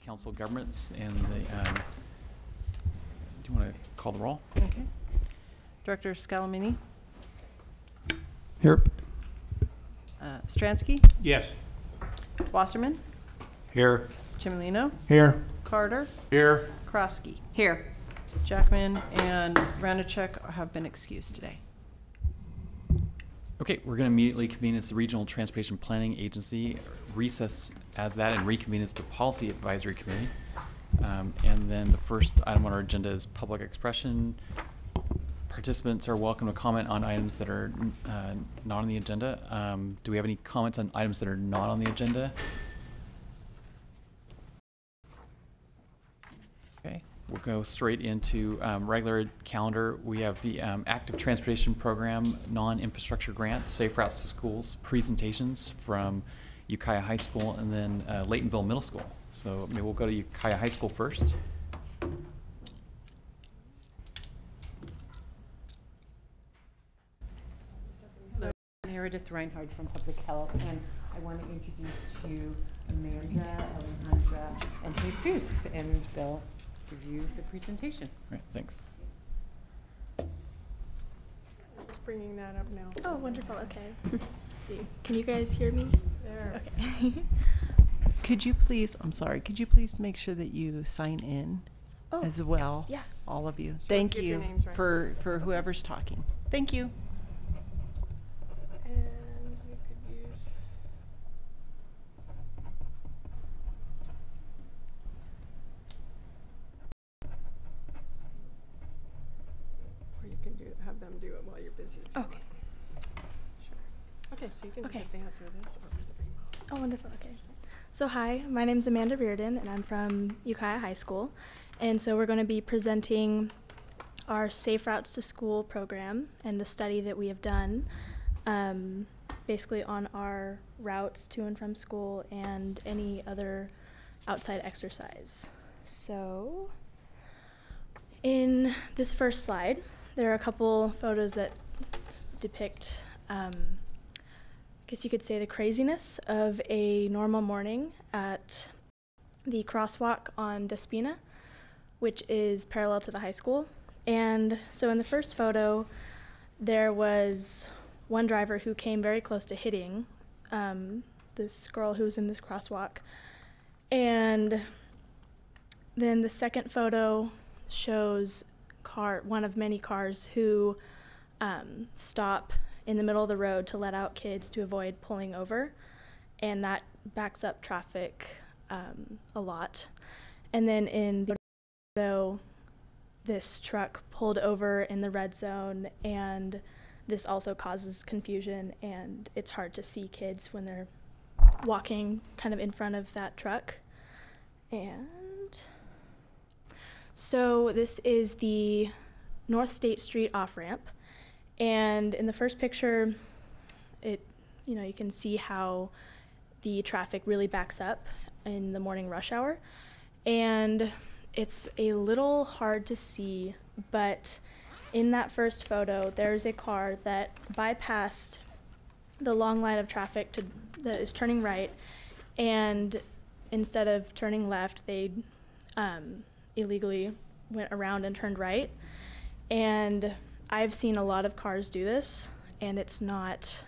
council governments and the, do you want to call the roll? Okay. Director Scalamini? Here. Stransky? Yes. Wasserman? Here. Chimolino? Here. Carter? Here. Krosky? Here. Jackman and Ranachek have been excused today. Okay, we're going to immediately convene as the Regional Transportation Planning Agency, recess as that, and reconvene as the Policy Advisory Committee. And then the first item on our agenda is public expression. Participants are welcome to comment on items that are not on the agenda. Do we have any comments on items that are not on the agenda? Okay, we'll go straight into regular calendar. We have the Active Transportation Program Non-Infrastructure Grants, Safe Routes to Schools presentations from Ukiah High School and then Laytonville Middle School. So maybe we'll go to Ukiah High School first. Meredith Reinhardt from Public Health, and I want to introduce to you Amanda, Alejandra, and Jesus, and they'll give you the presentation. All right, thanks. Just bringing that up now. Oh, wonderful. Okay. Let's see. Can you guys hear me? There. Okay. Could you please, I'm sorry, could you please make sure that you sign in as well? Yeah. All of you. Let's Thank get your you names right. for whoever's talking. Thank you. And you could use. Or you can have them do it while you're busy. Okay. Sure. Okay, so you can Okay. advance with this or with the remote. Oh, wonderful. Okay. So hi, my name's Amanda Reardon, and I'm from Ukiah High School. And so we're going to be presenting our Safe Routes to School program and the study that we have done basically on our routes to and from school and any other outside exercise. So in this first slide, there are a couple photos that depict I guess you could say the craziness of a normal morning at the crosswalk on Despina, which is parallel to the high school. And so in the first photo, there was one driver who came very close to hitting this girl who was in this crosswalk. And then the second photo shows one of many cars who stop in the middle of the road to let out kids to avoid pulling over, and that backs up traffic a lot. And then in the photo, this truck pulled over in the red zone, and this also causes confusion, and it's hard to see kids when they're walking kind of in front of that truck. And so this is the North State Street off-ramp. And in the first picture, you can see how the traffic really backs up in the morning rush hour. And it's a little hard to see, but in that first photo, there's a car that bypassed the long line of traffic that is turning right, and instead of turning left, they illegally went around and turned right. And I've seen a lot of cars do this, and it's not,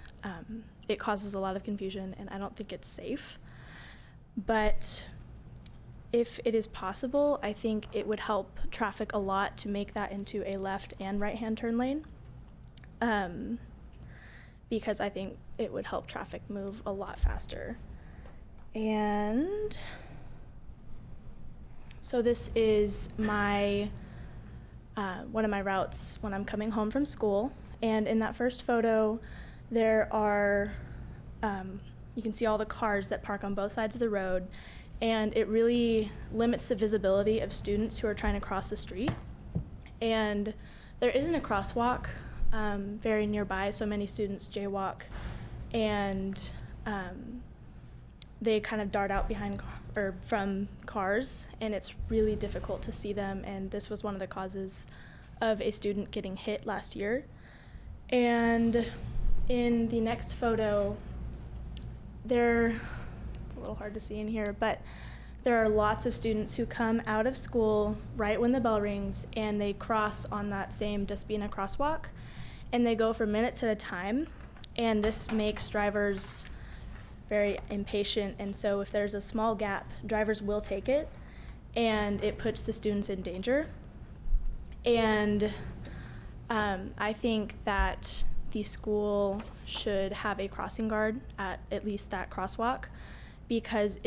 it causes a lot of confusion, and I don't think it's safe. But if it is possible, I think it would help traffic a lot to make that into a left and right-hand turn lane, because I think it would help traffic move a lot faster. And so this is my one of my routes when I'm coming home from school. And in that first photo, there are, you can see all the cars that park on both sides of the road, and it really limits the visibility of students who are trying to cross the street. And there isn't a crosswalk very nearby, so many students jaywalk, and they kind of dart out from cars, and it's really difficult to see them, and this was one of the causes of a student getting hit last year. And in the next photo, it's a little hard to see in here, but there are lots of students who come out of school right when the bell rings and they cross on that same Despina crosswalk, and they go for minutes at a time, and this makes drivers very impatient, and so if there's a small gap, drivers will take it, and it puts the students in danger. And I think that the school should have a crossing guard at least that crosswalk, because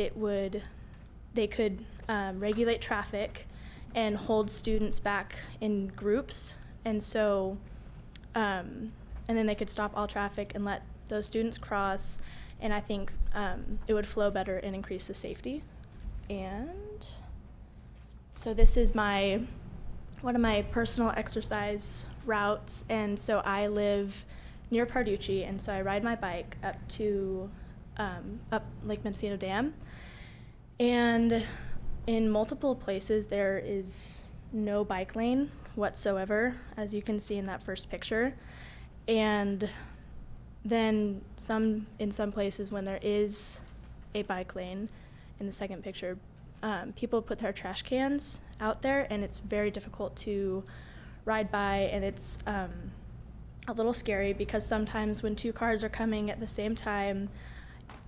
they could regulate traffic and hold students back in groups, and so and then they could stop all traffic and let those students cross, and I think it would flow better and increase the safety. And so this is one of my personal exercise routes, and so I live near Parducci, and so I ride my bike up to up Lake Mendocino Dam, and in multiple places there is no bike lane whatsoever, as you can see in that first picture, and then in some places when there is a bike lane in the second picture, people put their trash cans out there, and it's very difficult to ride by, and it's a little scary because sometimes when two cars are coming at the same time,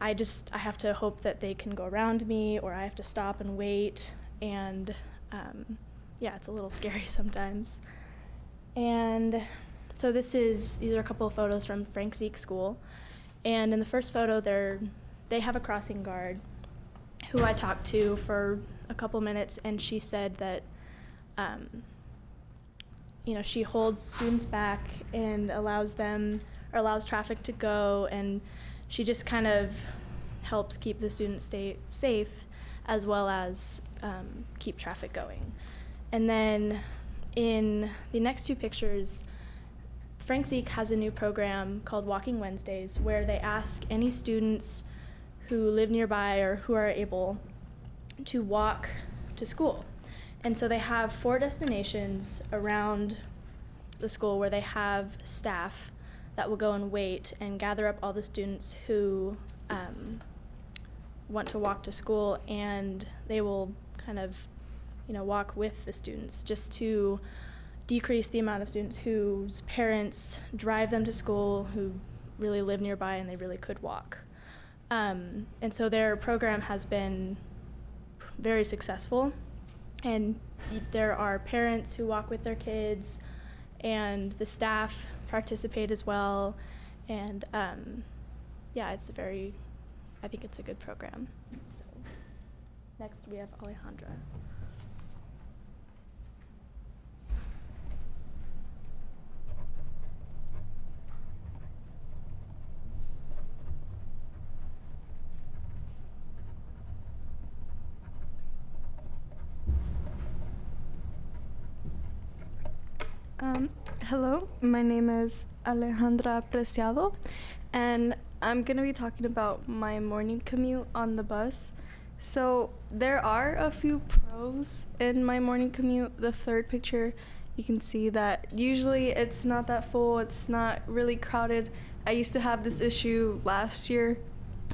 I have to hope that they can go around me, or I have to stop and wait, and yeah, it's a little scary sometimes. And so these are a couple of photos from Frank Zeke School, and in the first photo they have a crossing guard who I talked to for a couple minutes, and she said that she holds students back and allows traffic to go, and she just kind of helps keep the students stay safe as well as keep traffic going. And then in the next two pictures, Frank Zeke has a new program called Walking Wednesdays, where they ask any students who live nearby or who are able to walk to school. And so they have 4 destinations around the school where they have staff that will go and wait and gather up all the students who want to walk to school, and they will kind of walk with the students just to decrease the amount of students whose parents drive them to school, who really live nearby and they really could walk. And so their program has been very successful, and there are parents who walk with their kids, and the staff participate as well, and yeah, I think it's a good program. So next we have Alejandra. Hello, my name is Alejandra Preciado, and I'm going to be talking about my morning commute on the bus. So there are a few pros in my morning commute. The third picture, you can see that usually it's not that full, it's not really crowded. I used to have this issue last year.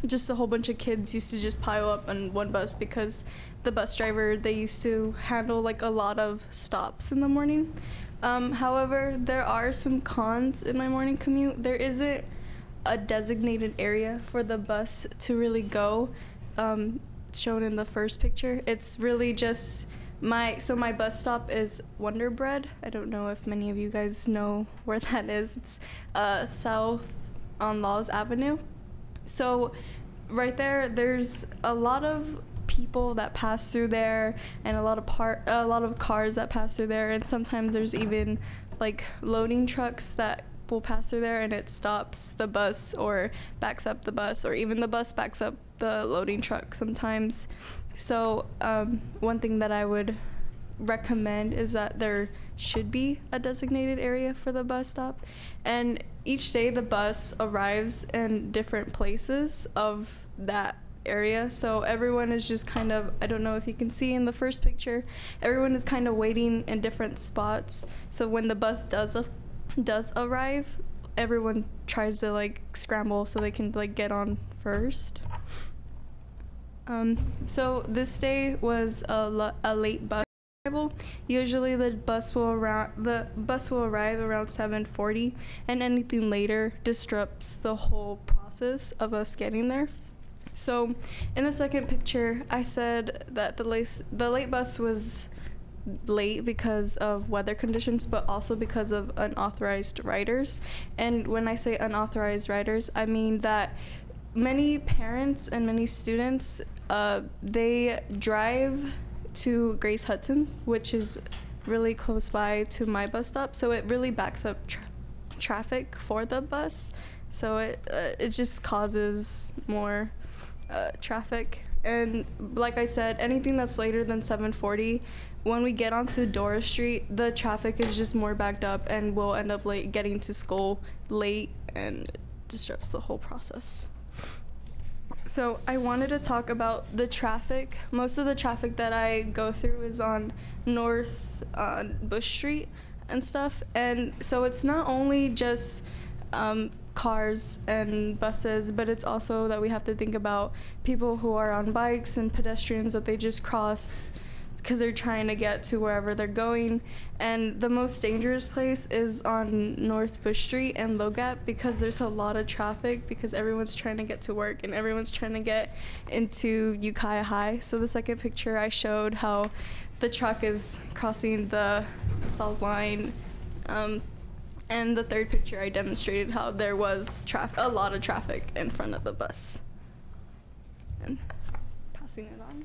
Just a whole bunch of kids used to just pile up on one bus because the bus driver, they used to handle like a lot of stops in the morning. However, there are some cons in my morning commute. There isn't a designated area for the bus to really go, shown in the first picture. It's really just my bus stop is Wonder Bread. I don't know if many of you guys know where that is. It's south on Laws Avenue. So right there's a lot of people that pass through there, and a lot of cars that pass through there, and sometimes there's even like loading trucks that will pass through there, and it stops the bus or backs up the bus, or even the bus backs up the loading truck sometimes. So one thing that I would recommend is that there should be a designated area for the bus stop, and each day the bus arrives in different places of that area, so everyone is just kind of, I don't know if you can see in the first picture, everyone is kind of waiting in different spots. So when the bus does arrive, everyone tries to like scramble so they can like get on first. So this day was a late bus arrival. Usually the bus will arrive around 7:40, and anything later disrupts the whole process of us getting there. So in the second picture, I said that the late bus was late because of weather conditions, but also because of unauthorized riders. And when I say unauthorized riders, I mean that many parents and many students, they drive to Grace Hudson, which is really close by to my bus stop, so it really backs up traffic for the bus. So it just causes more traffic. And like I said, anything that's later than 7:40, when we get onto Dora Street, the traffic is just more backed up, and we'll end up getting to school late, and it disrupts the whole process. So I wanted to talk about the traffic. Most of the traffic that I go through is on North Bush Street and stuff. And so it's not only just cars and buses, but it's also that we have to think about people who are on bikes and pedestrians that they just cross because they're trying to get to wherever they're going. And the most dangerous place is on North Bush Street and Logat, because there's a lot of traffic, because everyone's trying to get to work and everyone's trying to get into Ukiah High. So the second picture I showed how the truck is crossing the salt line, and the third picture I demonstrated how there was a lot of traffic in front of the bus. And passing it on.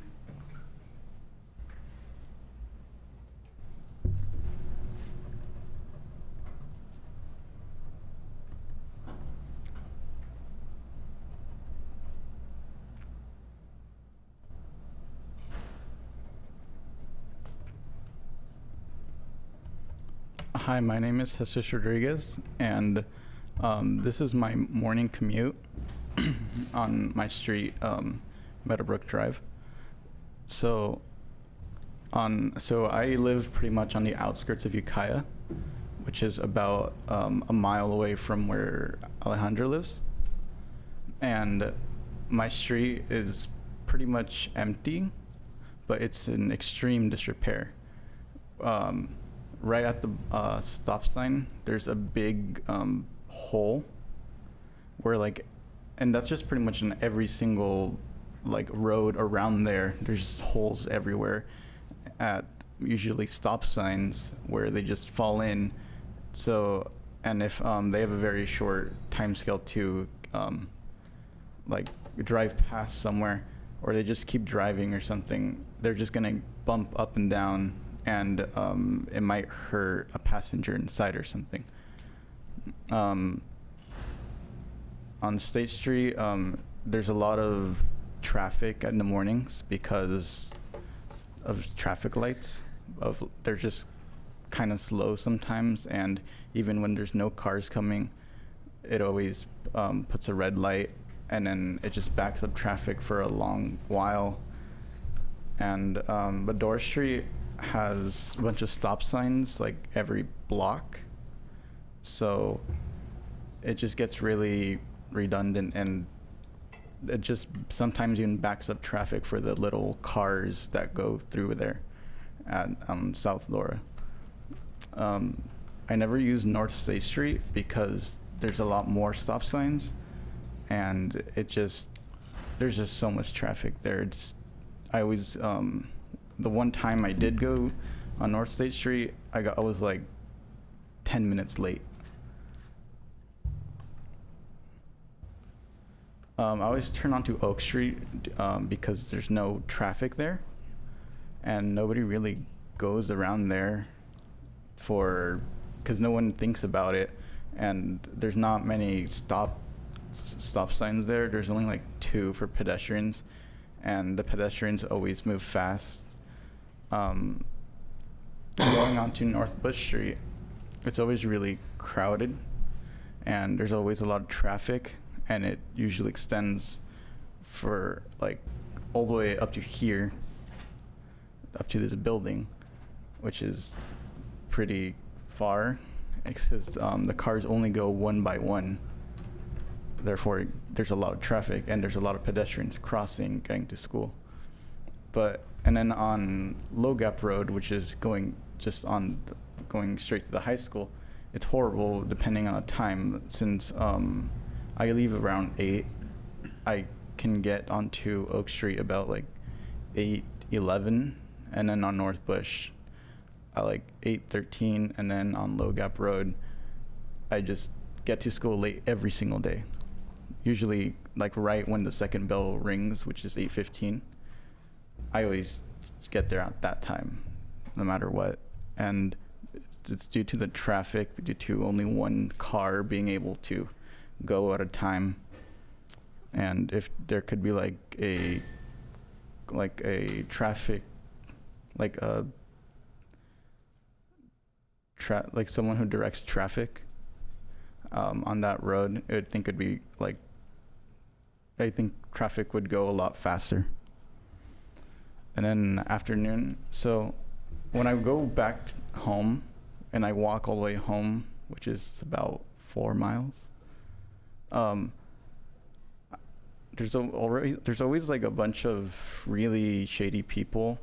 Hi, my name is Jesus Rodriguez, and this is my morning commute on my street, Meadowbrook Drive. So I live pretty much on the outskirts of Ukiah, which is about a mile away from where Alejandra lives. And my street is pretty much empty, but it's in extreme disrepair. Right at the stop sign, there's a big hole where and that's just pretty much in every single road around there. There's holes everywhere at usually stop signs where they just fall in. So, and if they have a very short time scale to drive past somewhere, or they just keep driving or something, they're just gonna bump up and down, and it might hurt a passenger inside or something. On State Street, there's a lot of traffic in the mornings because of traffic lights. They're just kind of slow sometimes, and even when there's no cars coming, it always puts a red light, and then it just backs up traffic for a long while. And but Dora Street has a bunch of stop signs every block, so it just gets really redundant, and it just sometimes even backs up traffic for the little cars that go through there at South Dora. I never use North State Street because there's a lot more stop signs, and there's just so much traffic there. I always the one time I did go on North State Street, I was 10 minutes late. I always turn onto Oak Street because there's no traffic there, and nobody really goes around there because no one thinks about it, and there's not many stop signs there. There's only 2 for pedestrians, and the pedestrians always move fast. Going on to North Bush Street, it's always really crowded, and there's always a lot of traffic, and it usually extends for all the way up to here, up to this building, which is pretty far, because the cars only go one by one. therefore there's a lot of traffic and there's a lot of pedestrians crossing, getting to school. And then on Low Gap Road, which is going straight to the high school, it's horrible depending on the time. Since I leave around 8, I can get onto Oak Street about like 8:11, and then on North Bush at like 8:13, and then on Low Gap Road, I just get to school late every single day. Usually like right when the second bell rings, which is 8:15. I always get there at that time, no matter what. And it's due to the traffic, due to only one car being able to go at a time. And if there could be like a traffic, like someone who directs traffic on that road, I think it'd be like, I think traffic would go a lot faster. And then afternoon, so when I go back home and I walk all the way home, which is about 4 miles, there's always like a bunch of really shady people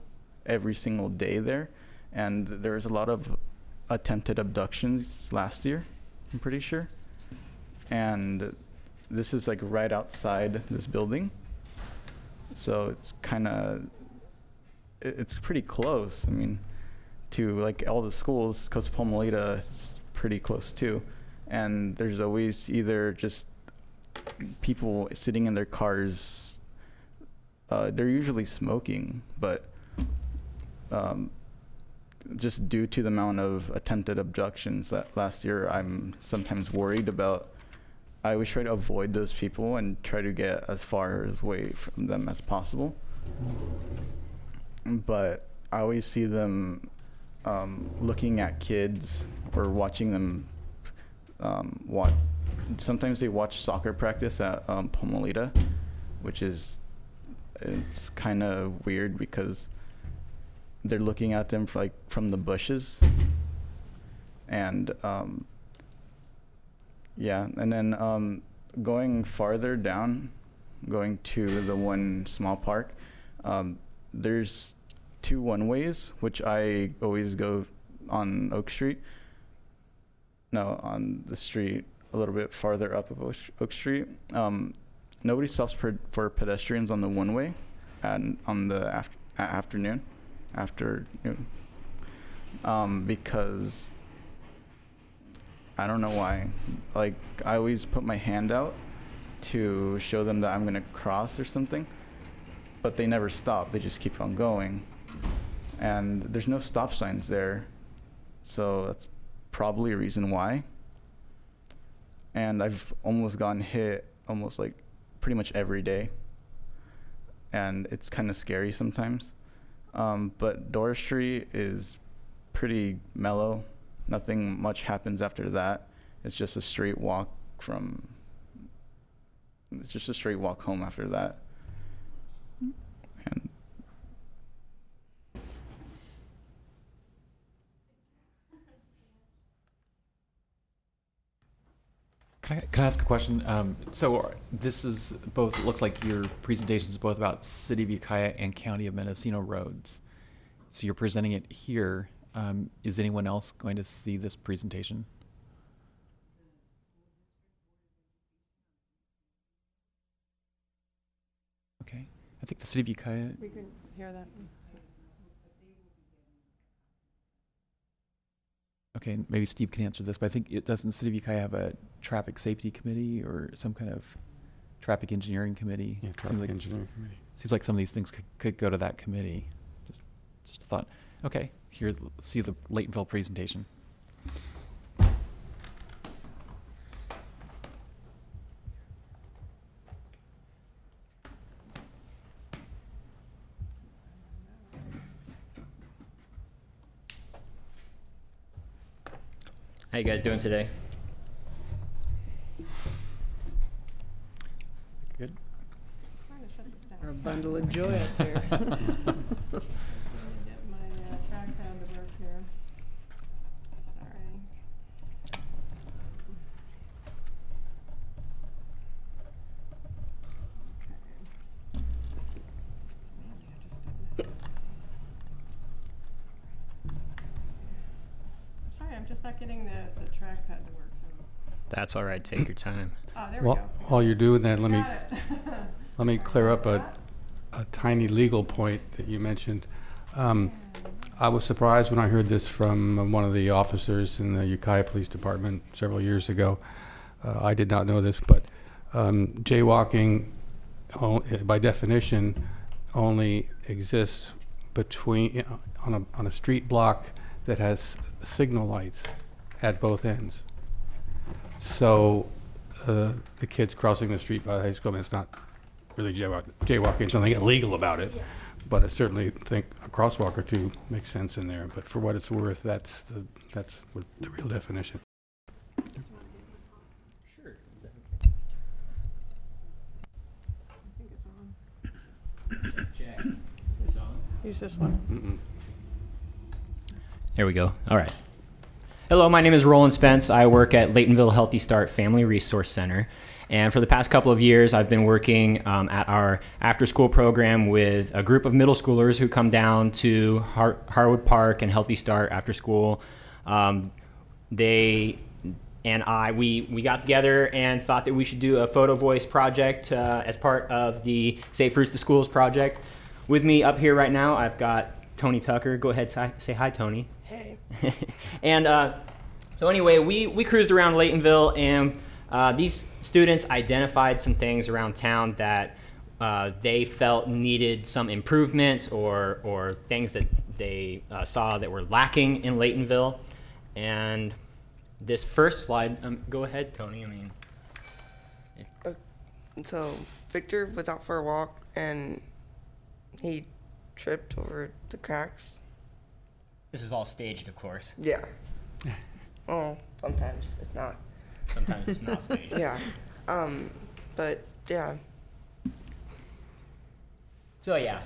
every single day there. And there was a lot of attempted abductions last year, I'm pretty sure. And this is like right outside this building. So it's pretty close. I mean, to like all the schools, Costa Palmolita is pretty close too. And there's always either just people sitting in their cars. They're usually smoking, but just due to the amount of attempted abductions that last year, I'm sometimes worried about. I always try to avoid those people and try to get as far away from them as possible. But I always see them looking at kids or watching them watch. Sometimes they watch soccer practice at Palmolita, which it's kind of weird because they're looking at them from the bushes. And yeah, and then going farther down, going to the one small park, there's 2 one-ways, which I always go on Oak Street. No, on the street a little bit farther up of Oak Street. Nobody stops for pedestrians on the one-way, and on the afternoon, because I don't know why. Like, I always put my hand out to show them that I'm gonna cross or something, but they never stop. They just keep on going. And there's no stop signs there, so that's probably a reason why. And I've almost gotten hit almost like pretty much every day, and it's kind of scary sometimes. But Dora Street is pretty mellow. Nothing much happens after that. It's just a straight walk home after that. And Can I ask a question? So this is both, it looks like your presentation is both about City of Ukiah and County of Mendocino roads. So you're presenting it here. Is anyone else going to see this presentation? Okay. I think the City of Ukiah. We can hear that. Okay, maybe Steve can answer this, but I think doesn't the City of Ukiah have a traffic safety committee or some kind of traffic engineering committee? Yeah, traffic engineering committee. Seems like some of these things could go to that committee. Just a thought. Okay, here, see the Laytonville presentation. How you guys doing today? Good. Trying to shut this down. Or a bundle of joy up there. Get my trackpad to work here. Sorry. just not getting the trackpad to work. So. That's all right. Take your time. Oh, there we go. While you're doing that, let me Got it. clear up a tiny legal point that you mentioned. I was surprised when I heard this from one of the officers in the Ukiah Police Department several years ago. I did not know this, but jaywalking, by definition, only exists between on a street block that has signal lights at both ends. So the kids crossing the street by the high school, I mean, it's not really jaywalking. There's nothing illegal about it. But I certainly think a crosswalk or two makes sense in there. But for what it's worth, that's the real definition. Sure. Is that I think it's on. Jack, is on? Use this one. There we go. All right. Hello, my name is Roland Spence. I work at Laytonville Healthy Start Family Resource Center. And for the past couple of years, I've been working at our after-school program with a group of middle schoolers who come down to Harwood Park and Healthy Start after school. They and we got together and thought that we should do a photo voice project as part of the Safe Routes to Schools project. With me up here right now, I've got Tony Tucker. Go ahead, say hi, Tony. Hey. And so anyway, we cruised around Laytonville, and these students identified some things around town that they felt needed some improvement or things that they saw that were lacking in Laytonville. And this first slide, go ahead, Tony. I mean, So Victor was out for a walk and he tripped over the cracks. this is all staged, of course. Yeah. Oh, sometimes it's not. Sometimes it's not staged. Yeah. But yeah. So yeah,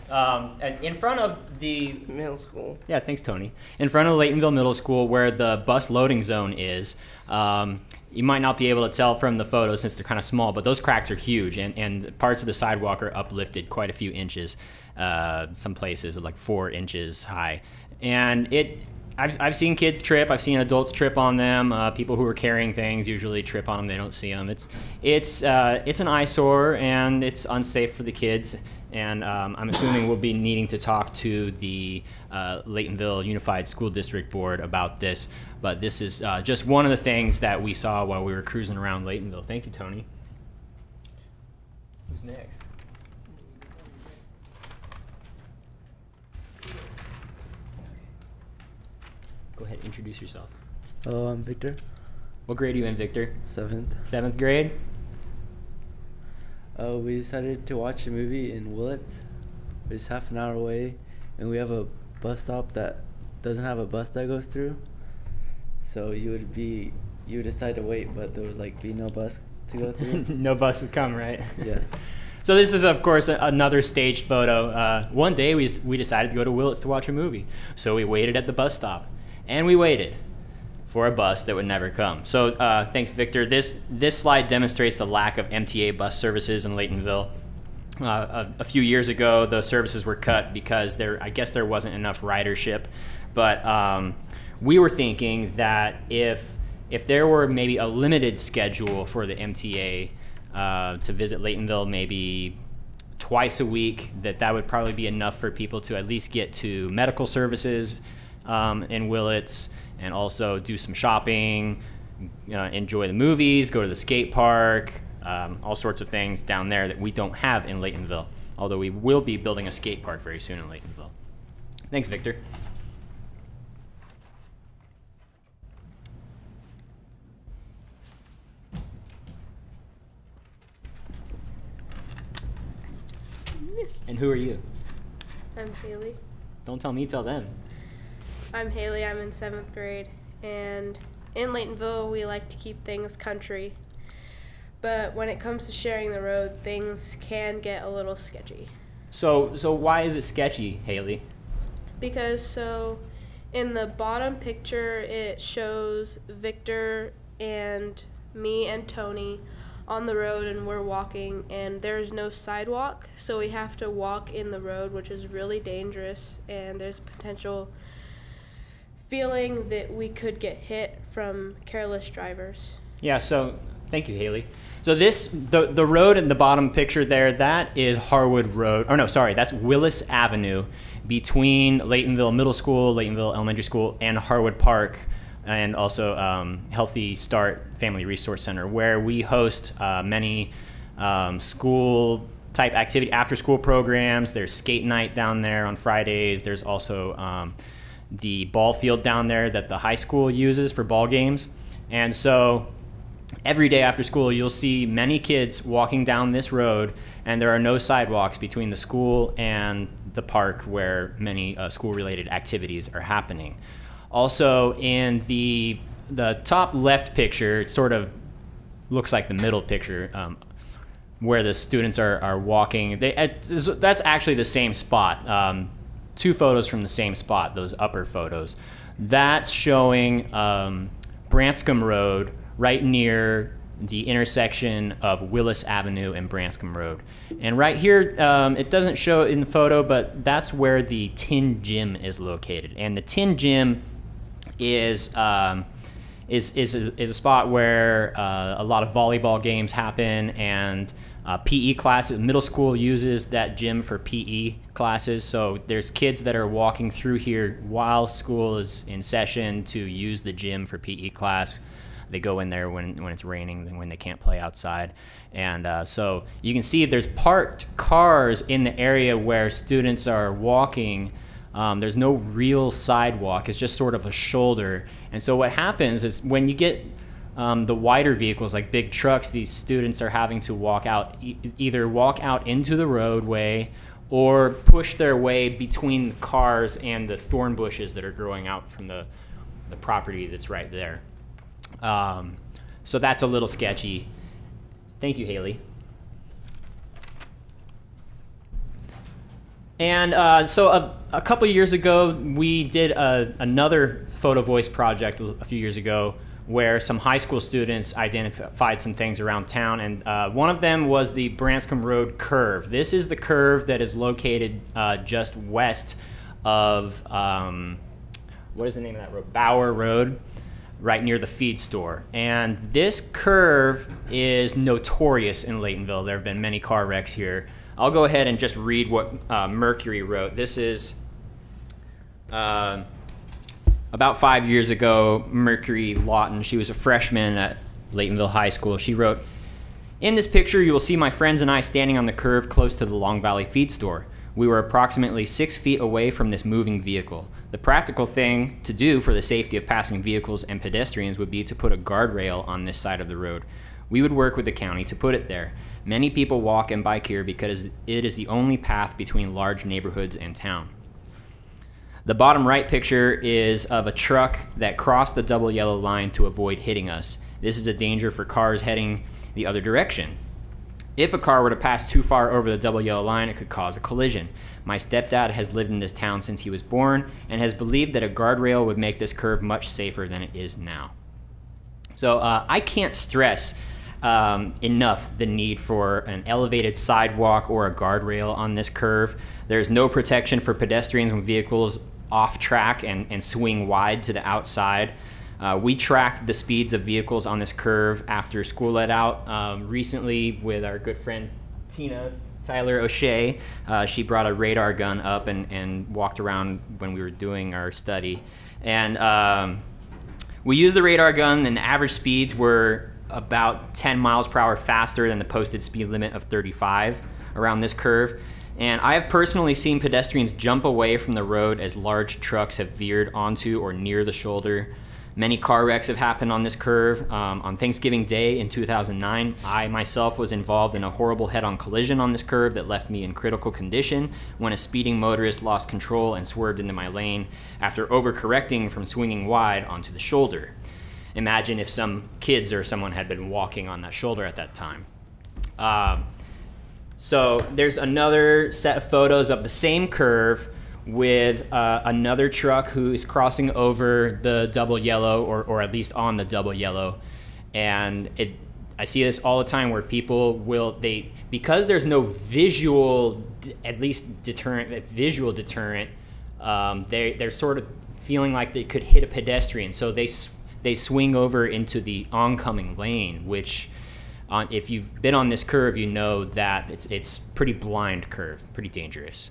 and in front of the Middle school. Yeah, thanks, Tony. In front of Laytonville Middle School, where the bus loading zone is, you might not be able to tell from the photos since they're kind of small, but those cracks are huge, and parts of the sidewalk are uplifted quite a few inches. Some places are like 4 inches high, and I've seen kids trip. I've seen adults trip on them. People who are carrying things usually trip on them. They don't see them. It's an eyesore, and it's unsafe for the kids. And I'm assuming we'll be needing to talk to the Laytonville Unified School District Board about this. But this is just one of the things that we saw while we were cruising around Laytonville. Thank you, Tony. Who's next? Go ahead, introduce yourself. Hello, I'm Victor. What grade are you in, Victor? 7th. 7th grade? We decided to watch a movie in Willits, which is half an hour away, and we have a bus stop that doesn't have a bus that goes through. So you would decide to wait, but there would be no bus to go through. No bus would come, right? Yeah. So this is, of course, another staged photo. One day we decided to go to Willits to watch a movie, so we waited at the bus stop, and we waited for a bus that would never come. So thanks, Victor. This slide demonstrates the lack of MTA bus services in Laytonville. A few years ago, the services were cut because I guess there wasn't enough ridership. But we were thinking that if there were maybe a limited schedule for the MTA to visit Laytonville maybe twice a week, that would probably be enough for people to at least get to medical services in Willits, and also do some shopping, enjoy the movies, go to the skate park, all sorts of things down there that we don't have in Laytonville, although we will be building a skate park very soon in Laytonville. Thanks, Victor. And who are you? I'm Haley. Don't tell me, tell them. I'm Haley. I'm in 7th grade. And in Laytonville, we like to keep things country. But when it comes to sharing the road, things can get a little sketchy. So why is it sketchy, Haley? Because in the bottom picture, it shows Victor and me and Tony on the road, and we're walking, and there's no sidewalk, so we have to walk in the road, which is really dangerous, and there's potential feeling that we could get hit from careless drivers. Yeah, so thank you, Haley. So the road in the bottom picture there, that is Harwood Road, or no, sorry, that's Willis Avenue between Laytonville Middle School, Laytonville Elementary School, and Harwood Park, and also Healthy Start Family Resource Center, where we host many school type activity, after school programs. There's skate night down there on Fridays. There's also the ball field down there that the high school uses for ball games. And so every day after school, you'll see many kids walking down this road, and there are no sidewalks between the school and the park where many school-related activities are happening. Also, in the top left picture, it sort of looks like the middle picture, where the students are walking. That's actually the same spot. 2 photos from the same spot, those upper photos. That's showing Branscombe Road, right near the intersection of Willis Avenue and Branscombe Road. And right here, it doesn't show in the photo, but that's where the Tin Gym is located. And the Tin Gym is a spot where a lot of volleyball games happen, and PE classes. Middle school uses that gym for PE classes, so there's kids that are walking through here while school is in session to use the gym for PE class. They go in there when it's raining and when they can't play outside. And so you can see there's parked cars in the area where students are walking. There's no real sidewalk. It's just sort of a shoulder. And so what happens is when you get the wider vehicles like big trucks, these students are having to walk out, either walk out into the roadway or push their way between the cars and the thorn bushes that are growing out from the property that's right there. So that's a little sketchy. Thank you, Haley. And so a couple years ago, we did another photo voice project a few years ago where some high school students identified some things around town. And one of them was the Branscombe Road curve. This is the curve that is located just west of, what is the name of that road? Bower Road, right near the feed store. And this curve is notorious in Laytonville. There have been many car wrecks here. I'll go ahead and just read what Mercury wrote. This is about 5 years ago, Mercury Lawton, she was a freshman at Laytonville High School. She wrote, "In this picture, you will see my friends and I standing on the curve close to the Long Valley feed store. We were approximately 6 feet away from this moving vehicle. The practical thing to do for the safety of passing vehicles and pedestrians would be to put a guardrail on this side of the road. We would work with the county to put it there. Many people walk and bike here because it is the only path between large neighborhoods and town." The bottom right picture is of a truck that crossed the double yellow line to avoid hitting us. This is a danger for cars heading the other direction. If a car were to pass too far over the double yellow line, it could cause a collision. My stepdad has lived in this town since he was born and has believed that a guardrail would make this curve much safer than it is now. So I can't stress enough the need for an elevated sidewalk or a guardrail on this curve. There's no protection for pedestrians when vehicles off track and swing wide to the outside. We tracked the speeds of vehicles on this curve after school let out recently with our good friend Tina Tyler O'Shea. She brought a radar gun up and walked around when we were doing our study. And we used the radar gun, and the average speeds were about 10 miles per hour faster than the posted speed limit of 35 around this curve. And I have personally seen pedestrians jump away from the road as large trucks have veered onto or near the shoulder. Many car wrecks have happened on this curve. On Thanksgiving Day in 2009, I myself was involved in a horrible head-on collision on this curve that left me in critical condition when a speeding motorist lost control and swerved into my lane after overcorrecting from swinging wide onto the shoulder. Imagine if some kids or someone had been walking on that shoulder at that time. So there's another set of photos of the same curve with another truck who is crossing over the double yellow, or at least on the double yellow. And I see this all the time where people will, because there's no visual, at least visual deterrent they're sort of feeling like they could hit a pedestrian, so they swing over into the oncoming lane, which if you've been on this curve, you know that it's pretty blind curve, pretty dangerous.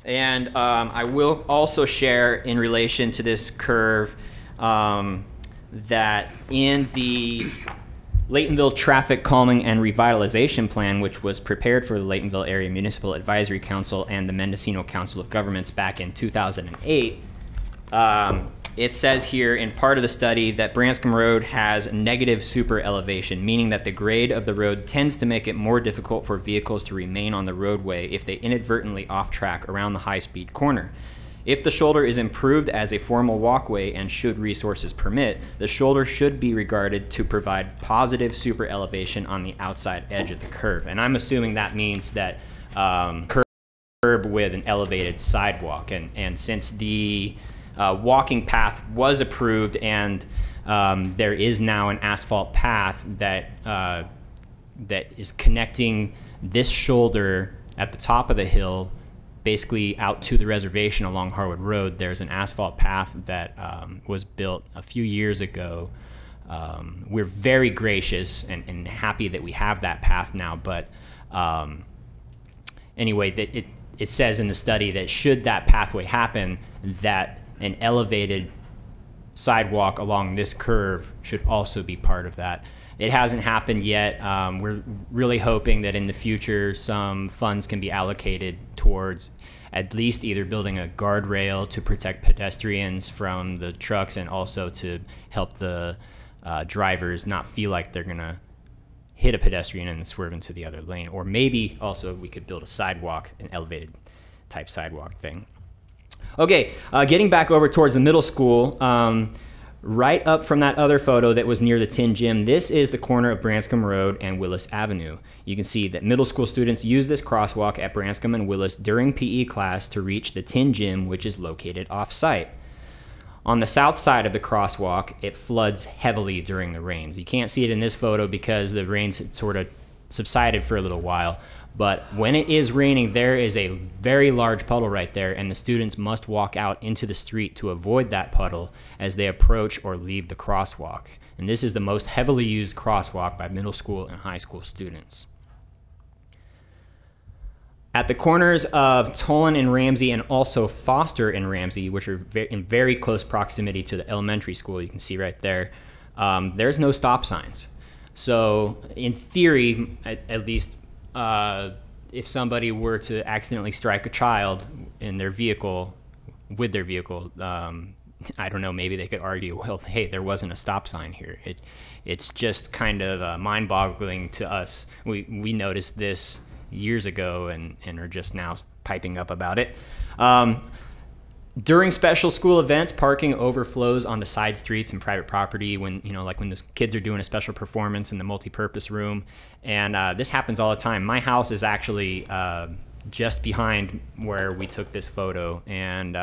And I will also share in relation to this curve that in the Laytonville Traffic Calming and Revitalization Plan, which was prepared for the Laytonville Area Municipal Advisory Council and the Mendocino Council of Governments back in 2008, it says here in part of the study that Branscombe Road has negative super elevation, meaning that the grade of the road tends to make it more difficult for vehicles to remain on the roadway if they inadvertently off track around the high-speed corner. If the shoulder is improved as a formal walkway and should resources permit, the shoulder should be regarded to provide positive super elevation on the outside edge of the curve. And I'm assuming that means that curb with an elevated sidewalk. And since the walking path was approved and there is now an asphalt path that that is connecting this shoulder at the top of the hill basically out to the reservation along Harwood Road, there's an asphalt path that was built a few years ago. We're very gracious and happy that we have that path now, but anyway, it says in the study that should that pathway happen, that an elevated sidewalk along this curve should also be part of that. It hasn't happened yet. We're really hoping that in the future some funds can be allocated towards at least either building a guardrail to protect pedestrians from the trucks and also to help the drivers not feel like they're gonna hit a pedestrian and swerve into the other lane. Or maybe also we could build a sidewalk, an elevated type sidewalk thing. Okay, getting back over towards the middle school, right up from that other photo that was near the Tin Gym, this is the corner of Branscombe Road and Willis Avenue. You can see that middle school students use this crosswalk at Branscombe and Willis during PE class to reach the Tin Gym, which is located off-site. On the south side of the crosswalk, it floods heavily during the rains. You can't see it in this photo because the rains had sort of subsided for a little while. But when it is raining, there is a very large puddle right there, and the students must walk out into the street to avoid that puddle as they approach or leave the crosswalk. And this is the most heavily used crosswalk by middle school and high school students. At the corners of Tolan and Ramsey and also Foster and Ramsey, which are in very close proximity to the elementary school, you can see right there, there's no stop signs. So in theory, at least, if somebody were to accidentally strike a child in their vehicle, with their vehicle, I don't know, maybe they could argue, well, hey, there wasn't a stop sign here. It's just kind of mind-boggling to us. We noticed this years ago and are just now piping up about it. During special school events, parking overflows onto side streets and private property when, like when the kids are doing a special performance in the multi-purpose room. And this happens all the time. My house is actually just behind where we took this photo. And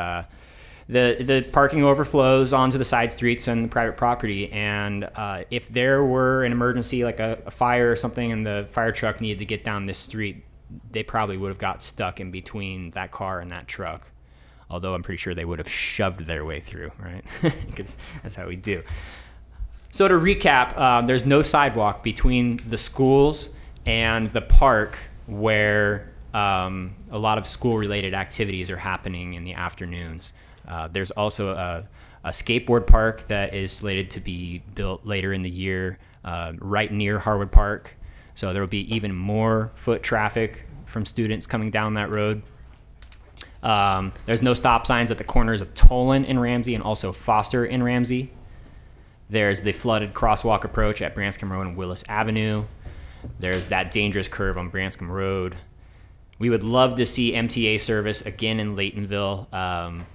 the parking overflows onto the side streets and the private property. And if there were an emergency, like a fire or something, and the fire truck needed to get down this street, they probably would have got stuck in between that car and that truck. Although I'm pretty sure they would have shoved their way through, right? Because that's how we do. So to recap, there's no sidewalk between the schools and the park where a lot of school-related activities are happening in the afternoons. There's also a skateboard park that is slated to be built later in the year right near Harwood Park. So there will be even more foot traffic from students coming down that road. There's no stop signs at the corners of Tolan and Ramsey and also Foster and Ramsey. There's the flooded crosswalk approach at Branscombe Road and Willis Avenue. There's that dangerous curve on Branscombe Road. We would love to see MTA service again in Laytonville.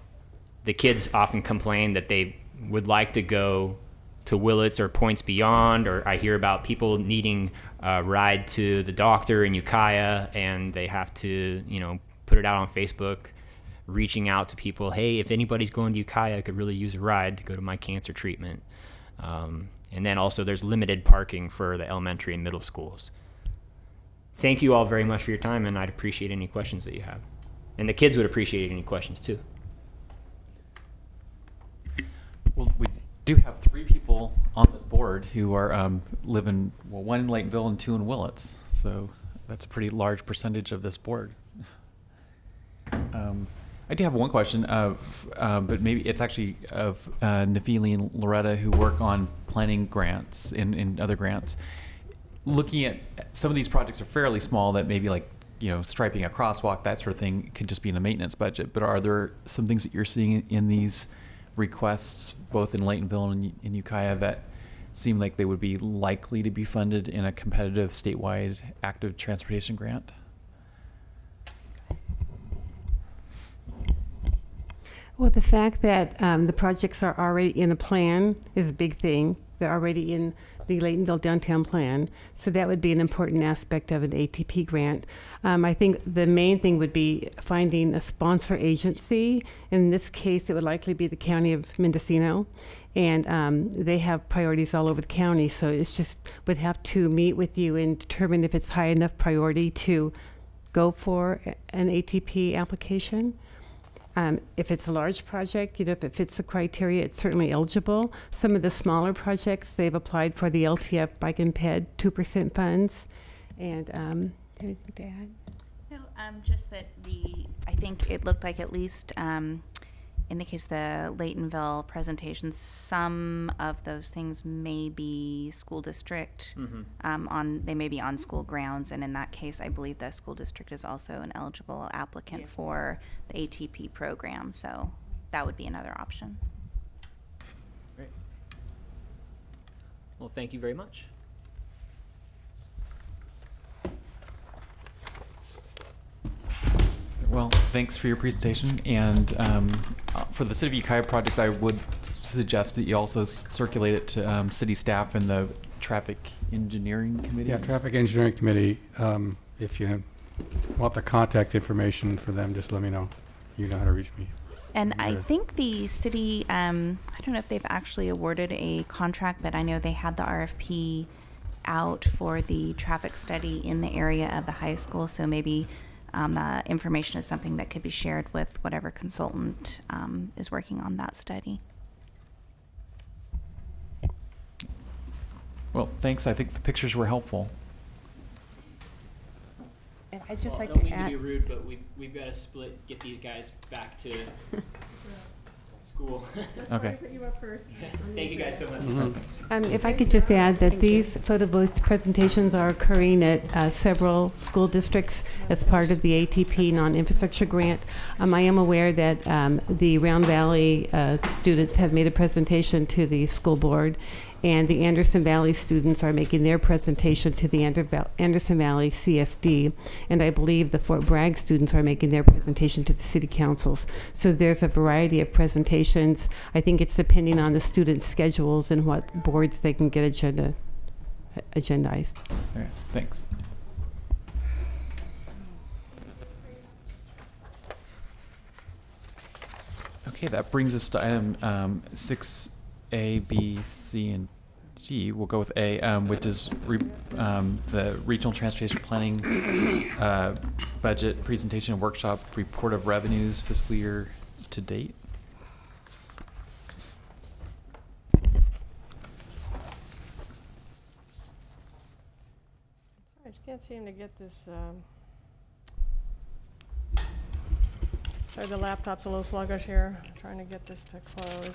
The kids often complain that they would like to go to Willits or Points Beyond, or I hear about people needing a ride to the doctor in Ukiah, and they have to, put it out on Facebook, reaching out to people, hey, if anybody's going to Ukiah, I could really use a ride to go to my cancer treatment. And then also there's limited parking for the elementary and middle schools. Thank you all very much for your time, and I'd appreciate any questions that you have. And the kids would appreciate any questions too. Well, we do have 3 people on this board who are live in, well, 1 in Laytonville and 2 in Willits. So that's a pretty large percentage of this board. I do have one question, but maybe it's actually of Nafili and Loretta, who work on planning grants in other grants. Looking at some of these projects are fairly small, that maybe like, you know, striping a crosswalk, that sort of thing, could just be in a maintenance budget. But are there some things that you're seeing in these requests, both in Laytonville and in Ukiah, that seem like they would be likely to be funded in a competitive statewide active transportation grant? Well, the fact that the projects are already in a plan is a big thing. They're already in the Laytonville downtown plan, so that would be an important aspect of an ATP grant. I think the main thing would be finding a sponsor agency. In this case, it would likely be the county of Mendocino, and they have priorities all over the county, so it's just would have to meet with you and determine if it's high enough priority to go for an ATP application. If it's a large project, you know, if it fits the criteria, it's certainly eligible. Some of the smaller projects, they've applied for the LTF Bike and Ped 2% funds. And anything to add? No, just that I think it looked like, at least in the case of the Laytonville presentation, some of those things may be school district, they may be on school grounds, and in that case, I believe the school district is also an eligible applicant for the ATP program, so that would be another option. Great. Well, thank you very much. Well, thanks for your presentation. And for the City of Ukiah projects, I would suggest that you also circulate it to city staff and the Traffic Engineering Committee. Yeah, Traffic Engineering Committee. If you want the contact information for them, just let me know. You know how to reach me. And I think the city, I don't know if they've actually awarded a contract, but I know they had the RFP out for the traffic study in the area of the high school, so maybe the information is something that could be shared with whatever consultant is working on that study. Well, thanks. I think the pictures were helpful. And I'd just like I don't to mean add. to be rude, but we've got to get these guys back to school. Okay. Put you up first. Thank you guys so much. If I could just add that these photo booth presentations are occurring at several school districts as part of the ATP Non-Infrastructure Grant. I am aware that the Round Valley students have made a presentation to the school board, and the Anderson Valley students are making their presentation to the Anderson Valley CSD, and I believe the Fort Bragg students are making their presentation to the city councils. So there's a variety of presentations. I think it's depending on the students' schedules and what boards they can get agendized. Okay, thanks. Okay, that brings us to item 6A, B, C, and G. We'll go with A, which is the Regional Transportation Planning Budget Presentation and Workshop Report of Revenues fiscal year to date. I just can't seem to get this. Sorry, the laptop's a little sluggish here. I'm trying to get this to close.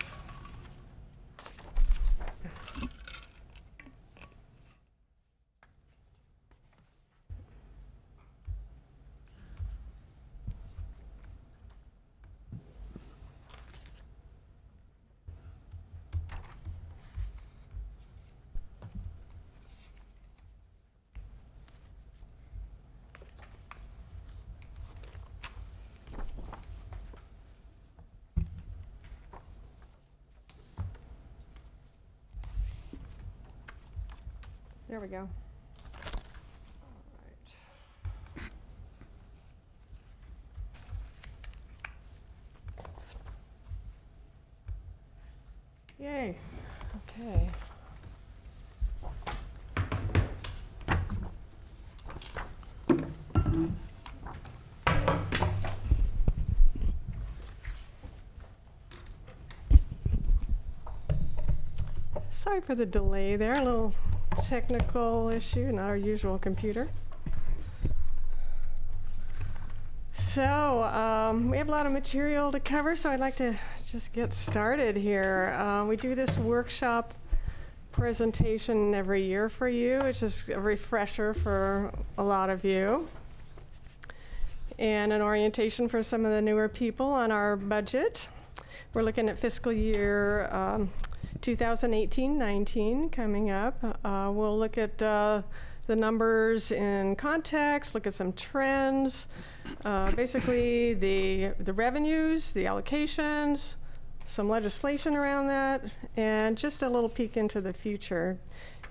There we go. All right. Yay. Okay. Sorry for the delay there, a little technical issue, not our usual computer. So we have a lot of material to cover, so I'd like to just get started here. We do this workshop presentation every year for you. It's just a refresher for a lot of you, and an orientation for some of the newer people on our budget. We're looking at fiscal year 2018-19 coming up. We'll look at the numbers in context, look at some trends, basically the revenues, the allocations, some legislation around that, and just a little peek into the future.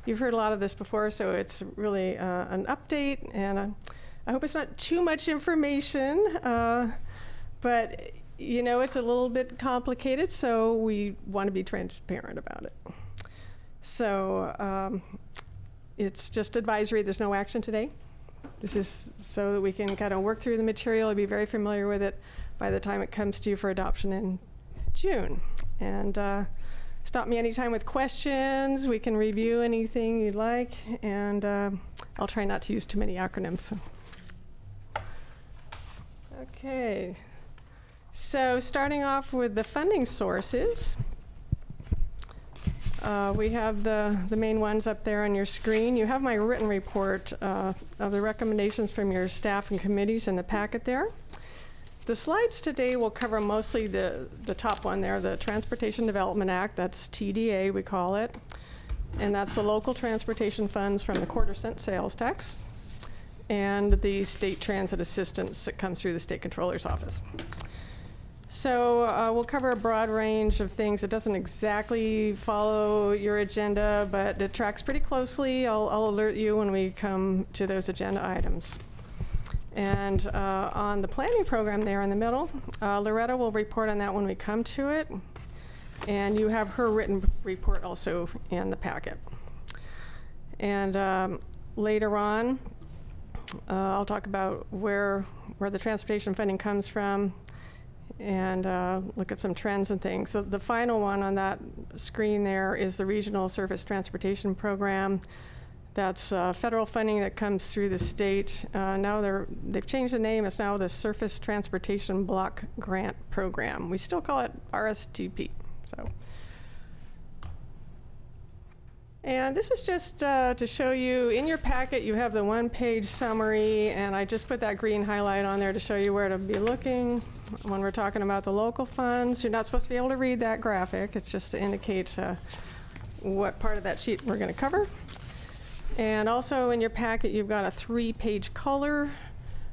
You've heard a lot of this before, so it's really an update, and I hope it's not too much information, but you know, it's a little bit complicated, so we want to be transparent about it. So it's just advisory. There's no action today. This is so that we can kind of work through the material and be very familiar with it by the time it comes to you for adoption in June. And stop me anytime with questions. We can review anything you'd like, and I'll try not to use too many acronyms. Okay. So starting off with the funding sources, we have the main ones up there on your screen. You have my written report of the recommendations from your staff and committees in the packet there. The slides today will cover mostly the top one there, the Transportation Development Act. That's TDA, we call it. And that's the local transportation funds from the quarter-cent sales tax and the state transit assistance that comes through the state controller's office. So we'll cover a broad range of things. It doesn't exactly follow your agenda, but it tracks pretty closely. I'll alert you when we come to those agenda items. And on the planning program there in the middle, Loretta will report on that when we come to it. And you have her written report also in the packet. And later on, I'll talk about where the transportation funding comes from, and look at some trends and things. So the final one on that screen there is the Regional Surface Transportation Program. That's federal funding that comes through the state. Now they've changed the name. It's now the Surface Transportation Block Grant Program. We still call it RSTP. So. And this is just to show you, in your packet you have the one-page summary, and I just put that green highlight on there to show you where to be looking when we're talking about the local funds. You're not supposed to be able to read that graphic. It's just to indicate what part of that sheet we're going to cover. And also in your packet you've got a 3-page color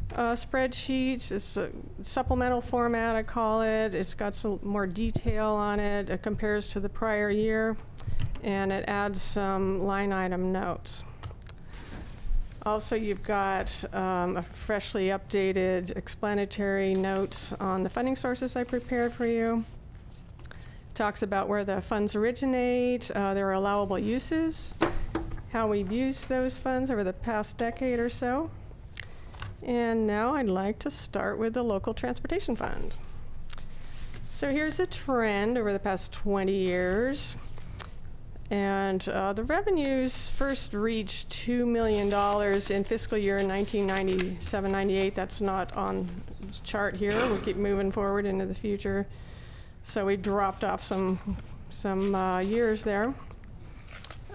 spreadsheet. It's a supplemental format, I call it. It's got some more detail on it. It compares to the prior year, and it adds some line item notes. Also, you've got a freshly updated explanatory notes on the funding sources I prepared for you. Talks about where the funds originate, their allowable uses, how we've used those funds over the past decade or so. And now I'd like to start with the local transportation fund. So here's a trend over the past 20 years. And the revenues first reached $2 million in fiscal year 1997-98. That's not on this chart here. We'll keep moving forward into the future. So we dropped off some years there.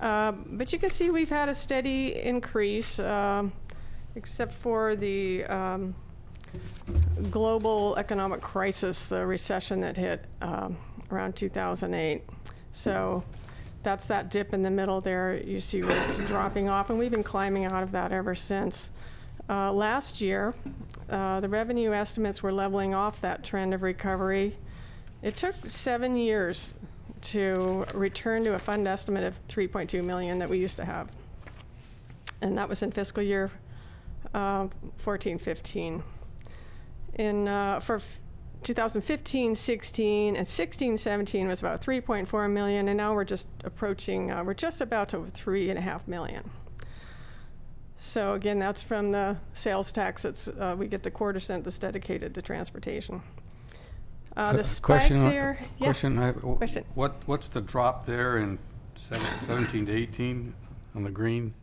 But you can see we've had a steady increase, except for the global economic crisis, the recession that hit around 2008. So that's that dip in the middle there. You see where it's dropping off, and we've been climbing out of that ever since. Last year, the revenue estimates were leveling off that trend of recovery. It took 7 years to return to a fund estimate of $3.2 million that we used to have. And that was in fiscal year 14-15. For 2015-16 and 16-17 was about 3.4 million, and now we're just approaching, we're just about to 3.5 million. So again, that's from the sales tax. It's, we get the quarter-cent that's dedicated to transportation. The spike question there. Question. Question. What's the drop there in 17 to 18 on the green.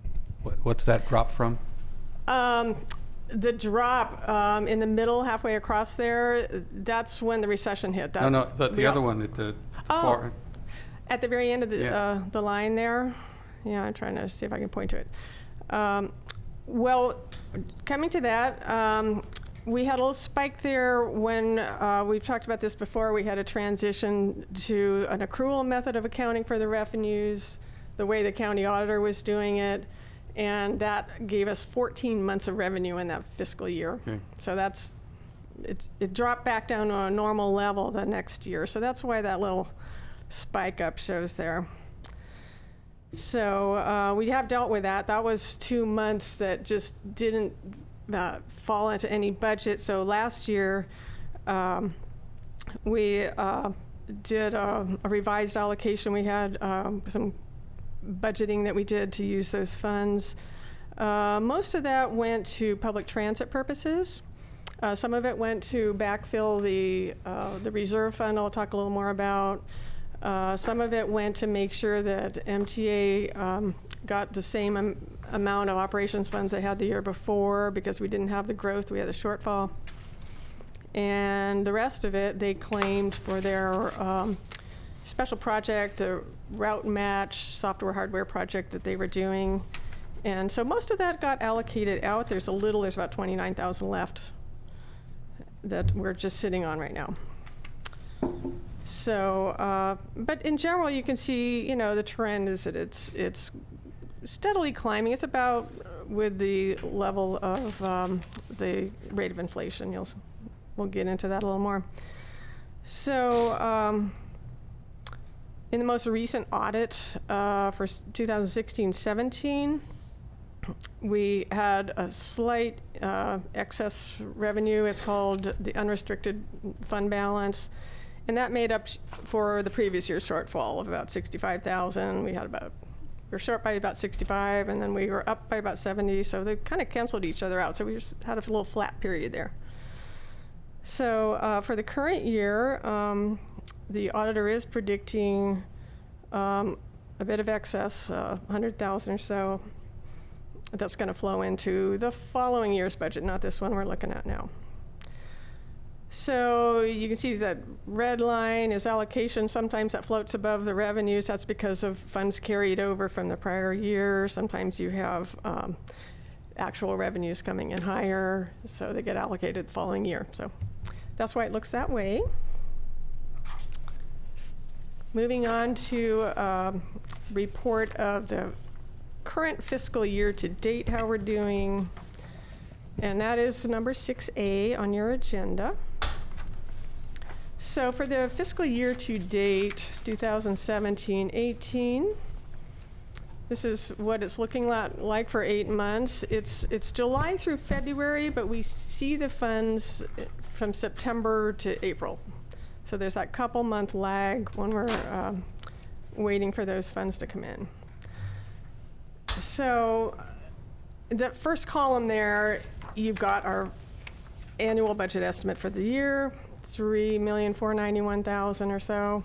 What's that drop from? The drop in the middle, halfway across there, that's when the recession hit. That No, the other one at the far. At the very end of the Yeah. the line there. Yeah, I'm trying to see if I can point to it. Well, coming to that, we had a little spike there when we've talked about this before. We had a transition to an accrual method of accounting for the revenues, the way the county auditor was doing it, and that gave us 14 months of revenue in that fiscal year. Okay. So it dropped back down to a normal level the next year. So that's why that little spike up shows there. So we have dealt with that. That was 2 months that just didn't fall into any budget. So last year we did a revised allocation. We had some budgeting that we did to use those funds. Most of that went to public transit purposes. Some of it went to backfill the reserve fund I'll talk a little more about. Some of it went to make sure that MTA got the same amount of operations funds they had the year before, because we didn't have the growth, we had a shortfall. And the rest of it they claimed for their special project, the route match software hardware project that they were doing. And so most of that got allocated out. There's about 29,000 left that we're just sitting on right now. So, but in general, you can see, the trend is that it's steadily climbing. It's about with the level of the rate of inflation. We'll get into that a little more. So, in the most recent audit for 2016-17, we had a slight excess revenue. It's called the unrestricted fund balance. And that made up for the previous year's shortfall of about 65,000. We were short by about 65, and then we were up by about 70. So they kind of canceled each other out. So we just had a little flat period there. So for the current year, the auditor is predicting a bit of excess, 100,000 or so. That's going to flow into the following year's budget, not this one we're looking at now. So you can see that red line is allocation. Sometimes that floats above the revenues. That's because of funds carried over from the prior year. Sometimes you have actual revenues coming in higher, so they get allocated the following year. So that's why it looks that way. Moving on to report of the current fiscal year to date, how we're doing. And that is number 6A on your agenda. So for the fiscal year to date, 2017-18, this is what it's looking like for 8 months. It's July through February, but we see the funds from September to April. So there's that couple month lag when we're waiting for those funds to come in. So the first column there, you've got our annual budget estimate for the year, 3,491,000 or so.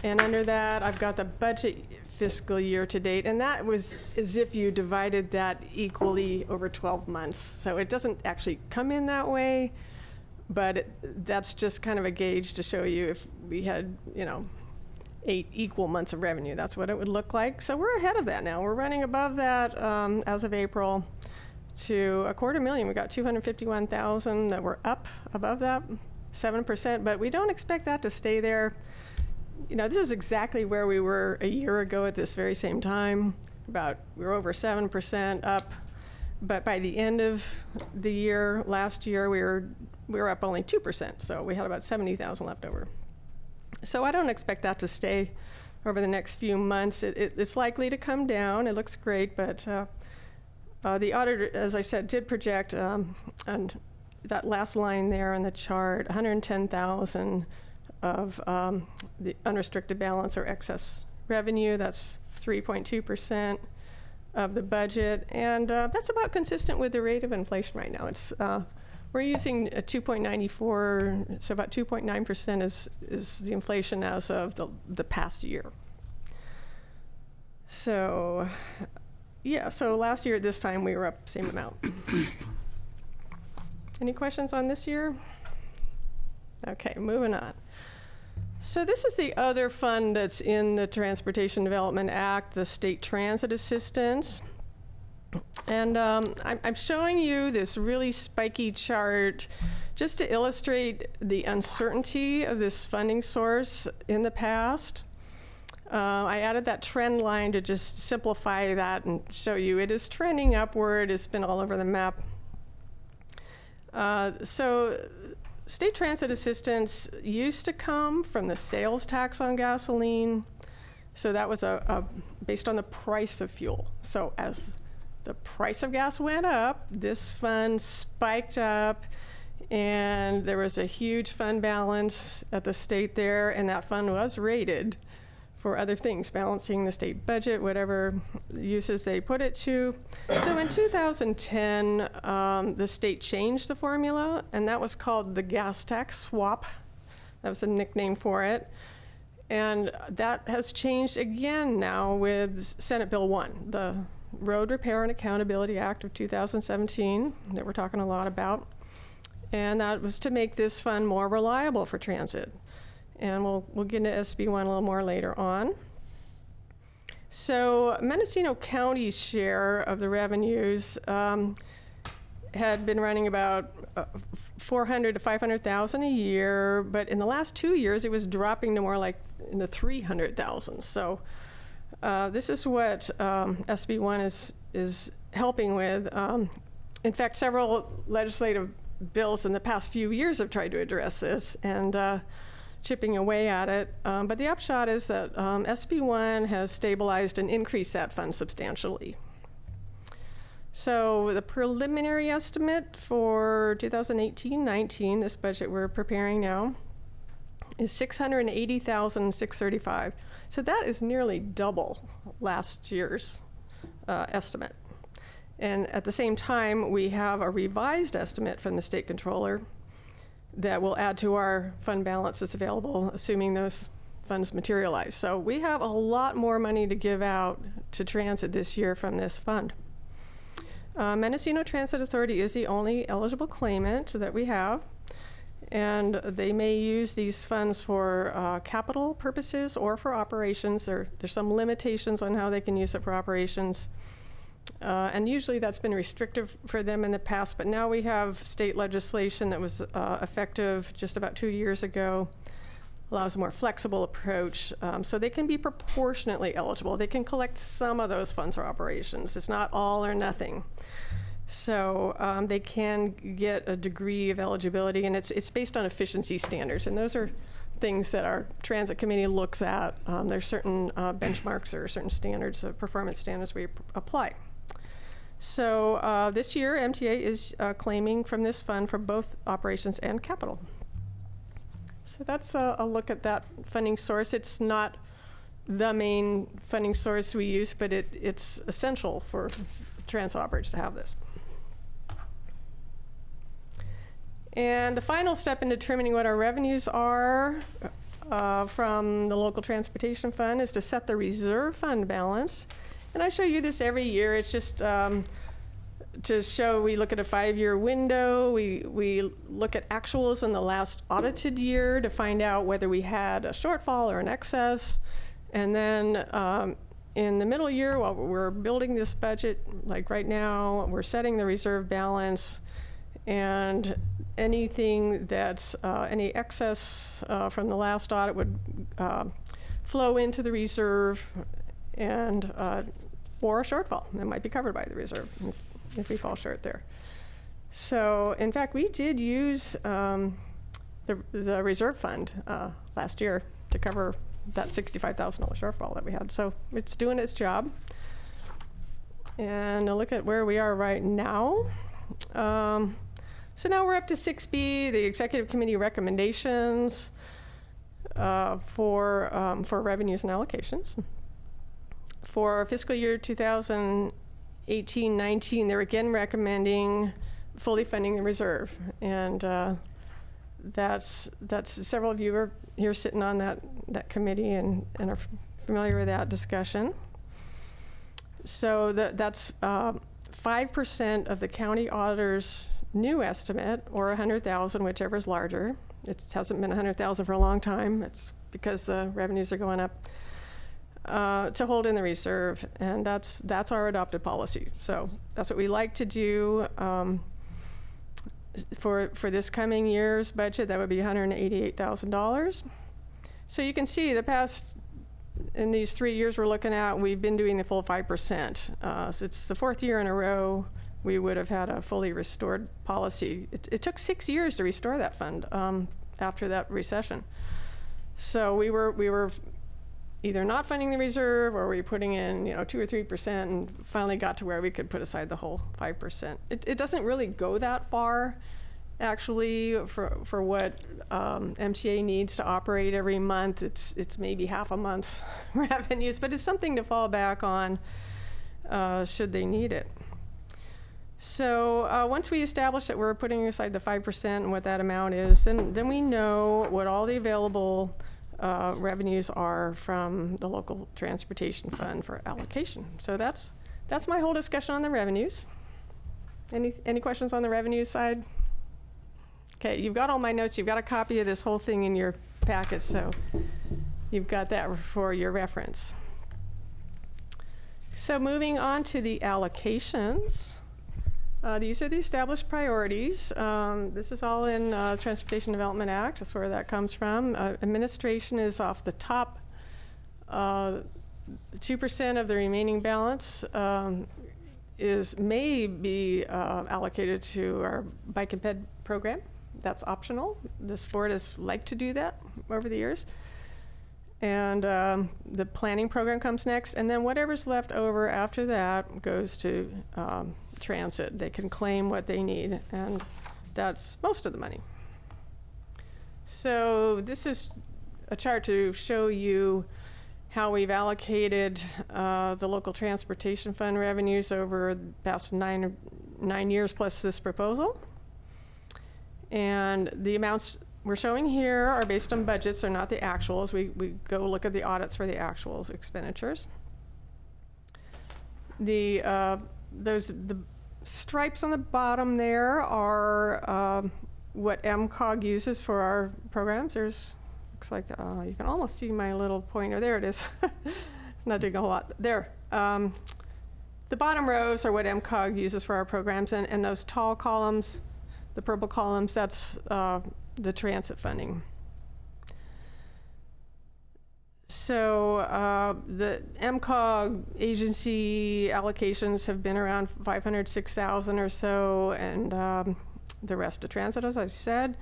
And under that, I've got the budget fiscal year to date, and that was as if you divided that equally over 12 months. So it doesn't actually come in that way, but that's just kind of a gauge to show you if we had, 8 equal months of revenue, that's what it would look like. So we're ahead of that now. We're running above that as of April to $250,000. We got 251,000 that were up above that, 7%, but we don't expect that to stay there. This is exactly where we were a year ago at this very same time. We were over 7% up, but by the end of the year, last year, we were up only 2%, so we had about 70,000 left over. So I don't expect that to stay over the next few months. It's likely to come down. It looks great, but the auditor, as I said, did project, and that last line there on the chart, 110,000 of the unrestricted balance or excess revenue. That's 3.2% of the budget, and that's about consistent with the rate of inflation right now. It's we're using a 2.94, so about 2.9% is the inflation as of the past year. So, yeah, so last year at this time we were up same amount. Any questions on this year? Okay, moving on. So this is the other fund that's in the Transportation Development Act, the State Transit Assistance. And I'm showing you this really spiky chart just to illustrate the uncertainty of this funding source in the past. I added that trend line to just simplify that and show you it is trending upward. It's been all over the map. So state transit assistance used to come from the sales tax on gasoline. So that was based on the price of fuel. So as the price of gas went up, this fund spiked up, and there was a huge fund balance at the state there, and that fund was rated for other things, balancing the state budget, whatever uses they put it to. So in 2010, the state changed the formula, and that was called the gas tax swap. That was the nickname for it. And that has changed again now with Senate Bill 1, the Road Repair and Accountability Act of 2017 that we're talking a lot about. And that was to make this fund more reliable for transit. And we'll get into SB1 a little more later on. So Mendocino County's share of the revenues had been running about $400,000 to $500,000 a year, but in the last 2 years it was dropping to more like in the $300,000. So this is what SB1 is helping with. In fact, several legislative bills in the past few years have tried to address this and chipping away at it. But the upshot is that SB1 has stabilized and increased that fund substantially. So the preliminary estimate for 2018-19, this budget we're preparing now, is $680,635. So that is nearly double last year's estimate. And at the same time, we have a revised estimate from the state controller that will add to our fund balance that's available, assuming those funds materialize. So we have a lot more money to give out to transit this year from this fund. Mendocino Transit Authority is the only eligible claimant that we have, and they may use these funds for capital purposes or for operations. There's some limitations on how they can use it for operations. And usually that's been restrictive for them in the past, but now we have state legislation that was effective just about 2 years ago, allows a more flexible approach. So they can be proportionately eligible. They can collect some of those funds for operations. It's not all or nothing. So they can get a degree of eligibility, and it's based on efficiency standards. And those are things that our transit committee looks at. There's certain benchmarks or certain standards, performance standards we apply. So this year, MTA is claiming from this fund for both operations and capital. So that's a look at that funding source. It's not the main funding source we use, but it's essential for transit operators to have this. And the final step in determining what our revenues are from the local transportation fund is to set the reserve fund balance. And I show you this every year. It's just to show we look at a 5-year window. We look at actuals in the last audited year to find out whether we had a shortfall or an excess. And then in the middle year, while we're building this budget, like right now, we're setting the reserve balance, and anything that's any excess from the last audit would flow into the reserve, and or a shortfall that might be covered by the reserve if we fall short there. So in fact, we did use the reserve fund last year to cover that $65,000 shortfall that we had. So it's doing its job. And a look at where we are right now. So now we're up to 6B, the executive committee recommendations for revenues and allocations. For fiscal year 2018-19, they're again recommending fully funding the reserve. And that's several of you are here sitting on that committee and are familiar with that discussion. So that's 5% of the county auditor's new estimate, or 100,000, whichever is larger. It hasn't been 100,000 for a long time. It's because the revenues are going up, to hold in the reserve, and that's our adopted policy. So that's what we like to do. For this coming year's budget, that would be $188,000. So you can see in these 3 years we're looking at, we've been doing the full 5%. So it's the 4th year in a row we would have had a fully restored policy. It took 6 years to restore that fund after that recession. So we were either not funding the reserve, or we were putting in 2 or 3%, and finally got to where we could put aside the whole 5%. It doesn't really go that far, actually, for what MCA needs to operate every month. It's maybe half a month's revenues, but it's something to fall back on should they need it. So once we establish that we're putting aside the 5% and what that amount is, then we know what all the available revenues are from the local transportation fund for allocation. So that's my whole discussion on the revenues. Any questions on the revenue side? Okay, you've got all my notes. You've got a copy of this whole thing in your packet, so you've got that for your reference. So moving on to the allocations. These are the established priorities. This is all in Transportation Development Act. That's where that comes from. Administration is off the top. 2% of the remaining balance may be allocated to our bike and ped program. That's optional. This board has liked to do that over the years. And the planning program comes next, and then whatever's left over after that goes to transit. They can claim what they need, and that's most of the money. So this is a chart to show you how we've allocated the local transportation fund revenues over the past nine years plus this proposal. And the amounts we're showing here are based on budgets, they're not the actuals. We go look at the audits for the actuals expenditures. The stripes on the bottom there are what MCOG uses for our programs. Looks like you can almost see my little pointer. There it is. It's not doing a whole lot. There. The bottom rows are what MCOG uses for our programs, and those tall columns, the purple columns, that's the transit funding. So the MCOG agency allocations have been around 506,000 or so, and the rest of transit, as I said.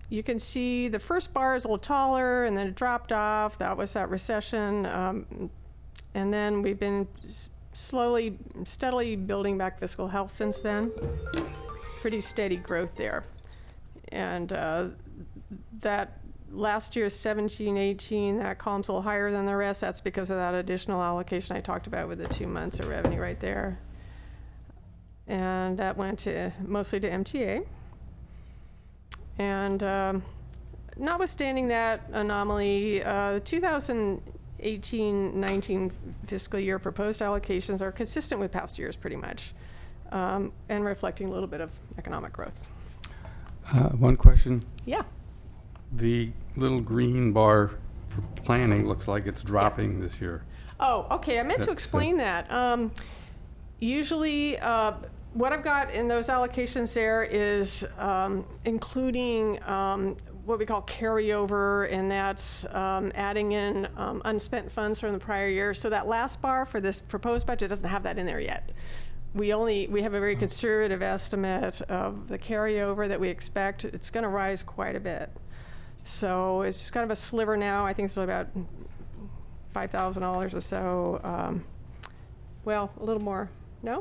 You can see the first bar is a little taller, and then it dropped off. That was that recession. And then we've been steadily building back fiscal health since then. Pretty steady growth there. And that last year's 17-18, that column's a little higher than the rest. That's because of that additional allocation I talked about with the 2 months of revenue right there. And that went mostly to MTA. And notwithstanding that anomaly, 2018-19 fiscal year proposed allocations are consistent with past years pretty much, and reflecting a little bit of economic growth. One question. Yeah. The little green bar for planning looks like it's dropping this year. Oh, okay. I meant to explain that. Usually, what I've got in those allocations there is including what we call carryover, and that's adding in unspent funds from the prior year. So that last bar for this proposed budget doesn't have that in there yet. We have a very conservative estimate of the carryover that we expect. It's going to rise quite a bit. So it's kind of a sliver now. I think it's about $5,000 or so. Well, a little more. No?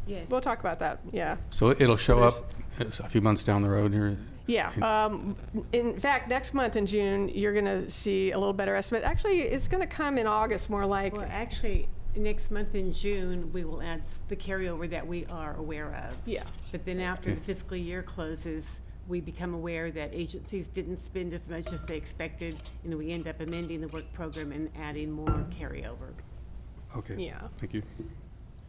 Yes. We'll talk about that. Yeah. So it'll show up a few months down the road here? Yeah. In fact, next month in June, you're going to see a little better estimate. Actually, it's going to come in August, more like. Well, actually, next month in June, we will add the carryover that we are aware of. Yeah. But then after the fiscal year closes, we become aware that agencies didn't spend as much as they expected, and we end up amending the work program and adding more carryover. Okay. Yeah. Thank you.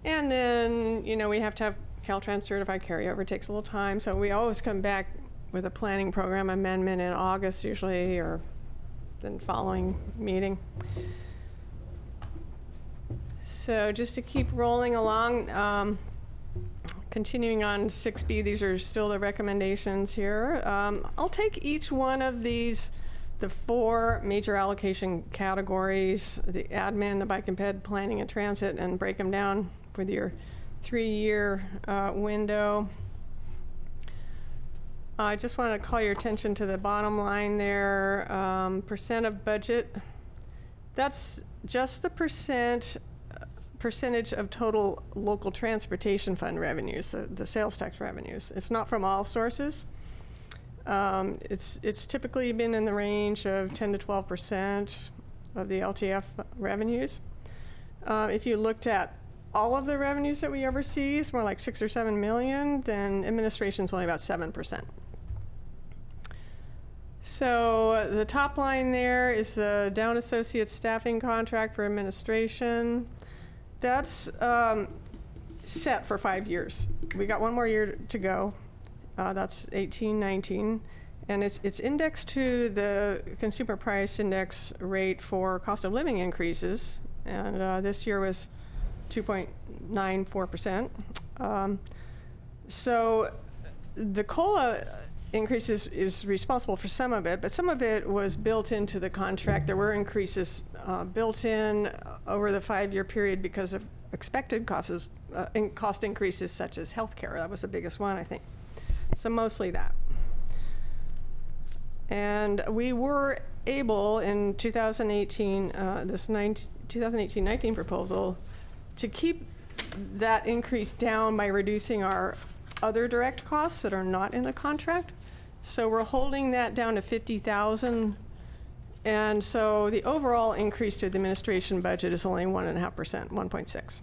And then, you know, we have to have Caltrans certified carryover. It takes a little time, so we always come back with a planning program amendment in August usually, or the following meeting. So just to keep rolling along, continuing on 6B, these are still the recommendations here. I'll take each one of these, the 4 major allocation categories, the admin, the bike and ped, planning and transit, and break them down with your 3-year window. I just want to call your attention to the bottom line there, percent of budget. That's just the percentage of total local transportation fund revenues, the sales tax revenues. It's not from all sources. It's typically been in the range of 10 to 12% of the LTF revenues. If you looked at all of the revenues that we oversee, it's more like 6 or 7 million, then administration's only about 7%. So the top line there is the Down Associates staffing contract for administration. That's set for 5 years. We got 1 more year to go. That's 18-19. And it's indexed to the consumer price index rate for cost of living increases. And this year was 2.94%. So the COLA increase is responsible for some of it, but some of it was built into the contract. There were increases built in over the 5-year period because of expected cost increases such as healthcare. That was the biggest one, I think. So mostly that. And we were able in 2018, this 2018-19 proposal, to keep that increase down by reducing our other direct costs that are not in the contract. So we're holding that down to 50,000. And so the overall increase to the administration budget is only 1.5%, 1.6.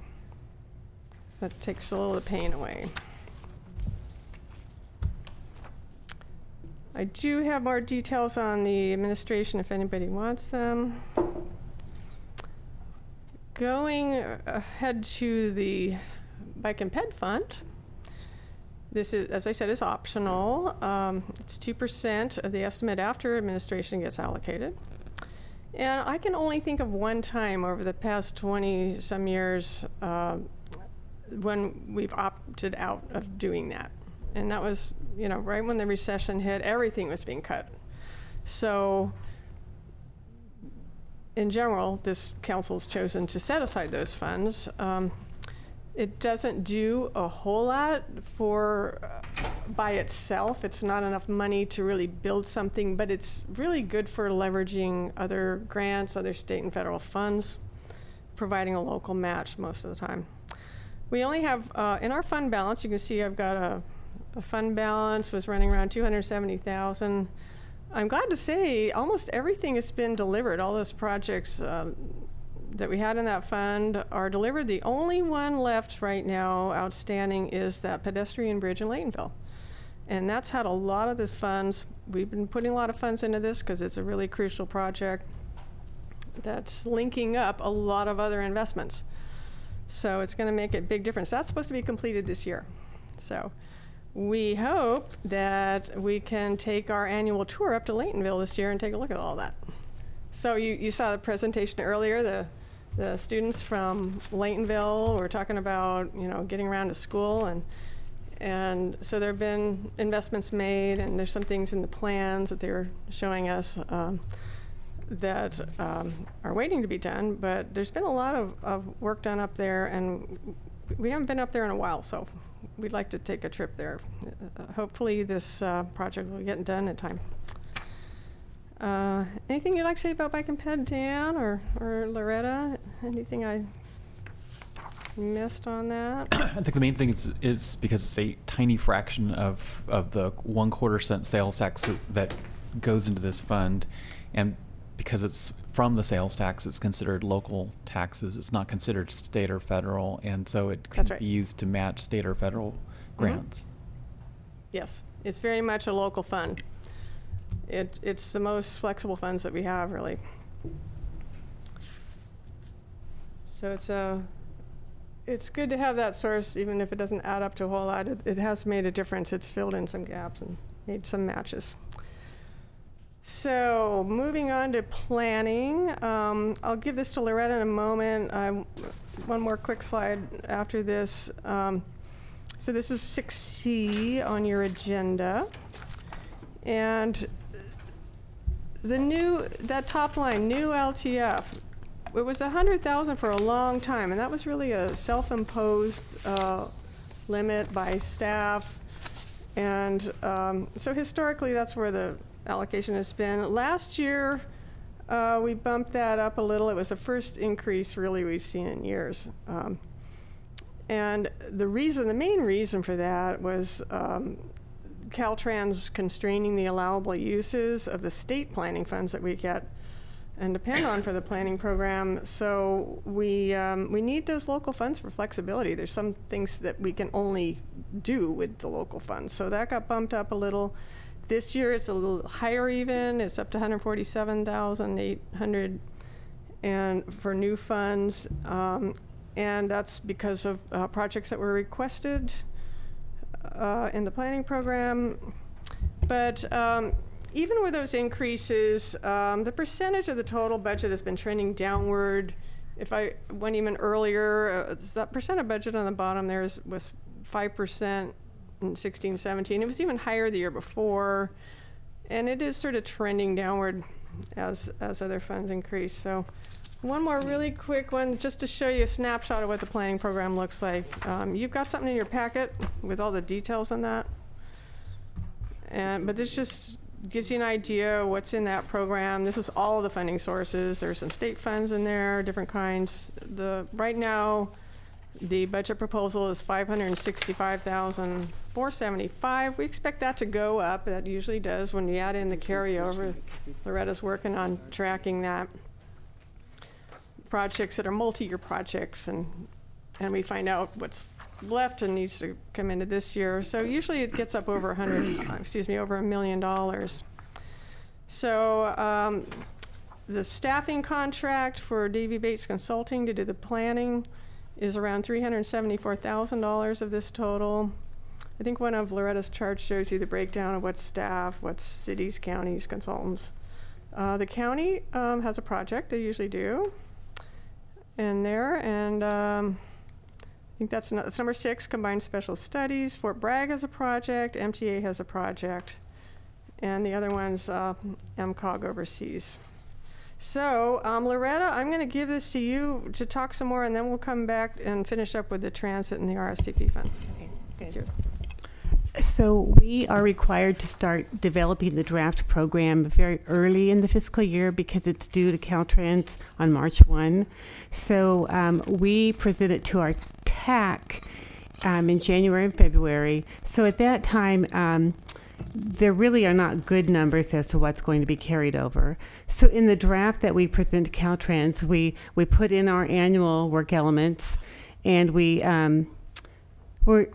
That takes a little of the pain away. I do have more details on the administration if anybody wants them. Going ahead to the Bike and Ped Fund. This is, as I said, is optional. It's 2% of the estimate after administration gets allocated. And I can only think of one time over the past 20-some years when we've opted out of doing that. And that was, you know, right when the recession hit, everything was being cut. So in general, this council's chosen to set aside those funds. It doesn't do a whole lot for by itself. It's not enough money to really build something, but it's really good for leveraging other grants, other state and federal funds, providing a local match most of the time. We only have, in our fund balance, you can see I've got a fund balance was running around 270,000. I'm glad to say almost everything has been delivered. All those projects that we had in that fund are delivered. The only one left right now outstanding is that pedestrian bridge in Laytonville. And that's had a lot of the funds. We've been putting a lot of funds into this because it's a really crucial project that's linking up a lot of other investments. So it's going to make a big difference. That's supposed to be completed this year. So we hope that we can take our annual tour up to Laytonville this year and take a look at all that. So you saw the presentation earlier. The students from Laytonville were talking about, you know, getting around to school, and so there have been investments made, and there's some things in the plans that they're showing us that are waiting to be done. But there's been a lot of work done up there, and we haven't been up there in a while, so we'd like to take a trip there. Hopefully this project will get done in time. Anything you'd like to say about Bike and Ped, Dan or Loretta? Anything I missed on that? I think the main thing is because it's a tiny fraction of the 1/4 cent sales tax that goes into this fund, and because it's from the sales tax, it's considered local taxes. It's not considered state or federal, and so it can be used to match state or federal grants. Yes, it's very much a local fund. It's the most flexible funds that we have, really. So it's good to have that source, even if it doesn't add up to a whole lot. It has made a difference. It's filled in some gaps and made some matches. So moving on to planning, I'll give this to Loretta in a moment. One more quick slide after this. So this is 6C on your agenda. And that top line, new LTF, it was 100,000 for a long time, and that was really a self-imposed limit by staff. And so historically, that's where the allocation has been. Last year, we bumped that up a little. It was the first increase really we've seen in years. And the main reason for that was Caltrans constraining the allowable uses of the state planning funds that we get and depend on for the planning program. So we need those local funds for flexibility. There's some things that we can only do with the local funds. So that got bumped up a little. This year it's a little higher even. It's up to 147,800 and for new funds. And that's because of projects that were requested in the planning program. But even with those increases, the percentage of the total budget has been trending downward. If I went even earlier, that percent of budget on the bottom there was 5% in 16-17. It was even higher the year before. And it is sort of trending downward as other funds increase. So one more really quick one, just to show you a snapshot of what the planning program looks like. You've got something in your packet with all the details on that. But this just gives you an idea of what's in that program. This is all of the funding sources. There's some state funds in there, different kinds. Right now, the budget proposal is $565,475. We expect that to go up. That usually does when you add in the carryover. Loretta's working on tracking that. Projects that are multi-year projects, and we find out what's left and needs to come into this year. So usually it gets up over over $1 million. So the staffing contract for Davy Bates Consulting to do the planning is around $374,000 of this total. I think one of Loretta's charts shows you the breakdown of what's staff, what's cities, counties, consultants. The county has a project, they usually do, in there, and I think that's number 6, Combined Special Studies. Fort Bragg has a project, MTA has a project, and the other one's MCOG overseas. So Loretta, I'm going to give this to you to talk some more, and then we'll come back and finish up with the transit and the RSTP funds. Okay, good. It's yours. So we are required to start developing the draft program very early in the fiscal year because it's due to Caltrans on March 1. So we present it to our TAC in January and February. So at that time, there really are not good numbers as to what's going to be carried over. So in the draft that we present to Caltrans, we put in our annual work elements, and we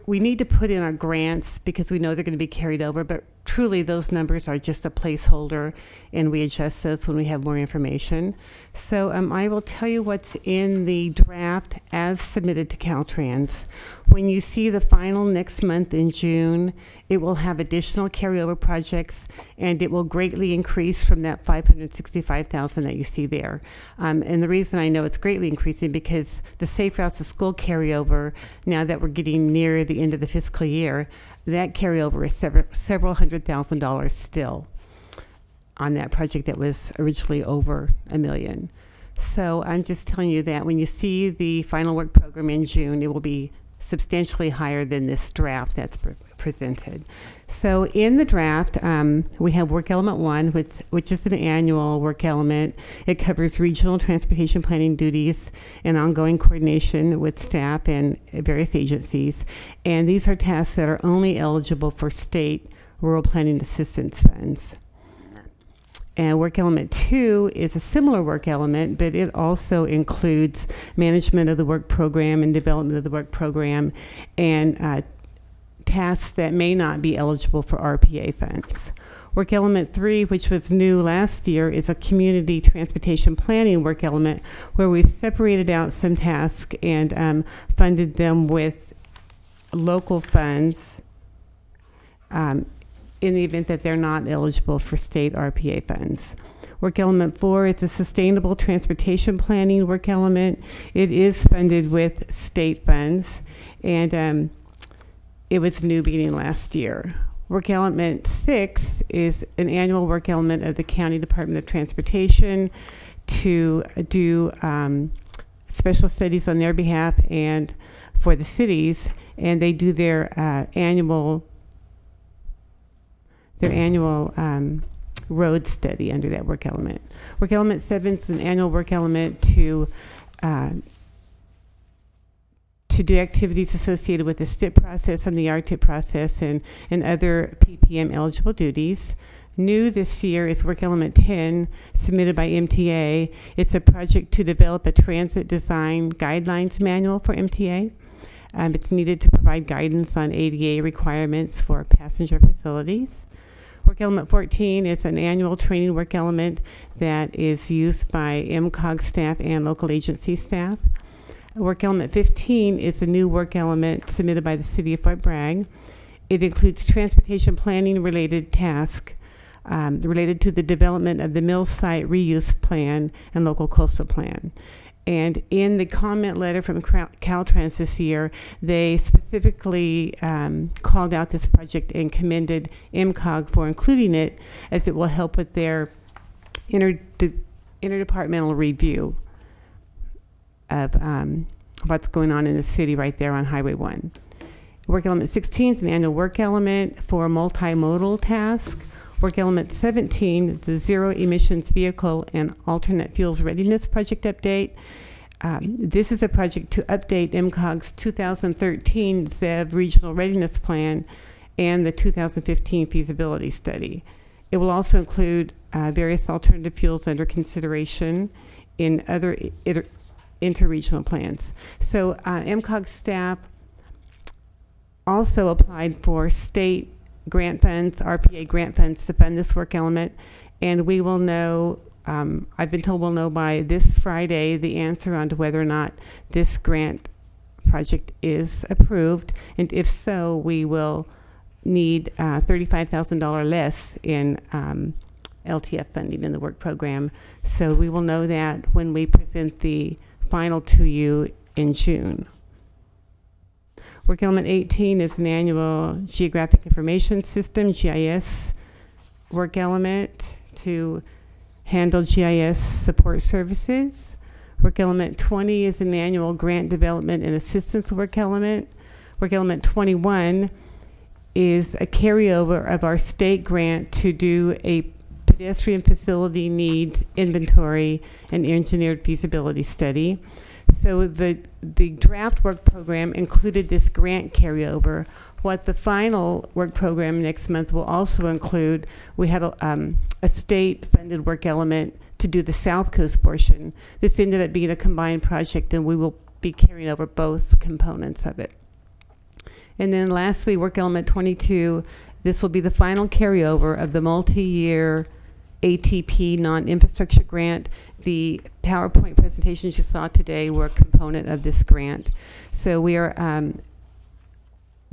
need to put in our grants because we know they're going to be carried over, but truly those numbers are just a placeholder, and we adjust those when we have more information. So I will tell you what's in the draft as submitted to Caltrans. When you see the final next month in June, it will have additional carryover projects, and it will greatly increase from that $565,000 that you see there. And the reason I know it's greatly increasing because the Safe Routes to School carryover, now that we're getting near the end of the fiscal year, that carryover is several $100,000 still on that project that was originally over $1 million. So I'm just telling you that when you see the final work program in June, it will be substantially higher than this draft that's presented. So in the draft, we have work element 1, which is an annual work element. It covers regional transportation planning duties and ongoing coordination with staff and various agencies. And these are tasks that are only eligible for state rural planning assistance funds. And work element 2 is a similar work element, but it also includes management of the work program and development of the work program and tasks that may not be eligible for RPA funds. Work element 3, which was new last year, is a community transportation planning work element where we've separated out some tasks and funded them with local funds in the event that they're not eligible for state RPA funds. Work element 4 is a sustainable transportation planning work element. It is funded with state funds, and it was new beginning last year. Work element 6 is an annual work element of the County Department of Transportation to do special studies on their behalf and for the cities, and they do their annual road study under that work element. Work element 7 is an annual work element to do activities associated with the STIP process and the RTIP process and other PPM eligible duties. New this year is work element 10, submitted by MTA. It's a project to develop a transit design guidelines manual for MTA. It's needed to provide guidance on ADA requirements for passenger facilities. Work element 14 is an annual training work element that is used by MCOG staff and local agency staff. Work element 15 is a new work element submitted by the City of Fort Bragg. It includes transportation planning related tasks related to the development of the mill site reuse plan and local coastal plan. And in the comment letter from Caltrans this year, they specifically called out this project and commended MCOG for including it, as it will help with their interdepartmental review of what's going on in the city right there on Highway 1. Work element 16 is an annual work element for multimodal task. Work element 17, the Zero Emissions Vehicle and Alternate Fuels Readiness Project update. This is a project to update MCOG's 2013 ZEV Regional Readiness Plan and the 2015 feasibility study. It will also include various alternative fuels under consideration in other interregional plans. So MCOG staff also applied for state grant funds, RPA grant funds, to fund this work element, and we will know, I've been told we'll know by this Friday the answer on to whether or not this grant project is approved, and if so, we will need $35,000 less in LTF funding in the work program. So we will know that when we present the final to you in June. Work element 18 is an annual Geographic Information System, GIS, work element to handle GIS support services. Work element 20 is an annual Grant Development and Assistance work element. Work element 21 is a carryover of our state grant to do a pedestrian facility needs inventory and engineered feasibility study. So the draft work program included this grant carryover. What the final work program next month will also include, we had a state funded work element to do the South Coast portion. This ended up being a combined project, and we will be carrying over both components of it. And then lastly, work element 22, this will be the final carryover of the multi-year ATP Non-Infrastructure Grant. The PowerPoint presentations you saw today were a component of this grant. So we are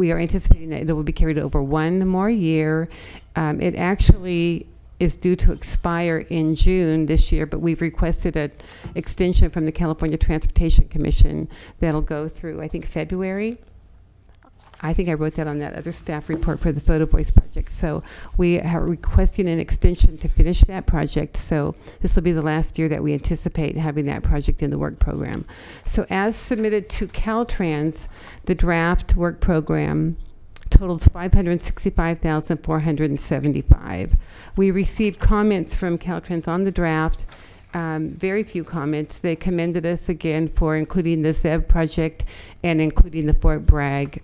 anticipating that it will be carried over one more year. It actually is due to expire in June this year, but we've requested an extension from the California Transportation Commission that'll go through, I think, February. I think I wrote that on that other staff report for the Photo Voice project. So we are requesting an extension to finish that project. So this will be the last year that we anticipate having that project in the work program. So as submitted to Caltrans, the draft work program totals $565,475. We received comments from Caltrans on the draft. Very few comments. They commended us again for including the ZEV project and including the Fort Bragg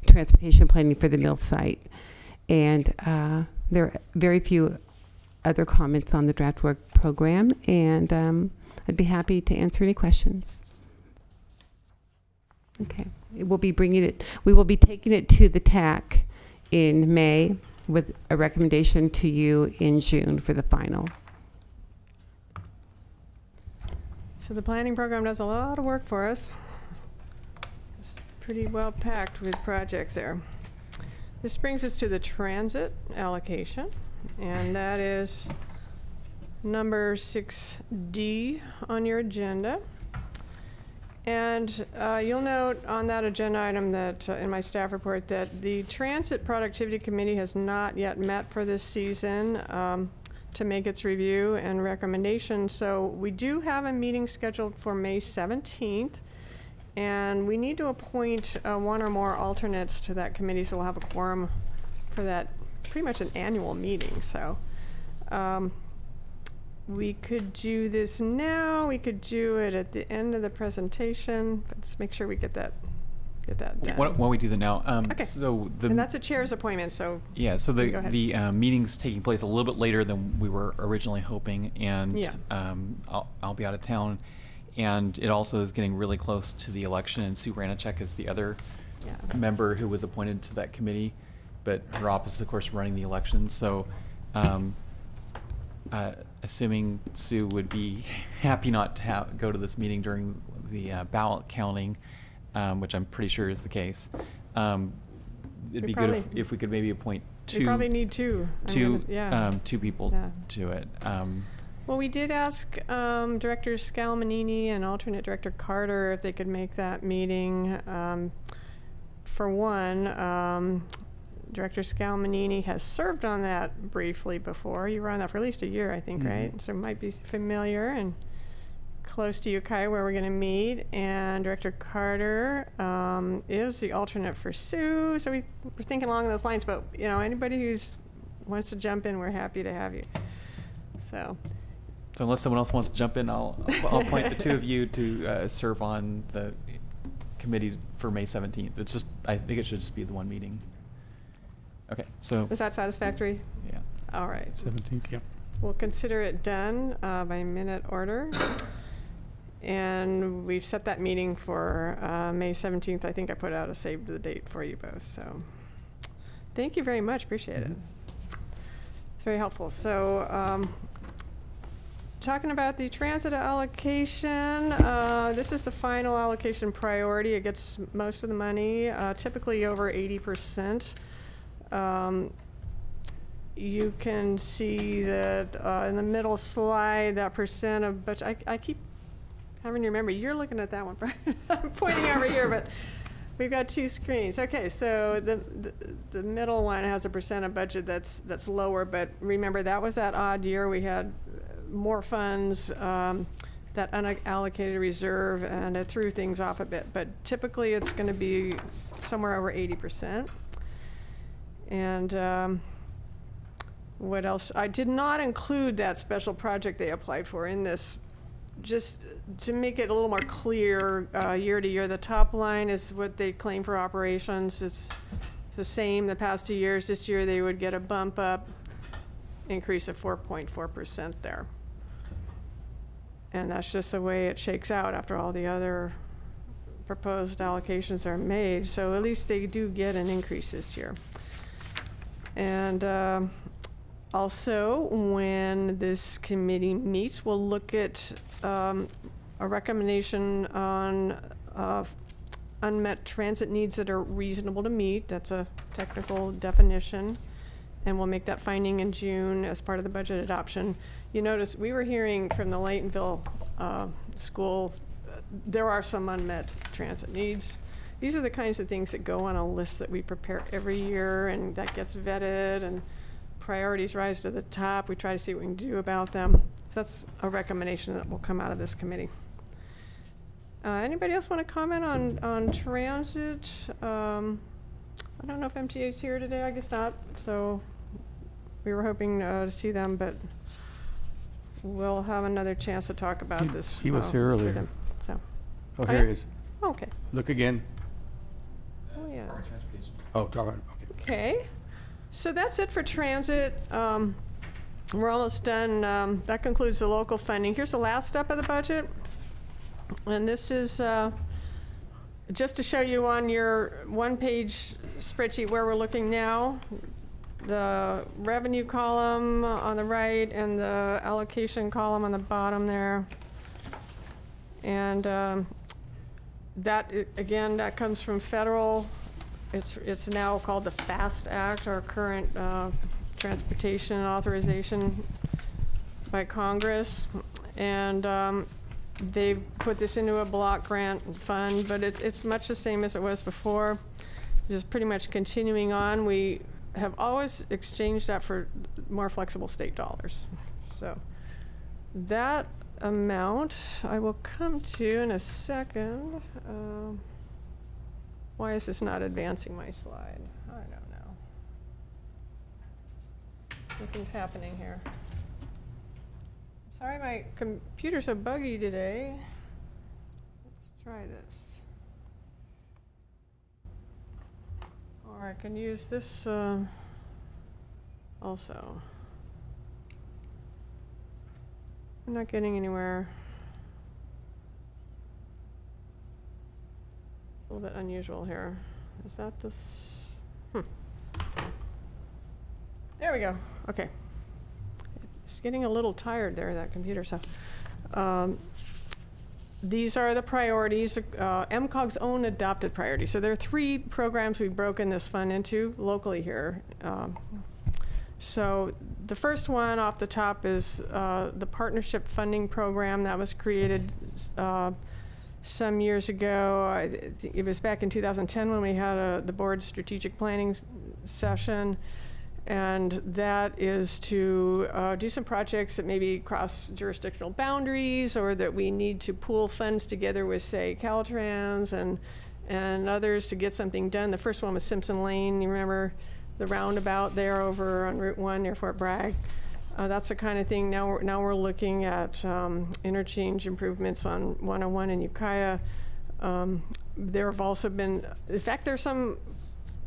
transportation planning for the mill site. And there are very few other comments on the draft work program, and I'd be happy to answer any questions. Okay, we will be taking it to the TAC in May with a recommendation to you in June for the final. So the planning program does a lot of work for us. It's pretty well packed with projects there. This brings us to the transit allocation, and that is number 6D on your agenda. And you'll note on that agenda item that in my staff report that the Transit Productivity Committee has not yet met for this season to make its review and recommendation. So we do have a meeting scheduled for May 17th, and we need to appoint one or more alternates to that committee, so we'll have a quorum for that, pretty much an annual meeting. So we could do this now, we could do it at the end of the presentation, but let's make sure we get that done. Why don't we do that now? Okay. So And that's a chair's appointment, so. yeah, so go ahead. the meeting's taking place a little bit later than we were originally hoping, and Yeah. I'll be out of town, and it also is getting really close to the election, and Sue Ranachek is the other member who was appointed to that committee, but her office is of course running the election. So assuming Sue would be happy not to go to this meeting during the ballot counting, which I'm pretty sure is the case. It'd be good if we could maybe appoint two. We probably need two. Two people Yeah. to it. Well, we did ask Director Scalamanini and alternate Director Carter if they could make that meeting. For one, Director Scalamanini has served on that briefly before. You were on that for at least a year, I think, right? So might be familiar and close to Ukiah where we're going to meet. And Director Carter is the alternate for Sue. So we're thinking along those lines, but you know, anybody who's wants to jump in, we're happy to have you. So unless someone else wants to jump in, I'll appoint the two of you to serve on the committee for May 17th. It's just, I think it should just be the one meeting. Okay, so. Is that satisfactory? Yeah. All right. 17th, yeah. We'll consider it done by minute order. And we've set that meeting for May 17th. I think I put out a save the date for you both. So thank you very much. Appreciate it. It's very helpful. So talking about the transit allocation, this is the final allocation priority. It gets most of the money, typically over 80%. You can see that in the middle slide, that percent of, but I keep having to remember, you're looking at that one, I'm pointing over here, but we've got two screens. Okay, so the middle one has a percent of budget that's lower, but remember that was that odd year. We had more funds, that unallocated reserve, and it threw things off a bit, but typically it's going to be somewhere over 80%. And what else? I did not include that special project they applied for in this, just to make it a little more clear year to year. The top line is what they claim for operations. It's the same the past 2 years. This year they would get a bump up, increase of 4.4% there. And that's just the way it shakes out after all the other proposed allocations are made. So at least they do get an increase this year. And also, when this committee meets, we'll look at a recommendation on unmet transit needs that are reasonable to meet. That's a technical definition. And we'll make that finding in June as part of the budget adoption. You notice we were hearing from the Laytonville school, there are some unmet transit needs. These are the kinds of things that go on a list that we prepare every year, and that gets vetted, and priorities rise to the top. We try to see what we can do about them. So that's a recommendation that will come out of this committee. Anybody else want to comment on transit? I don't know if MTA is here today. I guess not. So we were hoping to see them, but we'll have another chance to talk about this. He was here earlier. Them, so. Oh, here he is. Okay. Look again. Oh, yeah. Oh, talk about it. Okay. So that's it for transit. We're almost done. That concludes the local funding. Here's the last step of the budget. And this is just to show you on your one-page spreadsheet where we're looking now. the revenue column on the right and the allocation column on the bottom there. And again, that comes from federal. It's now called the FAST Act, our current transportation authorization by Congress. And they've put this into a block grant fund, but it's much the same as it was before. Just pretty much continuing on. We have always exchanged that for more flexible state dollars. So that amount I will come to in a second. Why is this not advancing my slide? I don't know. Nothing's happening here. Sorry, my computer's so buggy today. Let's try this. Or I can use this also. I'm not getting anywhere. A little bit unusual here. Is that this? There we go. Okay. It's getting a little tired there, that computer stuff. These are the priorities, MCOG's own adopted priorities. So there are 3 programs we've broken this fund into locally here. So the first one off the top is the partnership funding program that was created some years ago. It was back in 2010 when we had the board's strategic planning session. And that is to do some projects that maybe cross jurisdictional boundaries, or that we need to pool funds together with, say, Caltrans and others to get something done. The first one was Simpson Lane. You remember the roundabout there over on Route 1 near Fort Bragg? That's the kind of thing. Now we're looking at interchange improvements on 101 in Ukiah. There have also been, in fact, there's some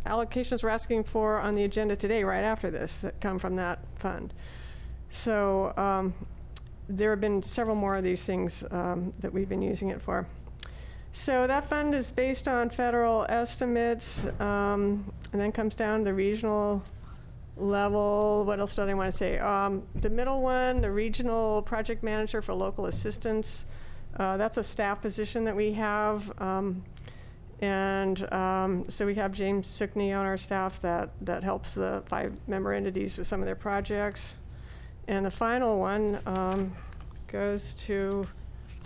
allocations we're asking for on the agenda today, right after this, that come from that fund. So there have been several more of these things that we've been using it for. So that fund is based on federal estimates, and then comes down to the regional level. What else did I want to say? The middle one, the regional project manager for local assistance. That's a staff position that we have. So we have James Suckney on our staff that helps the 5-member entities with some of their projects. And the final one goes to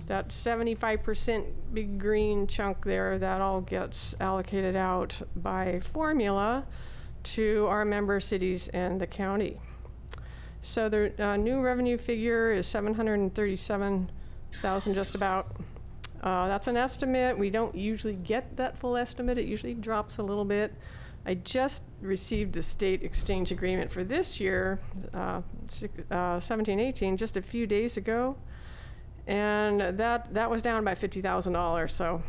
that 75% big green chunk there. That all gets allocated out by formula to our member cities and the county. So the new revenue figure is $737,000 just about. That's an estimate. We don't usually get that full estimate. It usually drops a little bit. I just received the state exchange agreement for this year, 17-18, just a few days ago. And that was down by $50,000. So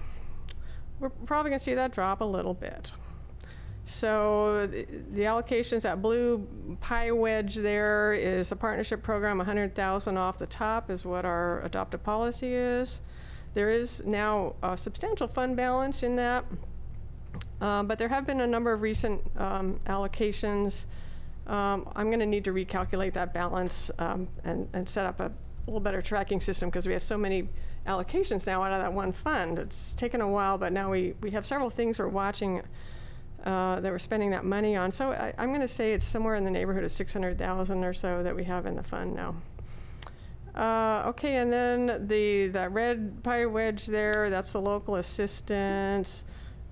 we're probably going to see that drop a little bit. So the allocations, that blue pie wedge there is the partnership program. 100,000 off the top is what our adopted policy is. There is now a substantial fund balance in that, but there have been a number of recent allocations. I'm going to need to recalculate that balance and set up a little better tracking system, because we have so many allocations now out of that one fund. It's taken a while, but now we have several things we're watching that we're spending that money on. So I'm going to say it's somewhere in the neighborhood of 600,000 or so that we have in the fund now. Okay, and then that red pie wedge there, that's the local assistance.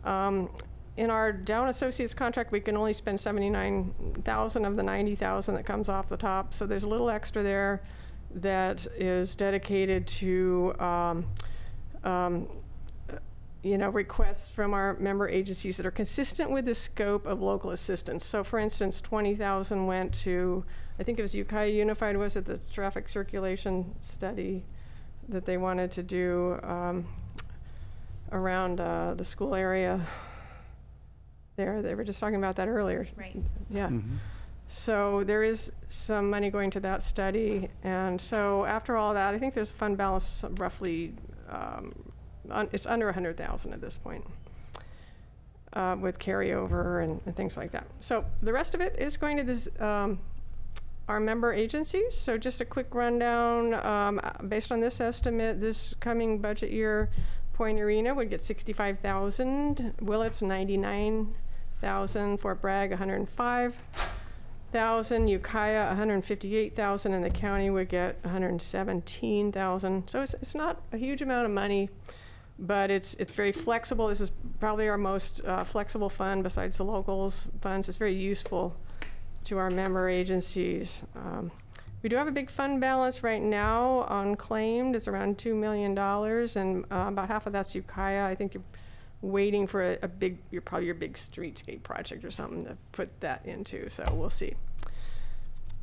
In our Down Associates contract, we can only spend 79,000 of the 90,000 that comes off the top. So there's a little extra there that is dedicated to requests from our member agencies that are consistent with the scope of local assistance. So for instance, 20,000 went to, I think it was Ukiah Unified, was it the traffic circulation study that they wanted to do around the school area there. They were just talking about that earlier. Right. Yeah. Mm-hmm. So there is some money going to that study. And so after all that, I think there's a fund balance of roughly, it's under 100,000 at this point. with carryover and things like that. So the rest of it is going to this, our member agencies. So just a quick rundown, based on this estimate, this coming budget year, Point Arena would get $65,000, Willits $99,000, Fort Bragg $105,000, Ukiah $158,000, and the county would get $117,000. So it's not a huge amount of money, but it's very flexible. This is probably our most flexible fund besides the locals funds. It's very useful to our member agencies. We do have a big fund balance right now unclaimed. It's around $2 million, and about half of that's Ukiah. I think you're waiting for a big, probably your big streetscape project or something to put that into, so we'll see.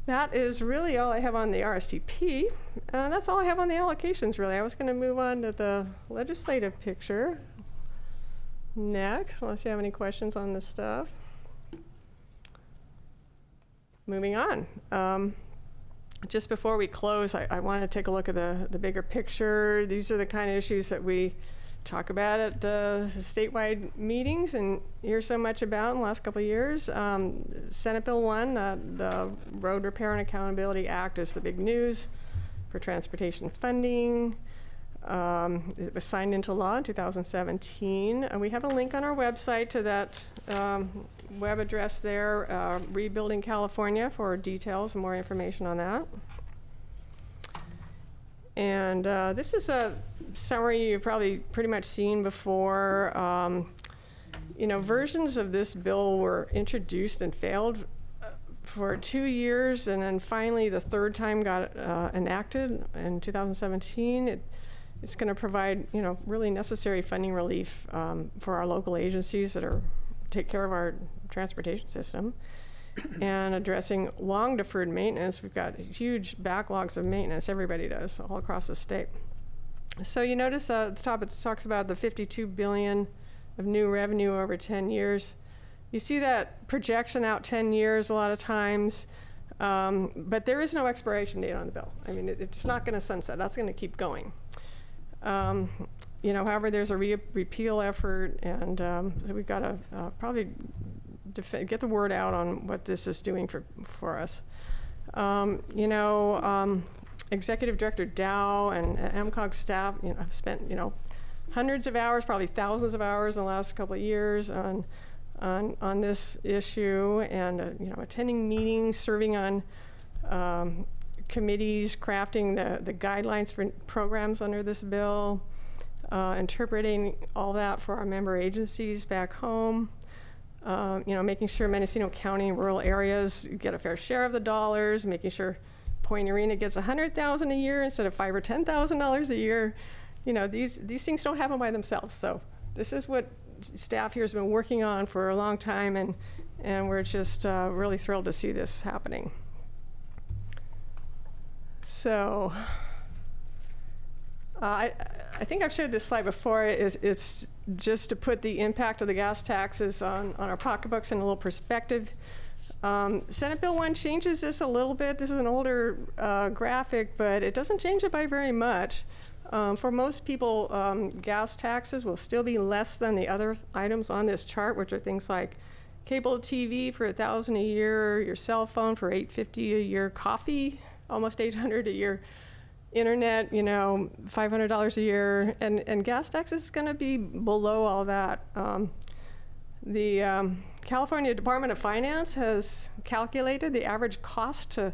That is really all I have on the RSTP. That's all I have on the allocations, really. I was going to move on to the legislative picture next, unless you have any questions on this stuff. Moving on. Just before we close, I want to take a look at the bigger picture. These are the kind of issues that we talk about at statewide meetings and hear so much about in the last couple of years. Senate Bill 1, the Road Repair and Accountability Act, is the big news for transportation funding. It was signed into law in 2017. We have a link on our website to that web address there, Rebuilding California, for details and more information on that. And this is a summary you've probably pretty much seen before. You know, versions of this bill were introduced and failed for 2 years, and then finally the third time got enacted in 2017. It's going to provide, you know, really necessary funding relief for our local agencies that take care of our transportation system, and addressing long deferred maintenance. We've got huge backlogs of maintenance, everybody does, all across the state. So you notice at the top it talks about the $52 billion of new revenue over 10 years. You see that projection out 10 years a lot of times, but there is no expiration date on the bill. I mean, it's not going to sunset. That's going to keep going. You know, however, there's a repeal effort, and so we've got to probably get the word out on what this is doing for us. You know, Executive Director Dow and MCOG staff, you know, have spent, you know, hundreds of hours, probably thousands of hours in the last couple of years on this issue, and you know, attending meetings, serving on committees, crafting the guidelines for programs under this bill, interpreting all that for our member agencies back home. You know, making sure Mendocino County and rural areas get a fair share of the dollars, making sure Point Arena gets $100,000 a year instead of $5,000 or $10,000 a year. You know, these things don't happen by themselves. So this is what staff here has been working on for a long time, and we're just really thrilled to see this happening. So I think I've showed this slide before. It's just to put the impact of the gas taxes on our pocketbooks in a little perspective. Senate Bill 1 changes this a little bit. This is an older graphic, but it doesn't change it by very much. For most people, gas taxes will still be less than the other items on this chart, which are things like cable TV for $1,000 a year, your cell phone for $850 a year, coffee almost $800 a year, internet, you know, $500 a year, and gas tax is going to be below all that. The California Department of Finance has calculated the average cost to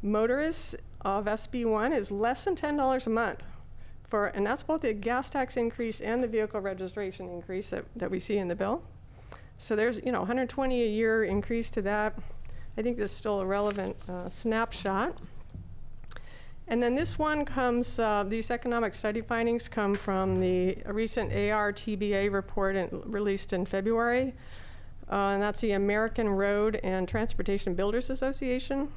motorists of SB1 is less than $10 a month, and that's both the gas tax increase and the vehicle registration increase that we see in the bill. So there's, you know, $120 a year increase to that. I think this is still a relevant snapshot. And then this one comes, these economic study findings come from the recent ARTBA report released in February. And that's the American Road and Transportation Builders Association.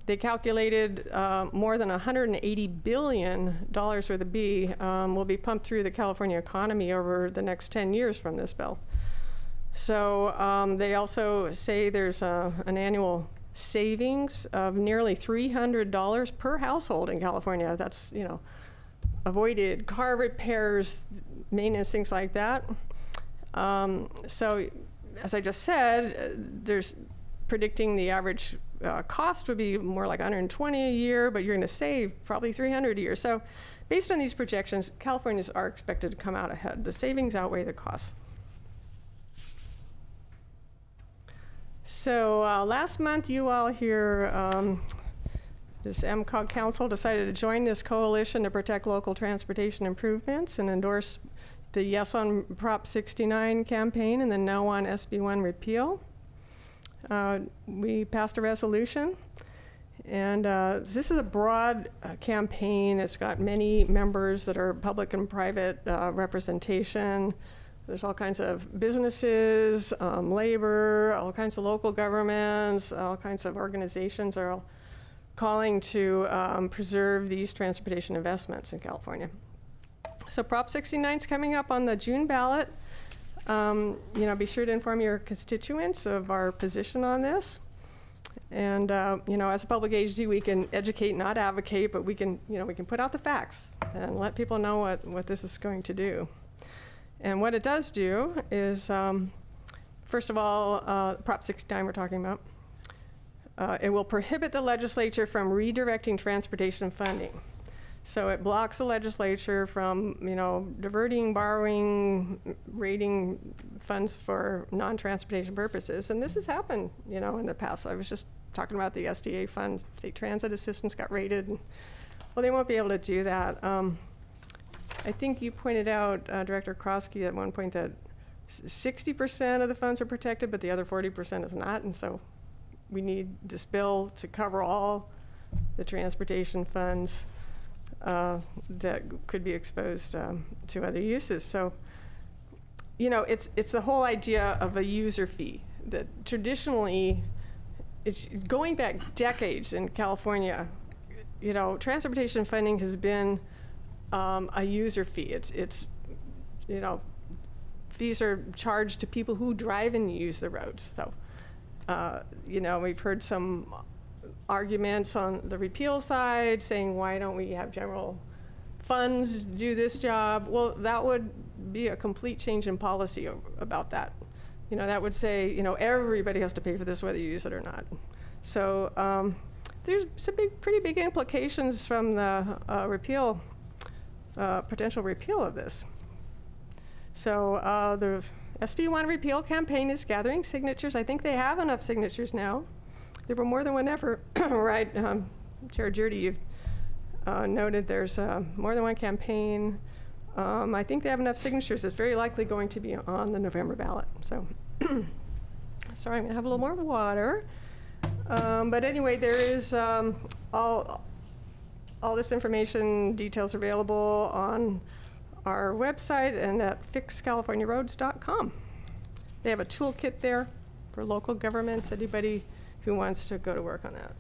They calculated more than $180 billion with a B will be pumped through the California economy over the next 10 years from this bill. So they also say there's an annual savings of nearly $300 per household in California. That's, you know, avoided car repairs, maintenance, things like that. So, as I just said, there's predicting the average cost would be more like 120 a year, but you're going to save probably 300 a year. So, based on these projections, Californians are expected to come out ahead. The savings outweigh the costs. So, last month, you all here, this MCOG Council decided to join this coalition to protect local transportation improvements and endorse the Yes on Prop 69 campaign and the No on SB1 repeal. We passed a resolution, and this is a broad campaign. It's got many members that are public and private representation. There's all kinds of businesses, labor, all kinds of local governments, all kinds of organizations are all calling to preserve these transportation investments in California. So Prop 69 is coming up on the June ballot. You know, be sure to inform your constituents of our position on this. And you know, as a public agency, we can educate, not advocate, but we can, you know, we can put out the facts and let people know what this is going to do. And what it does do is, first of all, Prop 69 we're talking about. It will prohibit the legislature from redirecting transportation funding. So it blocks the legislature from, you know, diverting, borrowing, rating funds for non-transportation purposes. And this has happened, you know, in the past. I was just talking about the SDA funds, state transit assistance got rated. Well, they won't be able to do that. I think you pointed out, Director Krosky, at one point that 60% of the funds are protected, but the other 40% is not. And so we need this bill to cover all the transportation funds that could be exposed to other uses. So, you know, it's the whole idea of a user fee that traditionally, it's going back decades in California. You know, transportation funding has been a user fee. It's you know, fees are charged to people who drive and use the roads. So, you know, we've heard some arguments on the repeal side saying, why don't we have general funds do this job? Well, that would be a complete change in policy about that. You know, that would say, you know, everybody has to pay for this whether you use it or not. So there's some pretty big implications from the repeal, potential repeal of this. So the SB1 repeal campaign is gathering signatures. I think they have enough signatures now. There were more than one effort, right? Chair Jurdy, you've noted there's more than one campaign. I think they have enough signatures. It's very likely going to be on the November ballot. So, sorry, I'm gonna have a little more water. But anyway, there is all this information, details available on our website and at fixcaliforniaroads.com. They have a toolkit there for local governments, anybody who wants to go to work on that.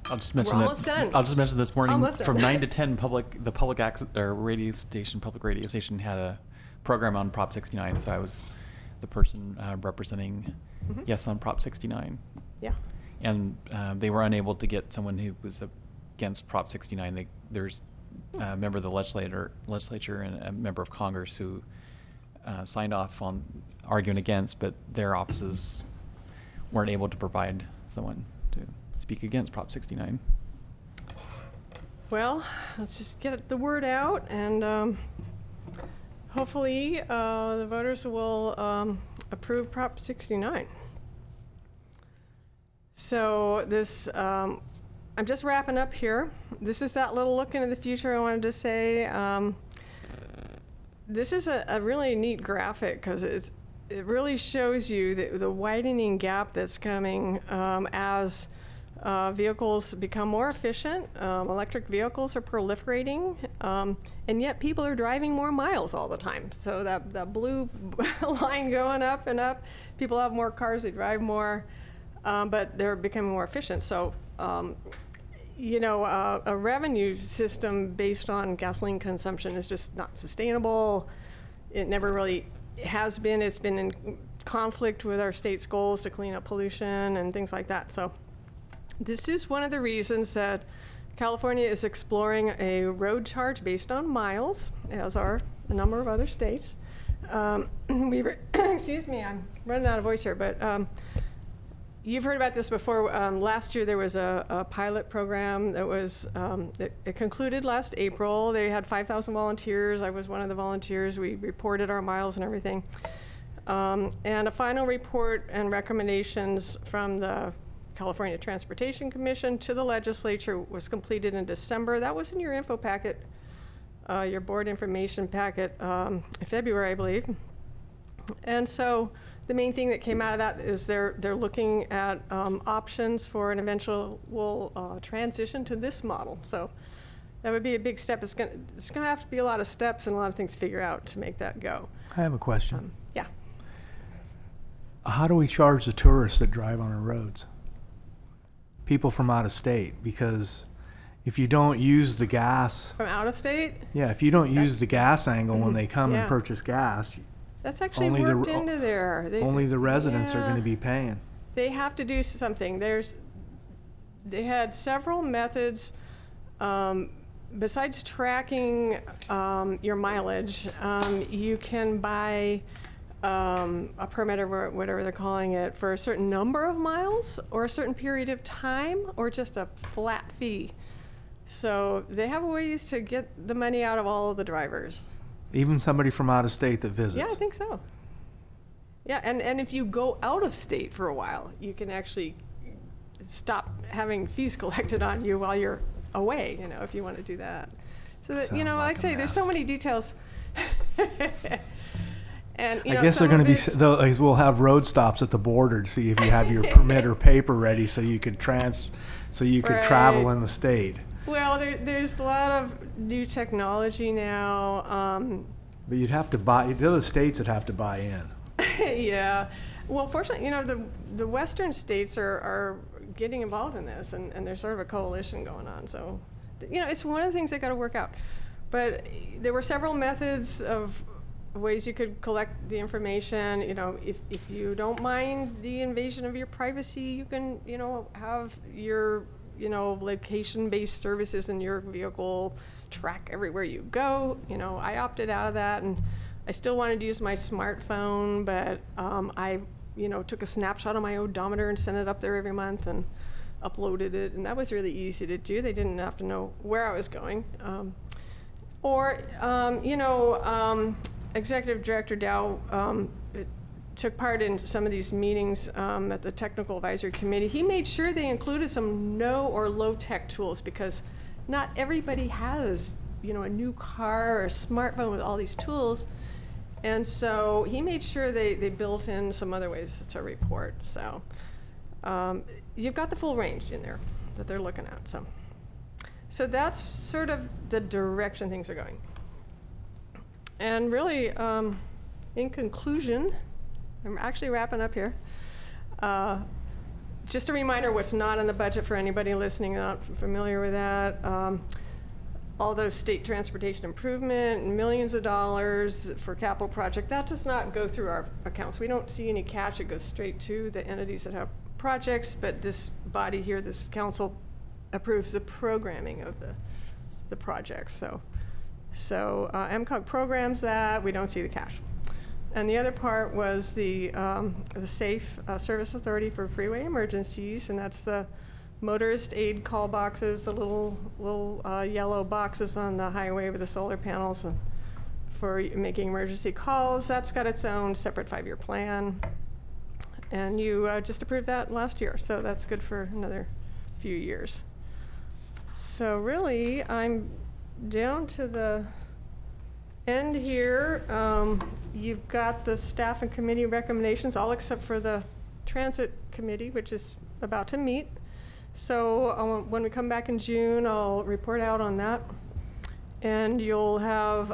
I'll just mention We're almost done. I'll just mention this morning Almost from done. 9 to 10, the public radio station had a program on Prop 69. So I was the person representing Yes on Prop 69. Yeah. And they were unable to get someone who was against Prop 69. There's a member of the legislature and a member of Congress who signed off on arguing against, but their offices weren't able to provide someone to speak against Prop 69. Well, let's just get the word out, and hopefully the voters will approve Prop 69. So this, I'm just wrapping up here. This is that little look into the future I wanted to say. This is a really neat graphic because it really shows you the widening gap that's coming as vehicles become more efficient. Electric vehicles are proliferating, and yet people are driving more miles all the time. So that blue line going up and up, people have more cars, they drive more, but they're becoming more efficient. So, you know, a revenue system based on gasoline consumption is just not sustainable. It never really has been. It's been in conflict with our state's goals to clean up pollution and things like that. So this is one of the reasons that California is exploring a road charge based on miles, as are a number of other states. Excuse me, I'm running out of voice here, but you've heard about this before. Last year there was a pilot program that was, it concluded last April. They had 5,000 volunteers. I was one of the volunteers. We reported our miles and everything. And a final report and recommendations from the California Transportation Commission to the legislature was completed in December. That was in your info packet, your board information packet, in February, I believe. And so the main thing that came out of that is they're looking at options for an eventual transition to this model. So that would be a big step. It's gonna have to be a lot of steps and a lot of things to figure out to make that go. I have a question. Yeah. How do we charge the tourists that drive on our roads? People from out of state, because if you don't use the gas From out of state? yeah, if you don't use the gas angle when they come Yeah. and purchase gas, That's actually only worked the into there. only the residents are yeah. going to be paying. They have to do something. They had several methods besides tracking your mileage. You can buy a permit or whatever they're calling it for a certain number of miles or a certain period of time or just a flat fee. So they have ways to get the money out of all of the drivers. Even somebody from out of state that visits. Yeah, I think so. Yeah, and if you go out of state for a while, you can actually stop having fees collected on you while you're away, you know, if you want to do that. So that, you know, like I say, there's so many details. And, you know, I guess they're going to be, we'll have road stops at the border to see if you have your permit or paper ready so you could travel in the state. Well, there's a lot of new technology now. But you'd have to buy, the other states would have to buy in. Yeah. Well, fortunately, you know, the western states are getting involved in this, and there's sort of a coalition going on. So, you know, it's one of the things they got to work out. But there were several methods of ways you could collect the information. You know, if you don't mind the invasion of your privacy, you can, you know, have your, you know, location-based services in your vehicle track everywhere you go. You know, I opted out of that, and I still wanted to use my smartphone, but I, you know, took a snapshot of my odometer and sent it up there every month and uploaded it, and that was really easy to do. They didn't have to know where I was going. You know, Executive Director Dow took part in some of these meetings at the Technical Advisory Committee. He made sure they included some no or low-tech tools because not everybody has, you know, a new car or a smartphone with all these tools. And so he made sure they built in some other ways to report. So you've got the full range in there that they're looking at. So that's sort of the direction things are going. And really, in conclusion, I'm actually wrapping up here. Just a reminder what's not in the budget for anybody listening not familiar with that. All those state transportation improvement, millions of dollars for capital project, that does not go through our accounts. We don't see any cash. It goes straight to the entities that have projects, but this body here, this council, approves the programming of the projects. So MCOG programs that, we don't see the cash. And the other part was the SAFE Service Authority for Freeway Emergencies, and that's the motorist aid call boxes, the little yellow boxes on the highway with the solar panels and for making emergency calls. That's got its own separate 5-year plan. And you just approved that last year, so that's good for another few years. So really, I'm down to the end here. You've got the staff and committee recommendations, all except for the transit committee, which is about to meet. So when we come back in June, I'll report out on that. And you'll have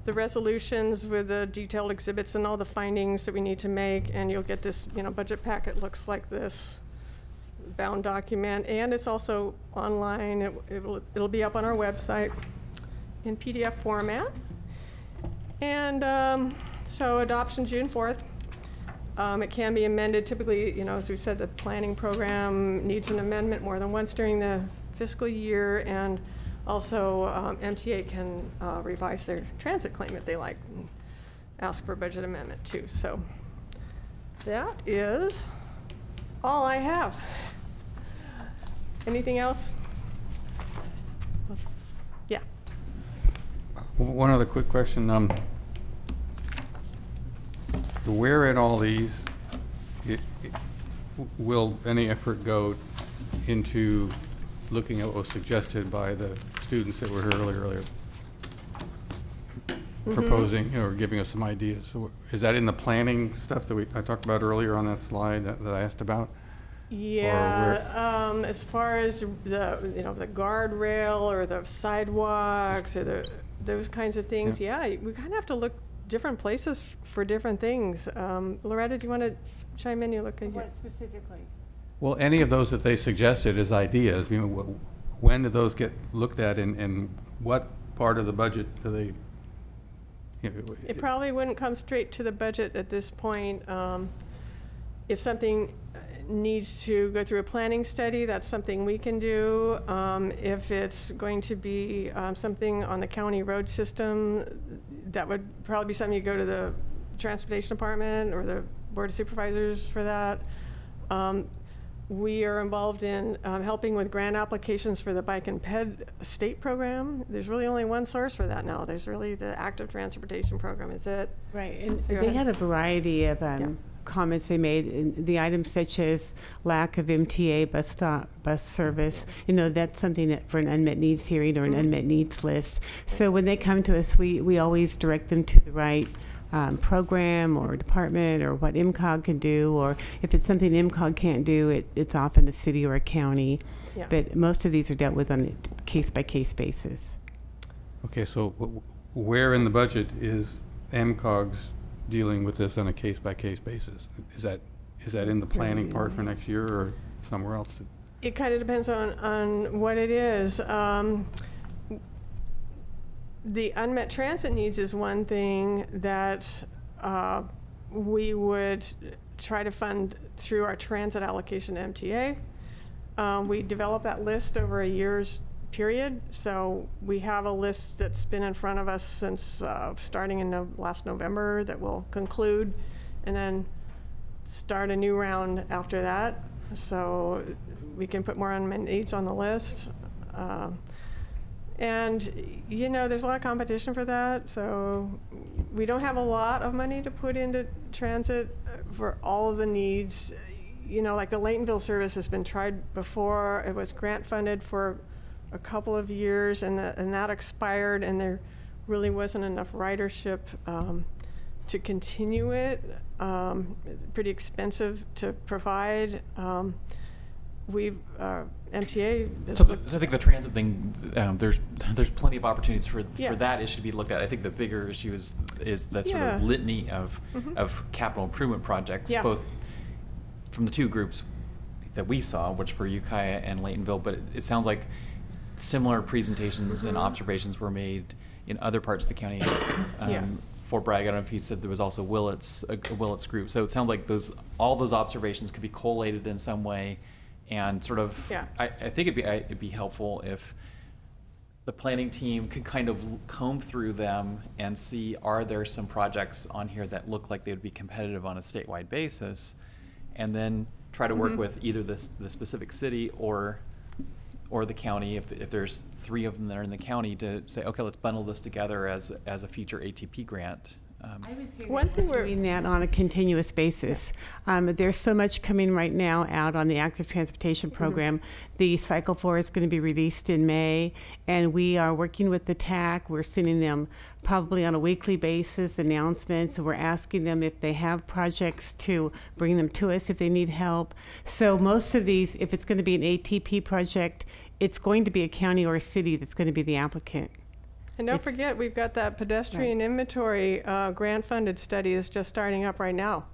the resolutions with the detailed exhibits and all the findings that we need to make. And you'll get this, you know, budget packet looks like this, bound document. And it's also online. It'll be up on our website in PDF format. And so adoption June 4th. It can be amended. Typically, you know, as we said, the planning program needs an amendment more than once during the fiscal year, and also MTA can revise their transit claim if they like, and ask for a budget amendment too. So that is all I have. Anything else? Yeah. One other quick question. Where in all these will any effort go into looking at what was suggested by the students that were here earlier, proposing or giving us some ideas? So is that in the planning stuff that I talked about earlier on that slide that I asked about? Yeah, as far as the guardrail or the sidewalks or those kinds of things, yeah, we kind of have to look different places for different things. Loretta, do you want to chime in? You look at what specifically? Well, any of those that they suggested as ideas, when do those get looked at, and what part of the budget do they? It probably wouldn't come straight to the budget at this point. If something needs to go through a planning study, that's something we can do. If it's going to be something on the county road system, that would probably be something you go to the transportation department or the board of supervisors for that. We are involved in helping with grant applications for the bike and ped state program. There's really only one source for that now. There's really the active transportation program, is it? Right, and So they had a variety of comments they made, in the items such as lack of MTA bus service. That's something that for an unmet needs hearing or an unmet needs list. So when they come to us, we always direct them to the right program or department, or what MCOG can do, or if it's something MCOG can't do, it's often a city or a county. Yeah. But most of these are dealt with on a case-by-case basis. Okay, so where in the budget is MCOG's dealing with this on a case-by-case basis? Is that in the planning part for next year or somewhere else? It kind of depends on what it is. The unmet transit needs is one thing that we would try to fund through our transit allocation to MTA. We develop that list over a year's period, so we have a list that's been in front of us since starting in last November that will conclude, and then start a new round after that, so we can put more unmet needs on the list. And there's a lot of competition for that, so we don't have a lot of money to put into transit for all of the needs. Like the Laytonville service has been tried before. It was grant funded for a couple of years, and that expired, and there really wasn't enough ridership to continue it. It's pretty expensive to provide. MTA. So I think the transit thing, there's plenty of opportunities for that issue to be looked at. I think the bigger issue is that sort of litany of capital improvement projects, both from the two groups that we saw, which were Ukiah and Laytonville. But it sounds like similar presentations and observations were made in other parts of the county. Fort Bragg, I don't know if he said there was also a Willits group. So it sounds like all those observations could be collated in some way. And sort of, I think it'd be helpful if the planning team could kind of comb through them and see, are there some projects on here that look like they would be competitive on a statewide basis, and then try to work with either the specific city or the county, if there's 3 of them that are in the county, to say, okay, let's bundle this together as a future ATP grant. I would say one thing we're doing that on a continuous basis. There's so much coming right now out on the active transportation program. The Cycle 4 is going to be released in May, and we are working with the TAC. We're sending them probably on a weekly basis announcements. We're asking them if they have projects to bring them to us if they need help. So most of these, if it's going to be an ATP project, it's going to be a county or a city that's going to be the applicant. And don't forget, we've got that pedestrian inventory grant-funded study that's just starting up right now.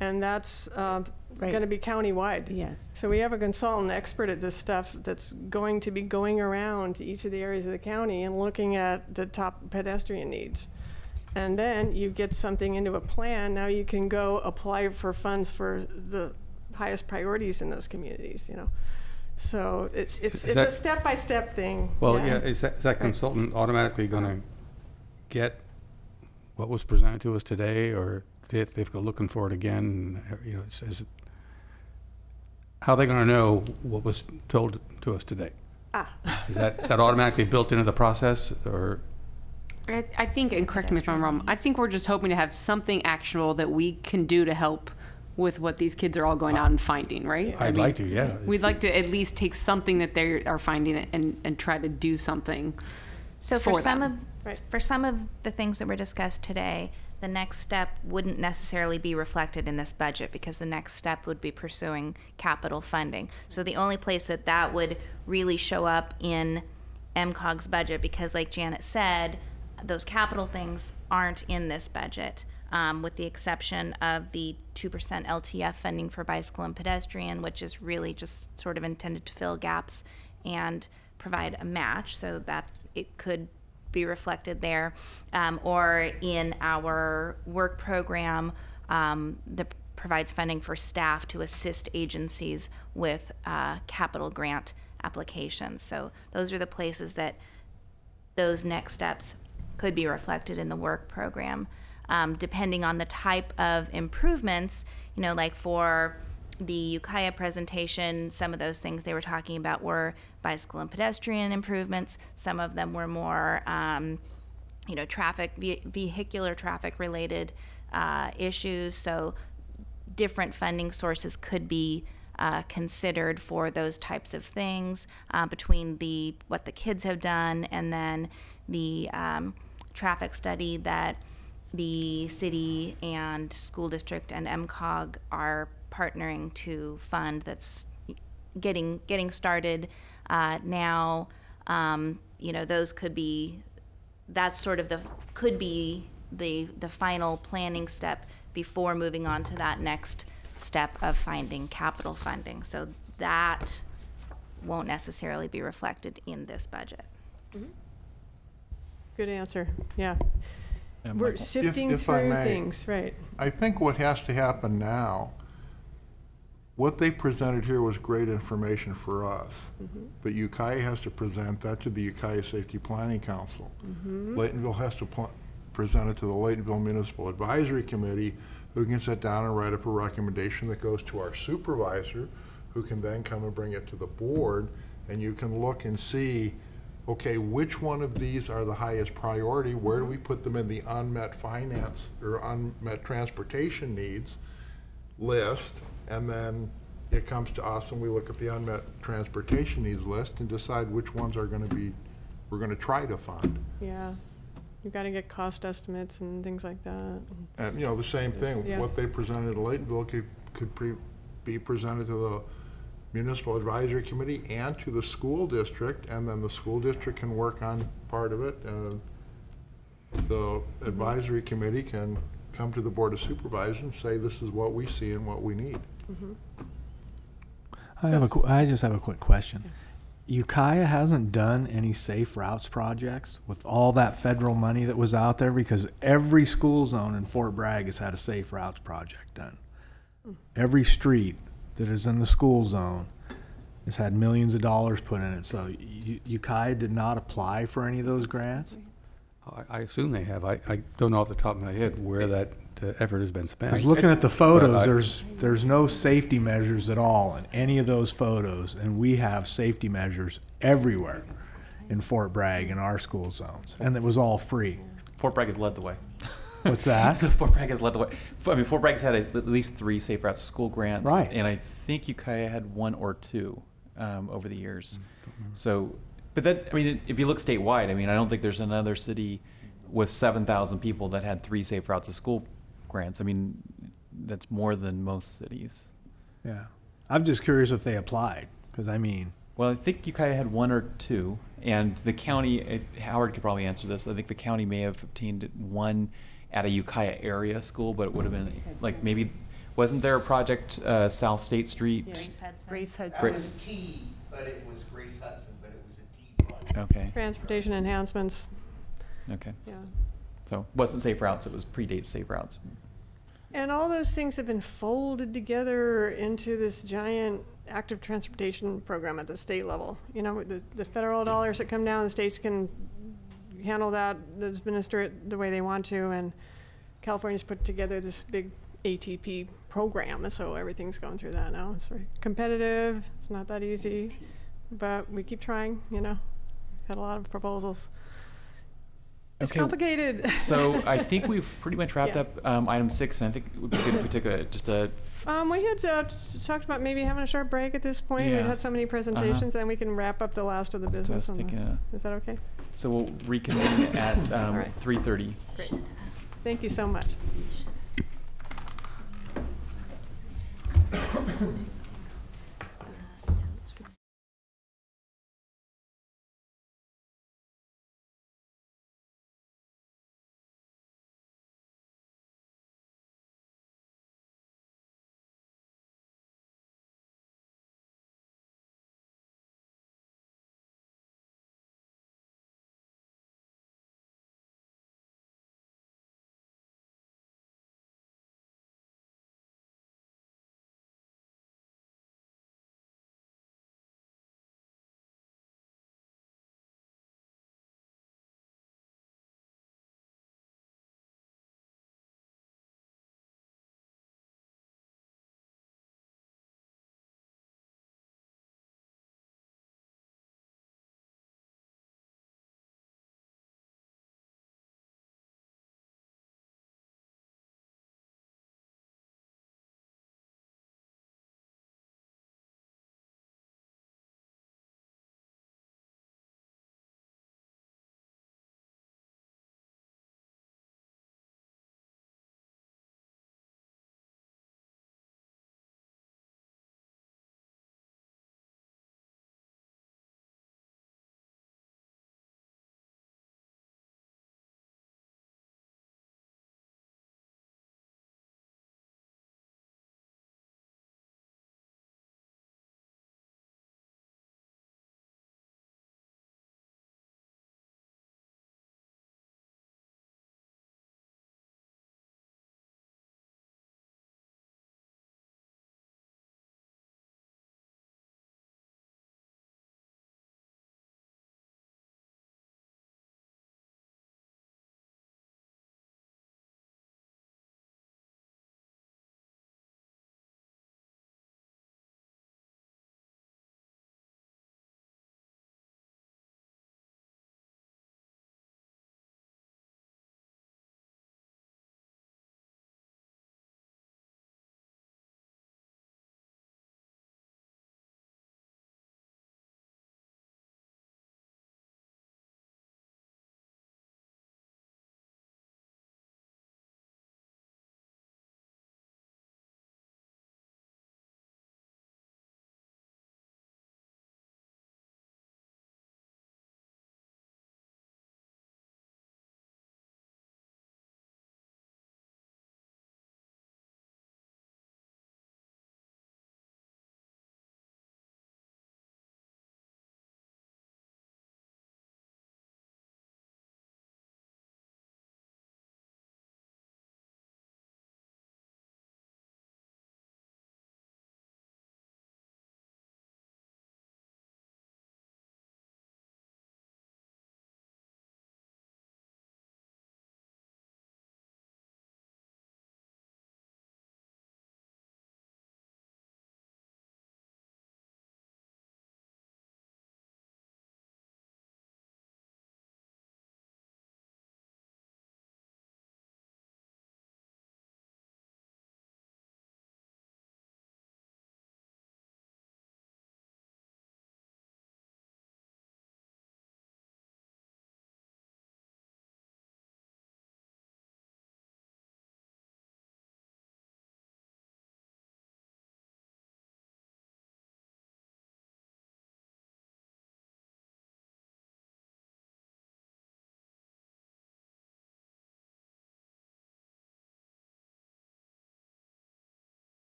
And that's going to be county-wide. Yes. So we have a consultant expert at this stuff that's going to be going around to each of the areas of the county and looking at the top pedestrian needs. And then you get something into a plan. Now you can go apply for funds for the highest priorities in those communities, So it's Is a step-by-step thing. Well, yeah, is that consultant automatically going to get what was presented to us today, or if they've go looking for it again? You know, how are they going to know what was told to us today? Is that automatically built into the process, or? I think, and correct me if I'm wrong, I think we're just hoping to have something actionable that we can do to help with what these kids are all going out and finding, right? I'd like to, yeah. We'd like to at least take something that they are finding and try to do something. So for some them. for some of the things that were discussed today, the next step wouldn't necessarily be reflected in this budget, because the next step would be pursuing capital funding. So the only place that would really show up in MCOG's budget, because like Janet said, those capital things aren't in this budget, with the exception of the 2% LTF funding for bicycle and pedestrian, which is really just sort of intended to fill gaps and provide a match, so that it could be reflected there, or in our work program that provides funding for staff to assist agencies with capital grant applications. So those are the places that those next steps could be reflected in the work program. Depending on the type of improvements, you know, like for the Ukiah presentation, some of those things they were talking about were bicycle and pedestrian improvements. Some of them were more, you know, vehicular traffic related issues. So different funding sources could be considered for those types of things, between what the kids have done and then the traffic study that the city and school district and MCOG are partnering to fund, that's getting started now. You know, those could be, that's sort of the final planning step before moving on to that next step of finding capital funding. So that won't necessarily be reflected in this budget. Mm-hmm. Good answer. Yeah. And We're Michael? sifting If I through may, things, right? I think what has to happen now, what they presented here was great information for us, but Ukiah has to present that to the Ukiah Safety Planning Council. Laytonville has to present it to the Laytonville Municipal Advisory Committee, who can sit down and write up a recommendation that goes to our supervisor, who can then come and bring it to the board, and you can look and see, okay, which one of these are the highest priority? Where do we put them in the unmet finance or unmet transportation needs list? And then it comes to us and we look at the unmet transportation needs list and decide which ones are going to be, we're going to try to fund. Yeah. You've got to get cost estimates and things like that. And, you know, the same thing, Yeah. what they presented at Laytonville could be presented to the Municipal Advisory Committee and to the school district, and then the school district can work on part of it. The advisory committee can come to the Board of Supervisors and say, this is what we see and what we need. I just have a quick question. Ukiah hasn't done any safe routes projects with all that federal money that was out there, because every school zone in Fort Bragg has had a safe routes project done. Every street that is in the school zone has had millions of dollars put in it. So Ukiah did not apply for any of those grants? I assume they have. I don't know off the top of my head where that effort has been spent. Because looking at the photos, there's no safety measures at all in any of those photos, and we have safety measures everywhere in Fort Bragg in our school zones, and it was all free. Fort Bragg has led the way. What's that? So Fort Bragg has led the way. I mean, Fort Bragg's had at least 3 safe routes to school grants, right? And I think Ukiah had 1 or 2 over the years. So, but that, I mean, if you look statewide, I mean, I don't think there's another city with 7,000 people that had 3 safe routes to school grants. I mean, that's more than most cities. Yeah, I'm just curious if they applied, because I mean. Well, I think Ukiah had 1 or 2, and the county, Howard could probably answer this, I think the county may have obtained 1 at a Ukiah area school, but it would have been like maybe, wasn't there a project South State Street? Grace Hudson. That was T, but it was Grace Hudson, but it was a T project. Okay. Transportation enhancements. Okay. Yeah. So it wasn't safe routes, it was predates safe routes. And all those things have been folded together into this giant active transportation program at the state level. You know, the federal dollars that come down, the states can handle that, administer it the way they want to, and California's put together this big ATP program, so everything's going through that now. It's very competitive. It's not that easy, but we keep trying, you know. We've had a lot of proposals. It's complicated. So I think we've pretty much wrapped up item 6, and I think it would be good if we took just a... we had talked about maybe having a short break at this point. Yeah. We've had so many presentations, and we can wrap up the last of the business. Is that okay? So we'll reconvene at 3:30. Great. Thank you so much.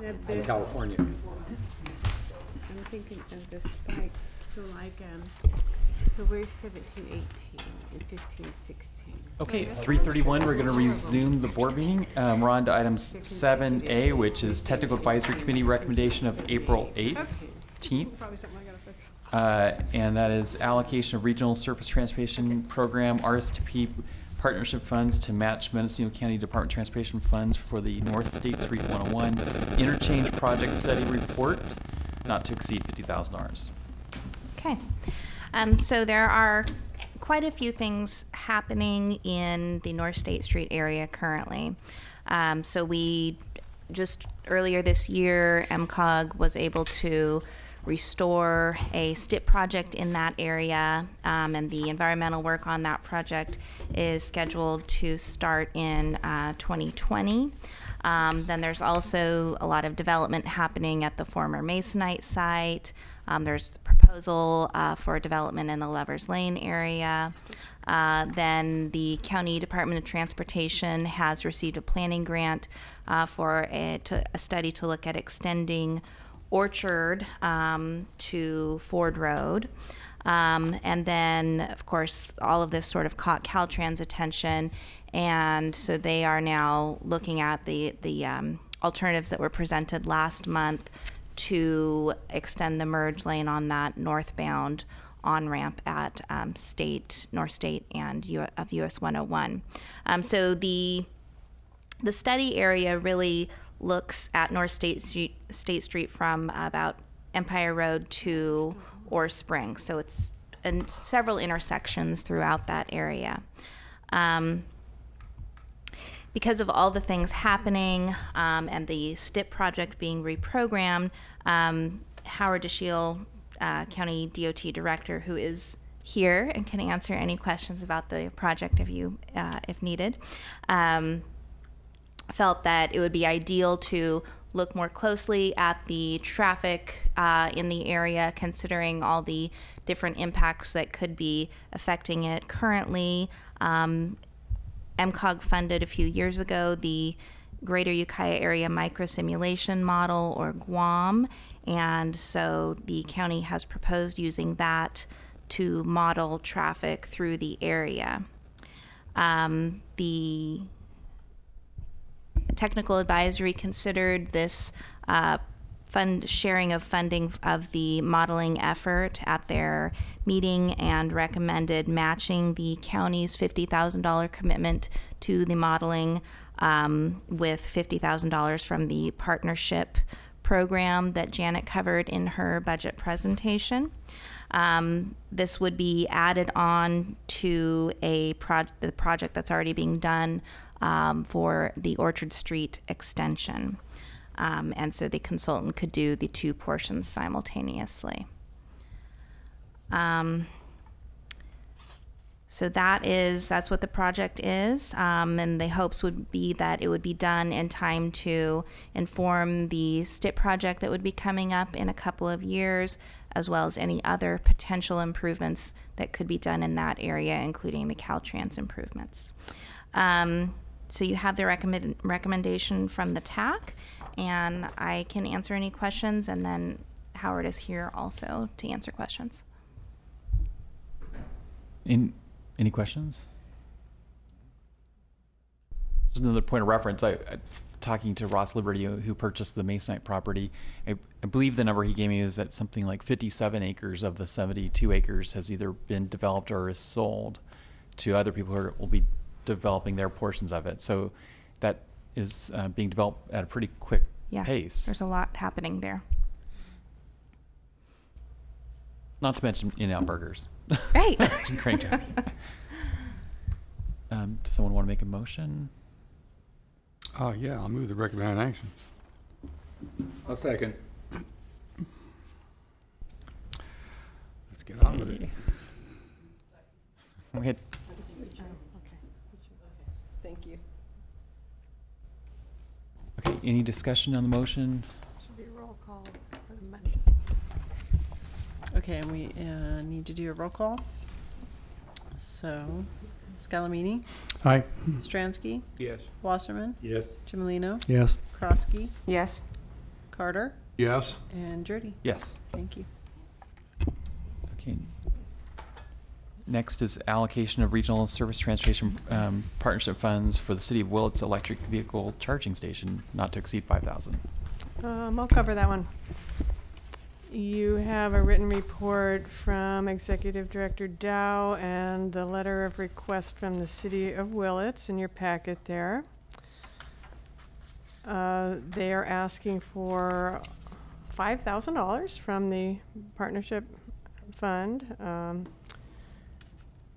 in California. I'm thinking of the spikes. So like, so we're 17, 18, and 15, 16. Okay, 3:31, we're going to resume the board meeting. We're on to item 7A, which is Technical Advisory Committee recommendation of April 18th. And that is allocation of Regional Surface Transportation Program, RSTP partnership funds to match Mendocino County Department of Transportation funds for the North State Street 101 interchange project study report, not to exceed $50,000. Okay. So there are quite a few things happening in the North State Street area currently. So we just earlier this year, MCOG was able to restore a STIP project in that area, and the environmental work on that project is scheduled to start in 2020. Then there's also a lot of development happening at the former Masonite site. There's the proposal for development in the Lovers Lane area. Then the County Department of Transportation has received a planning grant for a study to look at extending Orchard to Ford Road. And then, of course, all of this sort of caught Caltrans' attention, and so they are now looking at the alternatives that were presented last month to extend the merge lane on that northbound on-ramp at North State and of US 101. So the study area really looks at North State Street from about Empire Road to Ore Springs. So it's in several intersections throughout that area. Because of all the things happening and the STIP project being reprogrammed, Howard DeShiel, County DOT Director, who is here and can answer any questions about the project if needed, felt that it would be ideal to look more closely at the traffic in the area, considering all the different impacts that could be affecting it currently. MCOG funded a few years ago the Greater Ukiah Area Microsimulation Model, or GUAM, and so the county has proposed using that to model traffic through the area. The Technical Advisory considered this sharing of funding of the modeling effort at their meeting and recommended matching the county's $50,000 commitment to the modeling with $50,000 from the partnership program that Janet covered in her budget presentation. This would be added on to the project that's already being done for the Orchard Street extension. And so the consultant could do the two portions simultaneously. So that's what the project is, and the hopes would be that it would be done in time to inform the STIP project that would be coming up in a couple of years, as well as any other potential improvements that could be done in that area, including the Caltrans improvements. So you have the recommendation from the TAC, and I can answer any questions, and then Howard is here also to answer questions. Any questions? Just another point of reference. Talking to Ross Liberty, who purchased the Masonite property, I believe the number he gave me is that something like 57 acres of the 72 acres has either been developed or is sold to other people who will be developing their portions of it. So that is being developed at a pretty quick pace. There's a lot happening there. Not to mention In-N-Out Burgers. Right. Great job. Does someone want to make a motion? Yeah, I'll move the recommended action. I'll second. Let's get on with it. Okay. Thank you. Okay, any discussion on the motion? Should be a roll call for the money. Okay, and we need to do a roll call. So, Scalamini. Aye. Stransky. Yes. Wasserman. Yes. Cimolino. Yes. Krosky. Yes. Carter? Yes. And Jody? Yes. Thank you. Okay. Next is allocation of regional service transportation partnership funds for the City of Willits electric vehicle charging station, not to exceed $5,000. I'll cover that one. You have a written report from Executive Director Dow and the letter of request from the City of Willits in your packet there. They are asking for $5,000 from the partnership fund,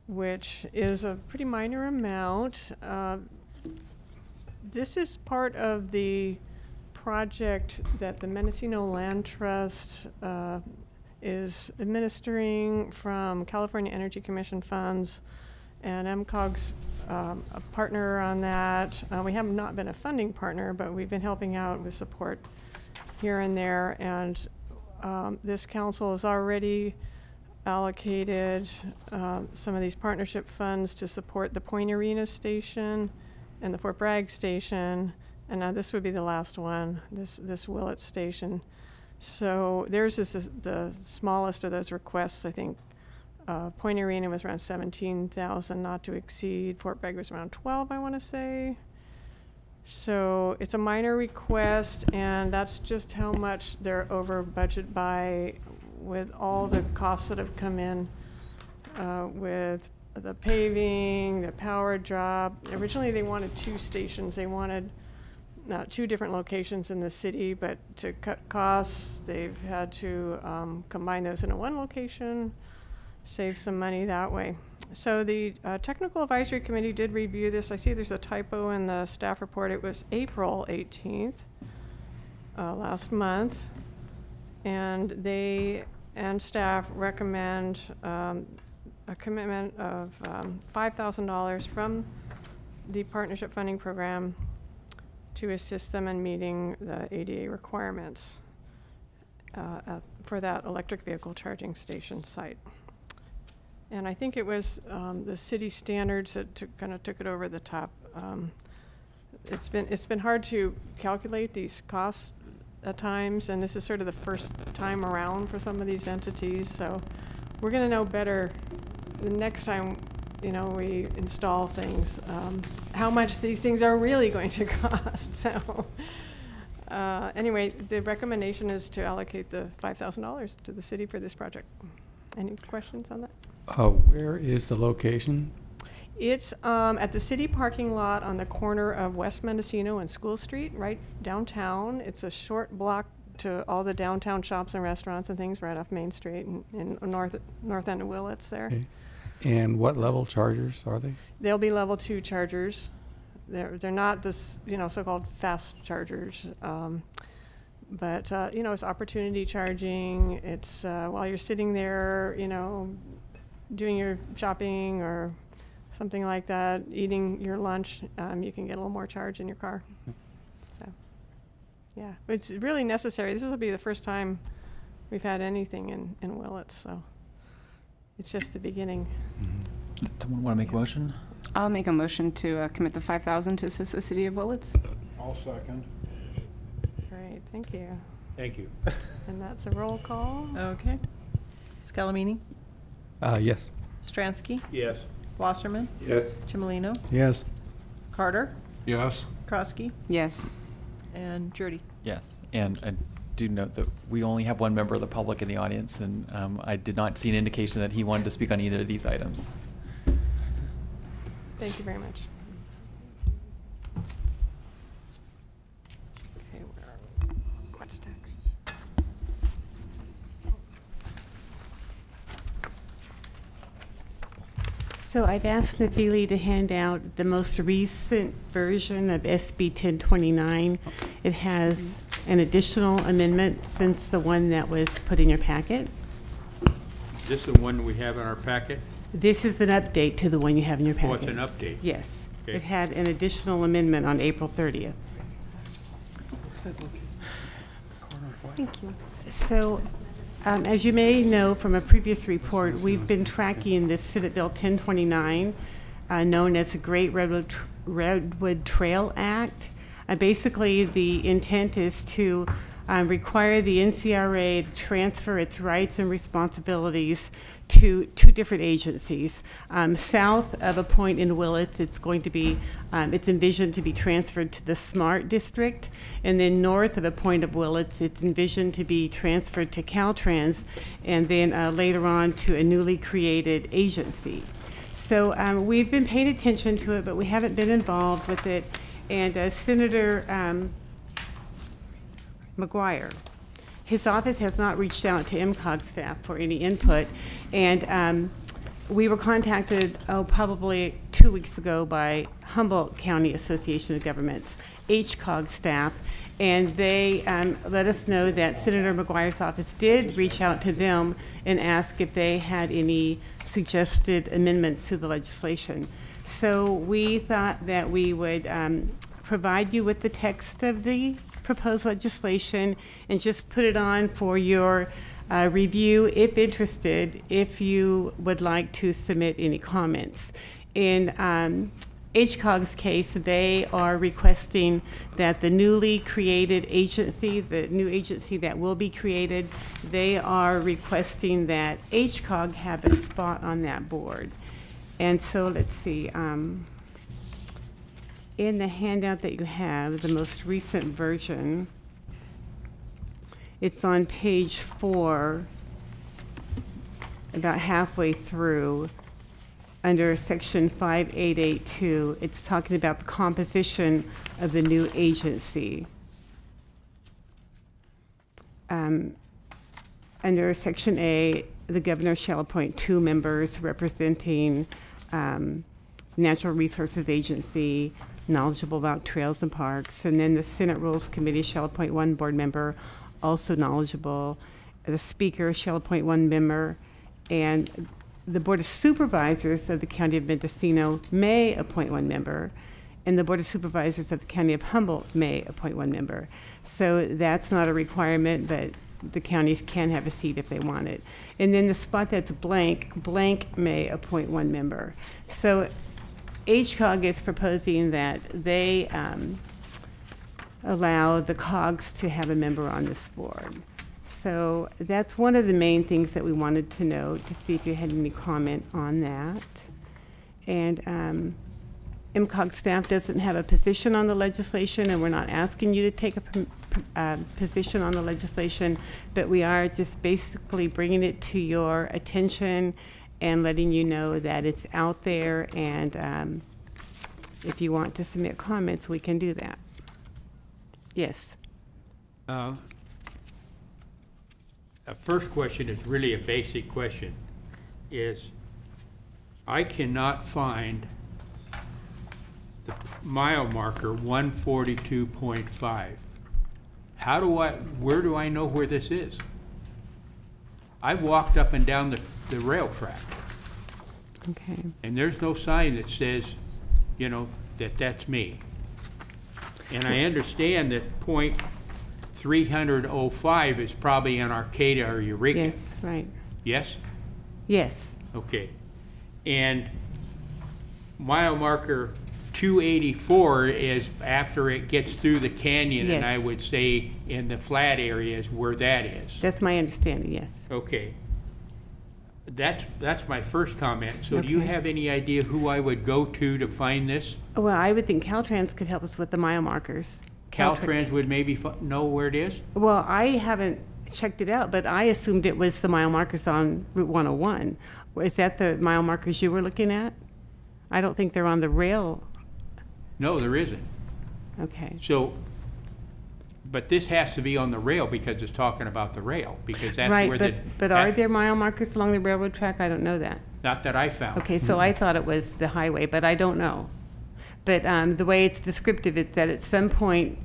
which is a pretty minor amount. This is part of the project that the Mendocino Land Trust is administering from California Energy Commission funds, and MCOG's a partner on that. We have not been a funding partner, but we've been helping out with support here and there, and this council has already allocated some of these partnership funds to support the Point Arena station and the Fort Bragg station, and now this would be the last one, this Willits station. So theirs is the smallest of those requests. I think Point Arena was around 17,000, not to exceed. Fort Bragg was around 12, I want to say. So it's a minor request, and that's just how much they're over budget by, with all the costs that have come in with the paving, the power drop. Originally they wanted 2 stations. They wanted 2 different locations in the city, but to cut costs, they've had to combine those into 1 location, save some money that way. So the Technical Advisory Committee did review this. I see there's a typo in the staff report. It was April 18th, last month. And they and staff recommend a commitment of $5,000 from the partnership funding program to assist them in meeting the ADA requirements for that electric vehicle charging station site. And I think it was the city standards that kind of took it over the top. It's been hard to calculate these costs at times, and this is sort of the first time around for some of these entities. So we're going to know better the next time, you know, we install things, how much these things are really going to cost. So anyway, the recommendation is to allocate the $5,000 to the city for this project. Any questions on that? Where is the location? It's at the city parking lot on the corner of West Mendocino and School Street, right downtown. It's a short block to all the downtown shops and restaurants and things right off Main Street in north end of Willits there. Okay. And what level chargers are they? They'll be level 2 chargers. They're not this, you know, so-called fast chargers. But you know, it's opportunity charging. It's while you're sitting there, you know, doing your shopping or something like that, eating your lunch, you can get a little more charge in your car. So, yeah, it's really necessary. This will be the first time we've had anything in Willits, so it's just the beginning. Someone want to make a motion? I'll make a motion to commit the $5,000 to assist the City of Willits. I'll second. Great, thank you. Thank you. And that's a roll call. Okay. Scalamini? Yes. Stransky? Yes. Wasserman? Yes. Chimolino? Yes. Carter? Yes. Krosky? Yes. And Jody? Yes. And I do note that we only have 1 member of the public in the audience, and I did not see an indication that he wanted to speak on either of these items. Thank you very much. Okay, where are we? What's next? So I've asked Nafili to hand out the most recent version of SB 1029. It has an additional amendment since the one that was put in your packet. This is the one we have in our packet? This is an update to the one you have in your packet. Oh, it's an update? Yes. Okay. It had an additional amendment on April 30th. Thank you. So, as you may know from a previous report, we've been tracking the Senate Bill 1029, known as the Great Redwood Trail Act. Basically, the intent is to require the NCRA to transfer its rights and responsibilities to two different agencies. South of a point in Willits, it's going to be, it's envisioned to be transferred to the SMART district, and then north of a point of Willits, it's envisioned to be transferred to Caltrans, and then later on to a newly created agency. So we've been paying attention to it, but we haven't been involved with it. And Senator McGuire, his office has not reached out to MCOG staff for any input. And we were contacted, probably 2 weeks ago by Humboldt County Association of Governments, HCOG staff, and they let us know that Senator McGuire's office did reach out to them and ask if they had any suggested amendments to the legislation. So we thought that we would provide you with the text of the proposed legislation and just put it on for your review, if interested, if you would like to submit any comments. In HCOG's case, they are requesting that the newly created agency, the new agency that will be created, they are requesting that HCOG have a spot on that board. And so let's see, in the handout that you have, the most recent version, it's on page 4, about halfway through, under section 5882, it's talking about the composition of the new agency. Under section A, the governor shall appoint 2 members representing Natural Resources Agency, knowledgeable about trails and parks, and then the Senate Rules Committee shall appoint 1 board member, also knowledgeable. The Speaker shall appoint 1 member, and the Board of Supervisors of the County of Mendocino may appoint 1 member, and the Board of Supervisors of the County of Humboldt may appoint 1 member. So that's not a requirement, but the counties can have a seat if they want it. And then the spot that's blank, blank may appoint 1 member. So HCOG is proposing that they allow the COGs to have a member on this board. So that's one of the main things that we wanted to know, to see if you had any comment on that. And MCOG staff doesn't have a position on the legislation, and we're not asking you to take a position on the legislation, but we are just basically bringing it to your attention and letting you know that it's out there, and if you want to submit comments, we can do that. Yes. The first question is really a basic question, is I cannot find the mile marker 142.5. Where do I know where this is? I've walked up and down the rail track. Okay. And there's no sign that says, you know, that's me. And I understand that point 305 is probably in Arcata or Eureka. Yes, right. Yes? Yes. Okay. And mile marker 284 is after it gets through the canyon, yes. And I would say in the flat areas where that is. That's my understanding, yes. Okay. That's my first comment. So do you Okay. have any idea who I would go to find this? Well, I would think Caltrans could help us with the mile markers. Caltrans would maybe know where it is? Well, I haven't checked it out, but I assumed it was the mile markers on Route 101. Is that the mile markers you were looking at? I don't think they're on the rail. No, there isn't. Okay. So, but this has to be on the rail because it's talking about the rail, because that's right, where but are there mile markers along the railroad track? I don't know that. Not that I found. Okay, so I thought it was the highway, but I don't know. But the way it's descriptive, it's that at some point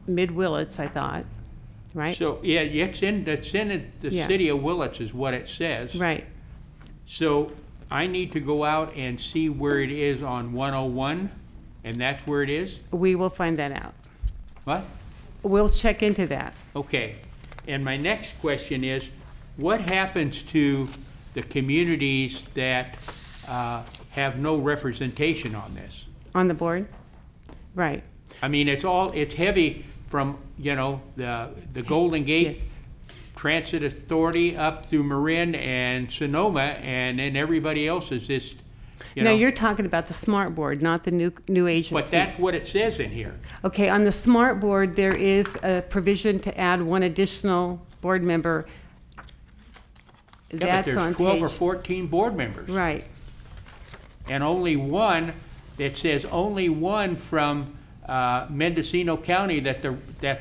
mid-Willits, I thought, right? So, yeah, it's in the Yeah. city of Willits is what it says. Right. So I need to go out and see where it is on 101, and that's where it is? We will find that out. What? We'll check into that. Okay. And my next question is, what happens to the communities that have no representation on this? On the board? Right. I mean, it's heavy from, you know, the Golden Gate Yes. Transit Authority up through Marin and Sonoma, and then everybody else is just, you No, know. you're talking about the smart board, not the new agency. But that's what it says in here. Okay, on the smart board, there is a provision to add one additional board member. Yeah, but That's on there's 12 or page. 14 board members. Right. And only one, it says only one from Mendocino County that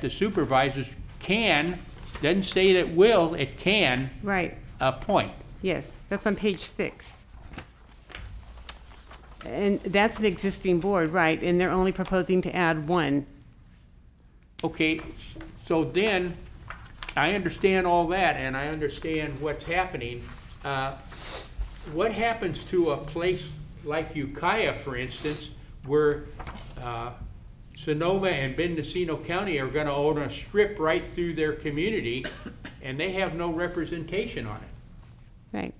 the supervisors can, doesn't say that will, it can Right. appoint. Yes, that's on page 6. And that's an existing board, right, and they're only proposing to add one. Okay, so then, I understand all that, and I understand what's happening. What happens to a place like Ukiah, for instance, where Sonoma and Mendocino County are gonna own a strip right through their community, and they have no representation on it? Right.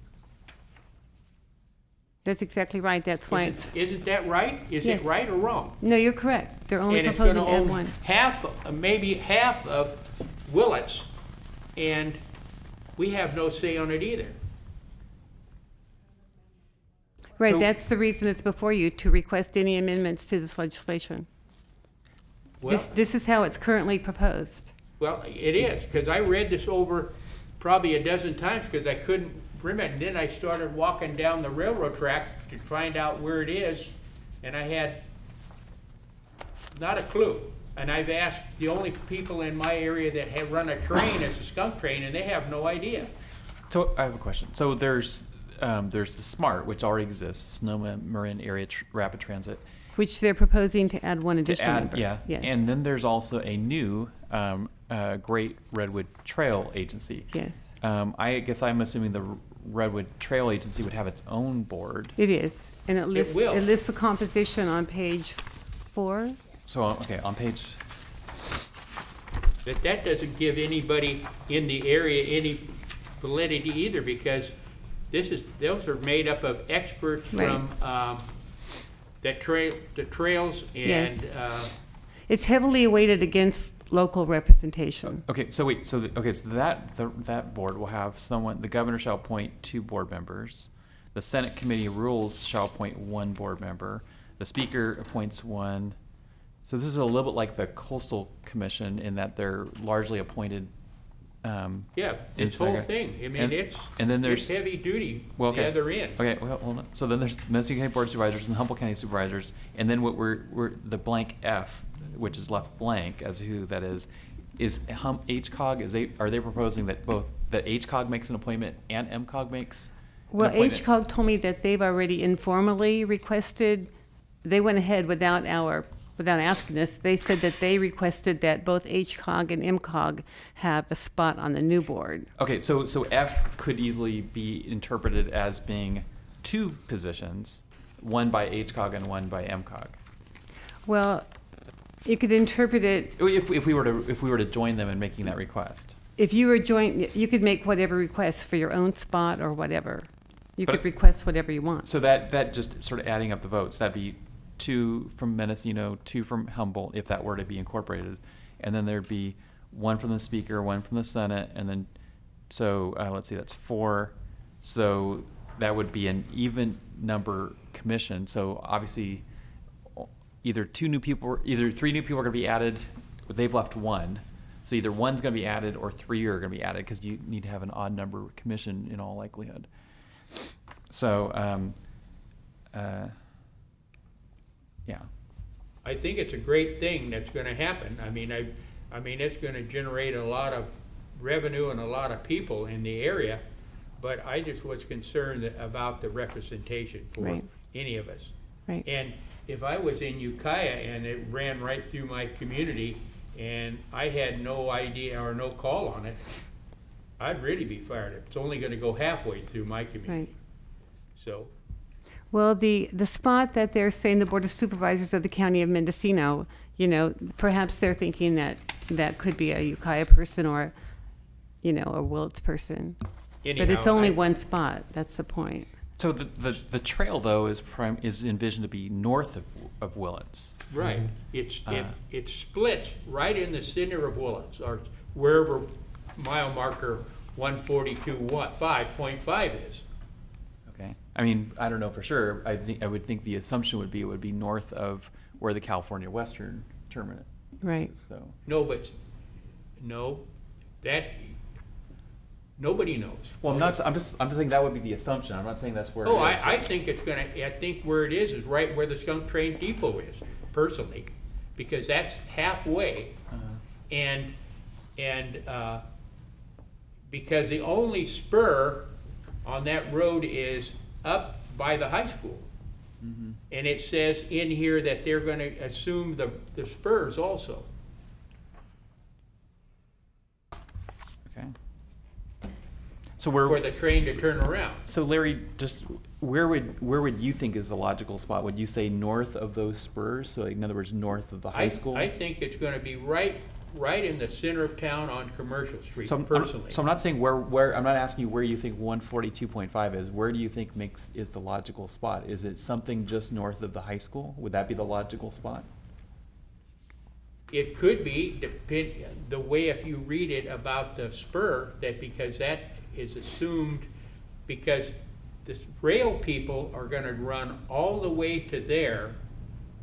That's exactly right, that's why it's. Isn't that right? Is Yes. it right or wrong? No, you're correct, they're only And it's proposing gonna to add own one. maybe half of Willits, and we have no say on it either. Right, So- that's the reason it's before you, to request any amendments to this legislation. Well- This is how it's currently proposed. Well, it is, because I read this over probably a dozen times because I couldn't remember. And then I started walking down the railroad track to find out where it is, and I had not a clue. And I've asked the only people in my area that have run a train is a skunk train, and they have no idea. So I have a question. So there's the SMART, which already exists, Sonoma Marin Area Rapid Transit. Which they're proposing to add one To additional add, member. yeah. Yes. And then there's also a new Great Redwood Trail Agency. Yes. I guess I'm assuming the Redwood Trail Agency would have its own board. It is, and it lists will. the composition on page 4. So, okay, on page, That doesn't give anybody in the area any validity either, because those are made up of experts Right. from the trails and Yes. It's heavily weighted against local representation. okay, so wait, so that board will have someone, the governor shall appoint 2 board members. The Senate Committee of Rules shall appoint 1 board member. The Speaker appoints 1. So this is a little bit like the Coastal Commission in that they're largely appointed. Yeah, this whole thing. I mean, and then there's it's heavy duty well, okay. the other end. Okay, well, hold on. So then there's Mendocino County Board of Supervisors and Humboldt County Supervisors, and then what we're the blank F, which is left blank as who that is HCOG. Are they proposing that that HCOG makes an appointment and MCOG makes an Well, appointment? HCOG told me that they've already informally requested, they went ahead without asking us. They said that they requested that both HCOG and MCOG have a spot on the new board. Okay, so F could easily be interpreted as being 2 positions, one by HCOG and one by MCOG. Well, you could interpret it, If we were to join them in making that request. if you were joint, you could make whatever request for your own spot or whatever. You But- could request whatever you want. So that just sort of adding up the votes, that'd be 2 from Mendocino, 2 from Humboldt, if that were to be incorporated, and then there'd be 1 from the Speaker, 1 from the Senate, and then let's see, that's 4. So that would be an even number commission. So obviously, either 3 new people are going to be added. They've left 1, so either 1's going to be added or 3 are going to be added because you need to have an odd number commission in all likelihood. So. Yeah. I think it's a great thing that's going to happen. I mean, it's going to generate a lot of revenue and a lot of people in the area, but I just was concerned about the representation for Right. any of us. Right. And if I was in Ukiah and it ran right through my community and I had no idea or no call on it, I'd really be fired up. It's only going to go halfway through my community. Right. So. Well, the spot that they're saying the Board of Supervisors of the County of Mendocino, perhaps they're thinking that that could be a Ukiah person or, a Willits person. But it's Anyhow, only one spot. That's the point. So the trail though is envisioned to be north of Willits. Right. It splits right in the center of Willits, or wherever mile marker 142.5 is. Okay. I mean, I don't know for sure. I would think the assumption would be it would be north of where the California Western terminus. Right. So. No, that nobody knows. Well, I'm just saying that would be the assumption. I'm not saying that's where. Oh, it is. I think it's gonna. I think where it is right where the Skunk Train Depot is, personally, because that's halfway, and because the only spur on that road is up by the high school, and it says in here that they're going to assume the spurs also. Okay. So for the train to turn around. So Larry, just where would you think is the logical spot? Would you say north of those spurs? So in other words, north of the high school? I think it's going to be right in the center of town on Commercial Street, so personally. So I'm not saying where I'm not asking you where you think 142.5 is. Where do you think is the logical spot? Is it something just north of the high school? Would that be the logical spot? It could be, the way if you read it about the spur, that because that is assumed, because the rail people are going to run all the way to there,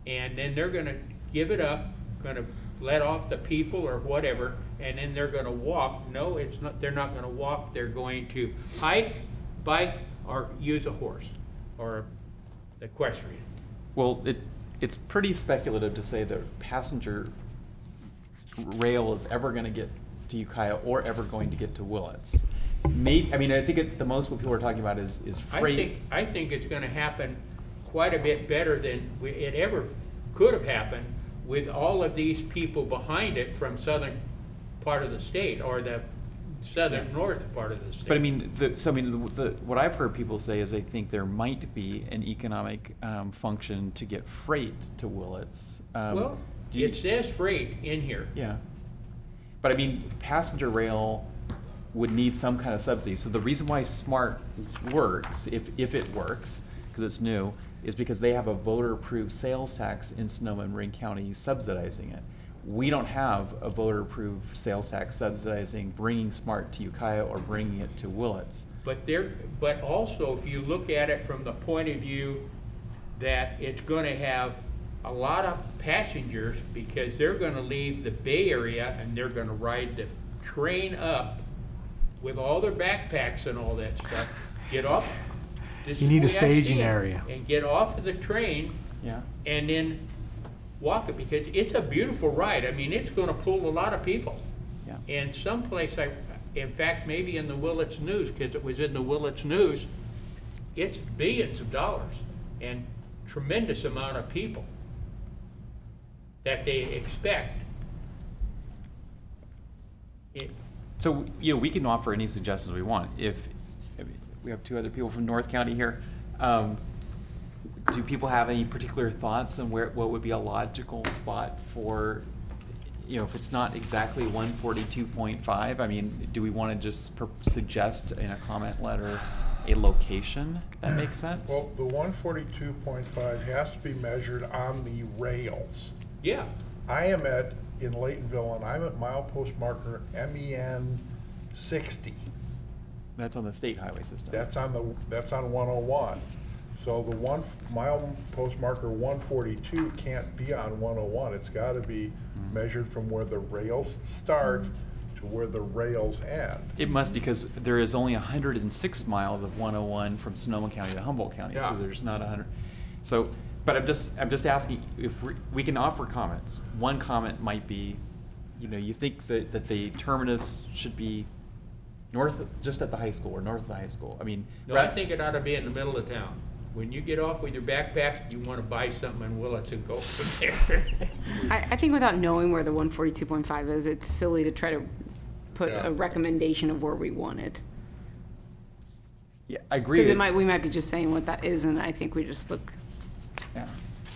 and then they're going to give it up, going to let off the people or whatever, and then they're going to walk. No, it's not. They're not going to walk. They're going to hike, bike, or use a horse or equestrian. Well, it's pretty speculative to say that passenger rail is ever going to get to Ukiah or ever going to get to Willits. Maybe, I mean, I think the most what people are talking about is freight. I think it's going to happen quite a bit better than it ever could have happened, with all of these people behind it from southern part of the state, or the southern north part of the state. But I mean, what I've heard people say is they think there might be an economic function to get freight to Willits. Well, it says freight in here. Yeah. But I mean, passenger rail would need some kind of subsidy. So the reason why SMART works, if it works, because it's new, is because they have a voter-approved sales tax in Sonoma and Marin County subsidizing it. We don't have a voter-approved sales tax subsidizing bringing SMART to Ukiah or bringing it to Willits. But also, if you look at it from the point of view that it's going to have a lot of passengers, because they're going to leave the Bay Area and they're going to ride the train up with all their backpacks and all that stuff, get off. You need a staging area. And get off of the train, and then walk it, because it's a beautiful ride. I mean, it's going to pull a lot of people. Yeah. And someplace, in fact, maybe in the Willits News, because it was in the Willits News, it's billions of dollars and tremendous amount of people that they expect. So, you know, we can offer any suggestions we want. If we have two other people from North County here, do people have any particular thoughts on what would be a logical spot for, you know, if it's not exactly 142.5? I mean, do we want to just suggest in a comment letter a location that makes sense? Well, the 142.5 has to be measured on the rails. Yeah. I am in Laytonville, and I'm at milepost marker MEN 60. That's on the state highway system. That's on 101. So the milepost marker 142 can't be on 101. It's got to be measured from where the rails start to where the rails end. It must, because there is only 106 miles of 101 from Sonoma County to Humboldt County, so there's not 100. So, but I'm just asking if we can offer comments. One comment might be, you know, you think that the terminus should be north, just at the high school or north of the high school. I mean, no, I think it ought to be in the middle of town. When you get off with your backpack, you want to buy something in Willits and go from there. I think without knowing where the 142.5 is, it's silly to try to put a recommendation of where we want it. Yeah, I agree. Because we might be just saying what that is, and I think we just look. Yeah.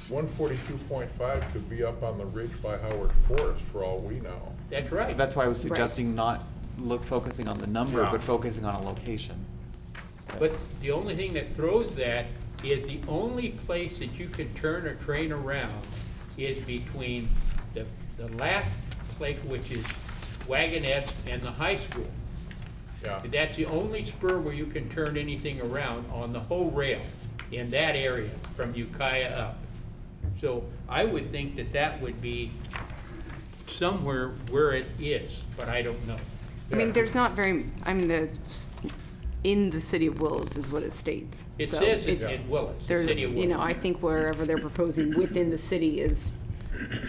142.5 could be up on the ridge by Howard Forest for all we know. That's right. That's why I was suggesting not focusing on the number, Yeah. but focusing on a location. But the only thing that throws that is the only place that you can turn a train around is between the last place, which is Wagonette, and the high school. Yeah. That's the only spur where you can turn anything around on the whole rail in that area from Ukiah up. So I would think that that would be somewhere where it is, but I don't know. I mean, there's not very, I mean, in the city of Willits is what it states. It So says it's- in Willits, the they're- city of You know, Willits. I think wherever they're proposing within the city is,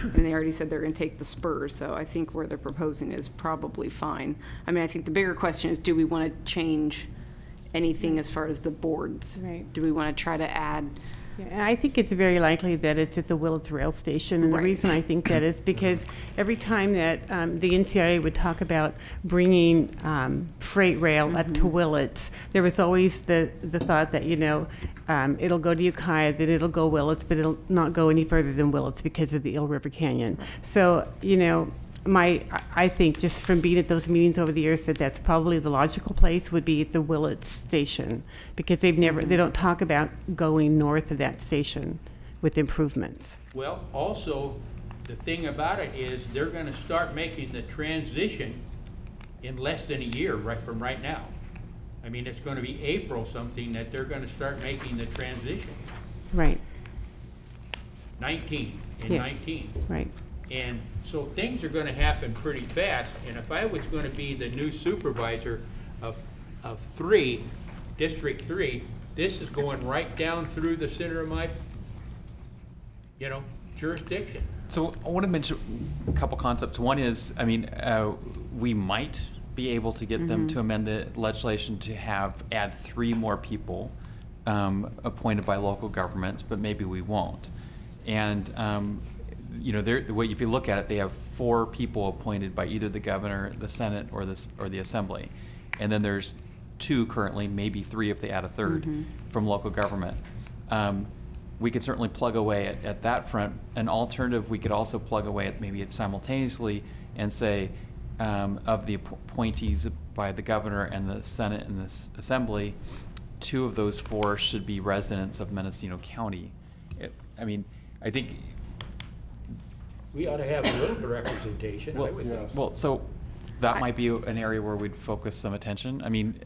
and they already said they're gonna take the spurs, so I think where they're proposing is probably fine. I mean, I think the bigger question is, do we wanna change anything as far as the boards? Right. Do we wanna try to add? Yeah, and I think it's very likely that it's at the Willits Rail Station. And Right. the reason I think that is because every time that the NCIA would talk about bringing freight rail up to Willits, there was always the thought that, you know, it'll go to Ukiah, then it'll go Willits, but it'll not go any further than Willits because of the Eel River Canyon. So, you know, I think just from being at those meetings over the years that that's probably the logical place would be at the Willits station, because they don't talk about going north of that station with improvements. Well, also, the thing about it is they're gonna start making the transition in less than a year right from right now. I mean, it's gonna be April something that they're gonna start making the transition. Right. 19. Right. And so things are gonna happen pretty fast, and if I was gonna be the new supervisor of District 3, this is going right down through the center of my, you know, jurisdiction. So I want to mention a couple concepts. One is, I mean, we might be able to get them to amend the legislation to add 3 more people appointed by local governments, but maybe we won't. And you know, if you look at it, they have 4 people appointed by either the governor, the Senate, or the Assembly, and then there's 2 currently, maybe 3 if they add a third from local government. We could certainly plug away at that front. An alternative, we could also plug away at maybe simultaneously and say, of the appointees by the governor and the Senate and the Assembly, 2 of those 4 should be residents of Mendocino County. I mean, I think We ought to have a little representation, I would think. well, so that might be an area where we'd focus some attention. I mean,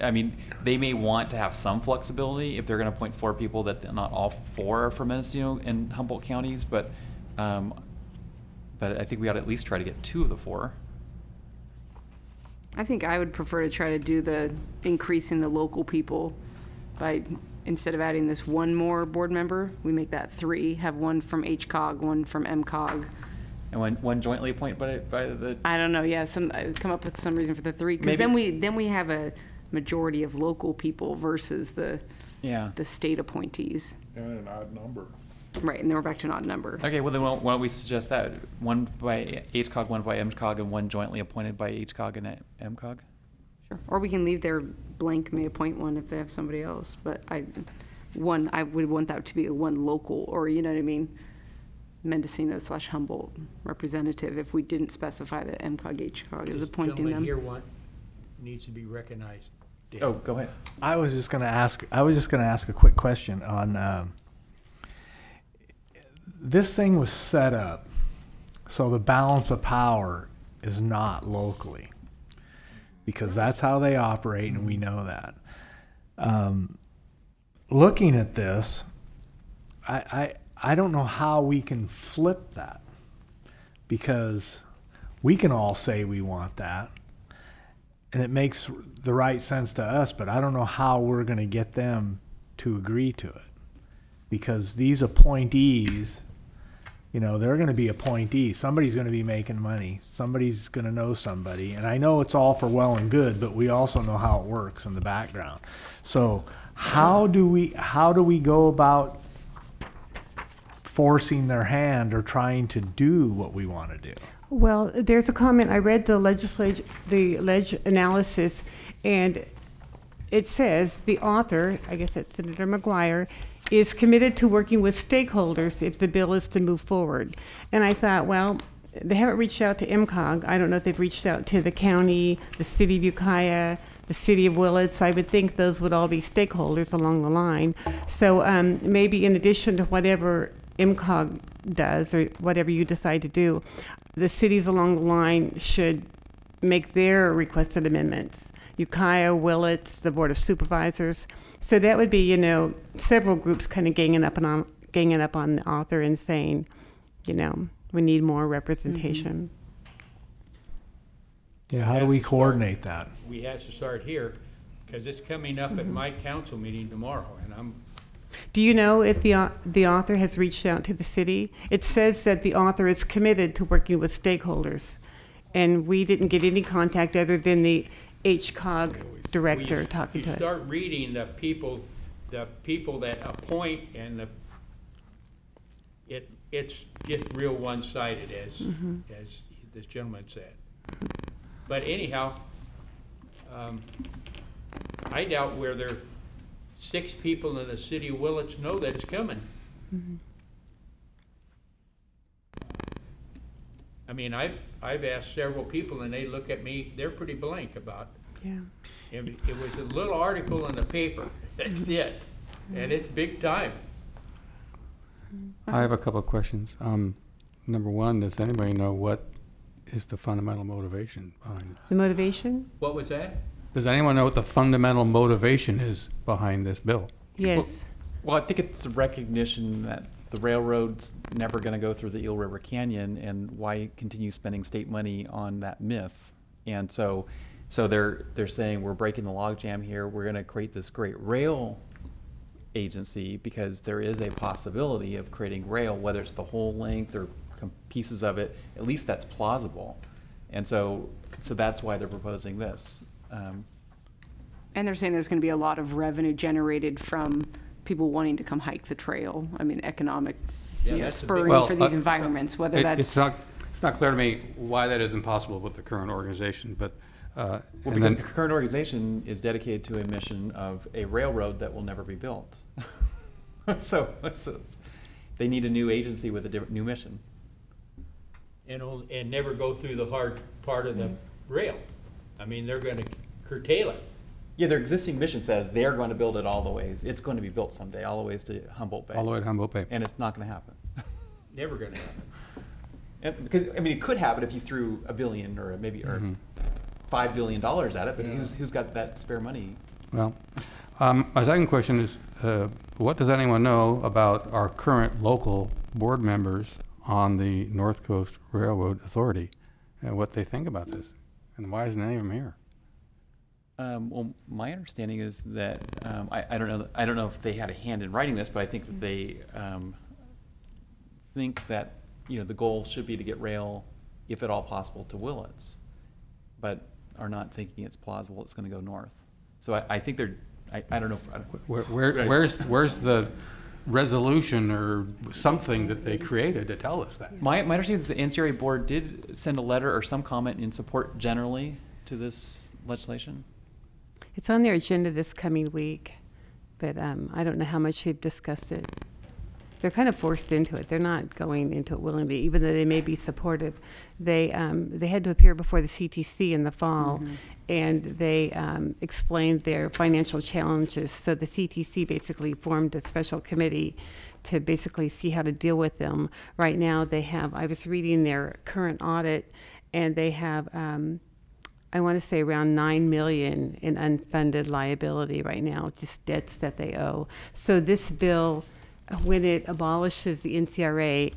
they may want to have some flexibility if they're going to appoint 4 people that not all 4 are from Mendocino and Humboldt counties, but I think we ought to at least try to get 2 of the 4. I think I would prefer to try to do the increasing the local people by, instead of adding this 1 more board member, we make that 3, have 1 from HCOG, 1 from MCOG. And one jointly appointed by the. I don't know. Yeah, come up with some reason for the 3, because then we have a majority of local people versus the state appointees. And an odd number. Right, and then we're back to an odd number. Okay, well then why don't we suggest that 1 by HCOG, 1 by MCOG, and 1 jointly appointed by HCOG and MCOG. Sure. Or we can leave their blank, may appoint 1 if they have somebody else. But I would want that to be 1 local, or you know what I mean, Mendocino/Humboldt representative, if we didn't specify that MCOG, HCOG is appointing them. Here needs to be recognized. Dan. Oh, go ahead. I was just going to ask a quick question on this thing was set up so the balance of power is not locally, because that's how they operate, and we know that. Looking at this, I don't know how we can flip that, because we can all say we want that, and it makes the right sense to us, but I don't know how we're going to get them to agree to it, because these appointees, you know, they're going to be appointees. Somebody's going to be making money. Somebody's going to know somebody. And I know it's all for well and good, but we also know how it works in the background. So how do we go about forcing their hand or trying to do what we want to do? Well, there's a comment. I read the ledge analysis, and it says the author, I guess that's Senator McGuire, is committed to working with stakeholders if the bill is to move forward. And I thought, well, they haven't reached out to MCOG. I don't know if they've reached out to the county, the city of Ukiah, the city of Willits. I would think those would all be stakeholders along the line. So maybe in addition to whatever MCOG does or whatever you decide to do, the cities along the line should make their requested amendments. Ukiah, Willits, the Board of Supervisors. So that would be, you know, several groups kind of ganging up on the author and saying, you know, we need more representation. Yeah, how do we coordinate that? We have to start here, because it's coming up at my council meeting tomorrow, and I'm. Do you know if the author has reached out to the city? It says that the author is committed to working with stakeholders, and we didn't get any contact other than the HCOG director talking to us. You start reading the people that appoint, and it's just real one-sided, as this gentleman said. But anyhow, I doubt whether 6 people in the city of Willits know that it's coming. I mean, I've asked several people, and they look at me, they're pretty blank about it. Yeah. It was a little article in the paper. That's it. And it's big time. I have a couple of questions. Number one, does anybody know what is the fundamental motivation behind it? The motivation? What was that? Does anyone know what the fundamental motivation is behind this bill? Yes. Well, I think it's a recognition that the railroad's never going to go through the Eel River Canyon, and why continue spending state money on that myth? And so they're saying we're breaking the logjam here. We're going to create this great rail agency because there is a possibility of creating rail, whether it's the whole length or pieces of it. At least that's plausible, and so that's why they're proposing this. And they're saying there's going to be a lot of revenue generated from people wanting to come hike the trail. I mean, economic spurring for these environments, whether that's... It's not clear to me why that isn't possible with the current organization, but... well, because the current organization is dedicated to a mission of a railroad that will never be built. so they need a new agency with a new mission. And never go through the hard part of the rail. I mean, they're going to curtail it. Yeah, their existing mission says they're going to build it all the ways. It's going to be built someday, all the ways to Humboldt Bay. All the way to Humboldt Bay. And it's not going to happen. Never going to happen. And because, I mean, it could happen if you threw $1 billion or maybe or $5 billion at it, but who's got that spare money? Well, my second question is, what does anyone know about our current local board members on the North Coast Railroad Authority and what they think about this? And why isn't any of them here? Well, my understanding is that I don't know if they had a hand in writing this, but I think that they think that the goal should be to get rail, if at all possible, to Willits, but are not thinking it's plausible it's going to go north. So I think they're I don't know. Where's the resolution or something that they created to tell us that? My understanding is the NCRA board did send a letter or some comment in support generally to this legislation. It's on their agenda this coming week, but I don't know how much they've discussed it. They're kind of forced into it. They're not going into it willingly, even though they may be supportive. They had to appear before the CTC in the fall, and they explained their financial challenges. So the CTC basically formed a special committee to basically see how to deal with them. Right now they have, I was reading their current audit, and they have, I want to say around $9 million in unfunded liability right now, just debts that they owe. So this bill, when it abolishes the NCRA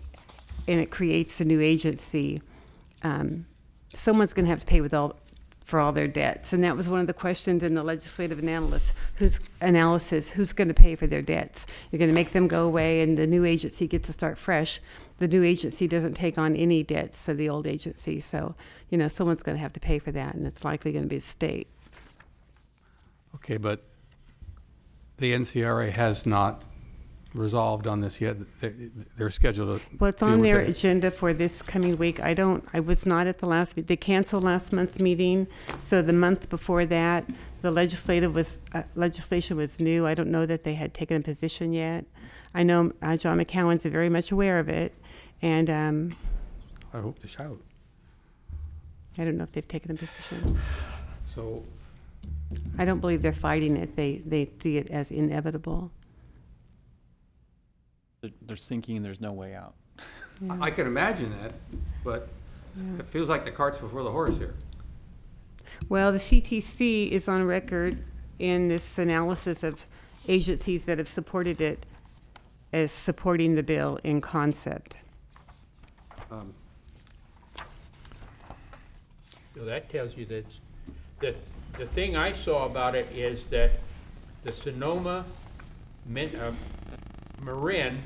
and it creates a new agency, someone's going to have to pay for all their debts. And that was one of the questions in the legislative analysis, who's going to pay for their debts? You're going to make them go away and the new agency gets to start fresh. The new agency doesn't take on any debts of the old agency. So, someone's going to have to pay for that, and it's likely going to be the state. Okay, but the NCRA has not resolved on this yet. They're scheduled to well, it's on their agenda for this coming week. I was not at the last meeting. They canceled last month's meeting, so the month before that the legislation was new. I don't know that they had taken a position yet. I know John McCowan's very much aware of it, and I hope to shout. I don't know if they've taken a position. So I don't believe they're fighting it. They see it as inevitable. They're thinking there's no way out. Yeah. I can imagine that, but it feels like the cart's before the horse here. Well, the CTC is on record in this analysis of agencies that have supported it as supporting the bill in concept. So that tells you that the thing I saw about it is that the Sonoma Marin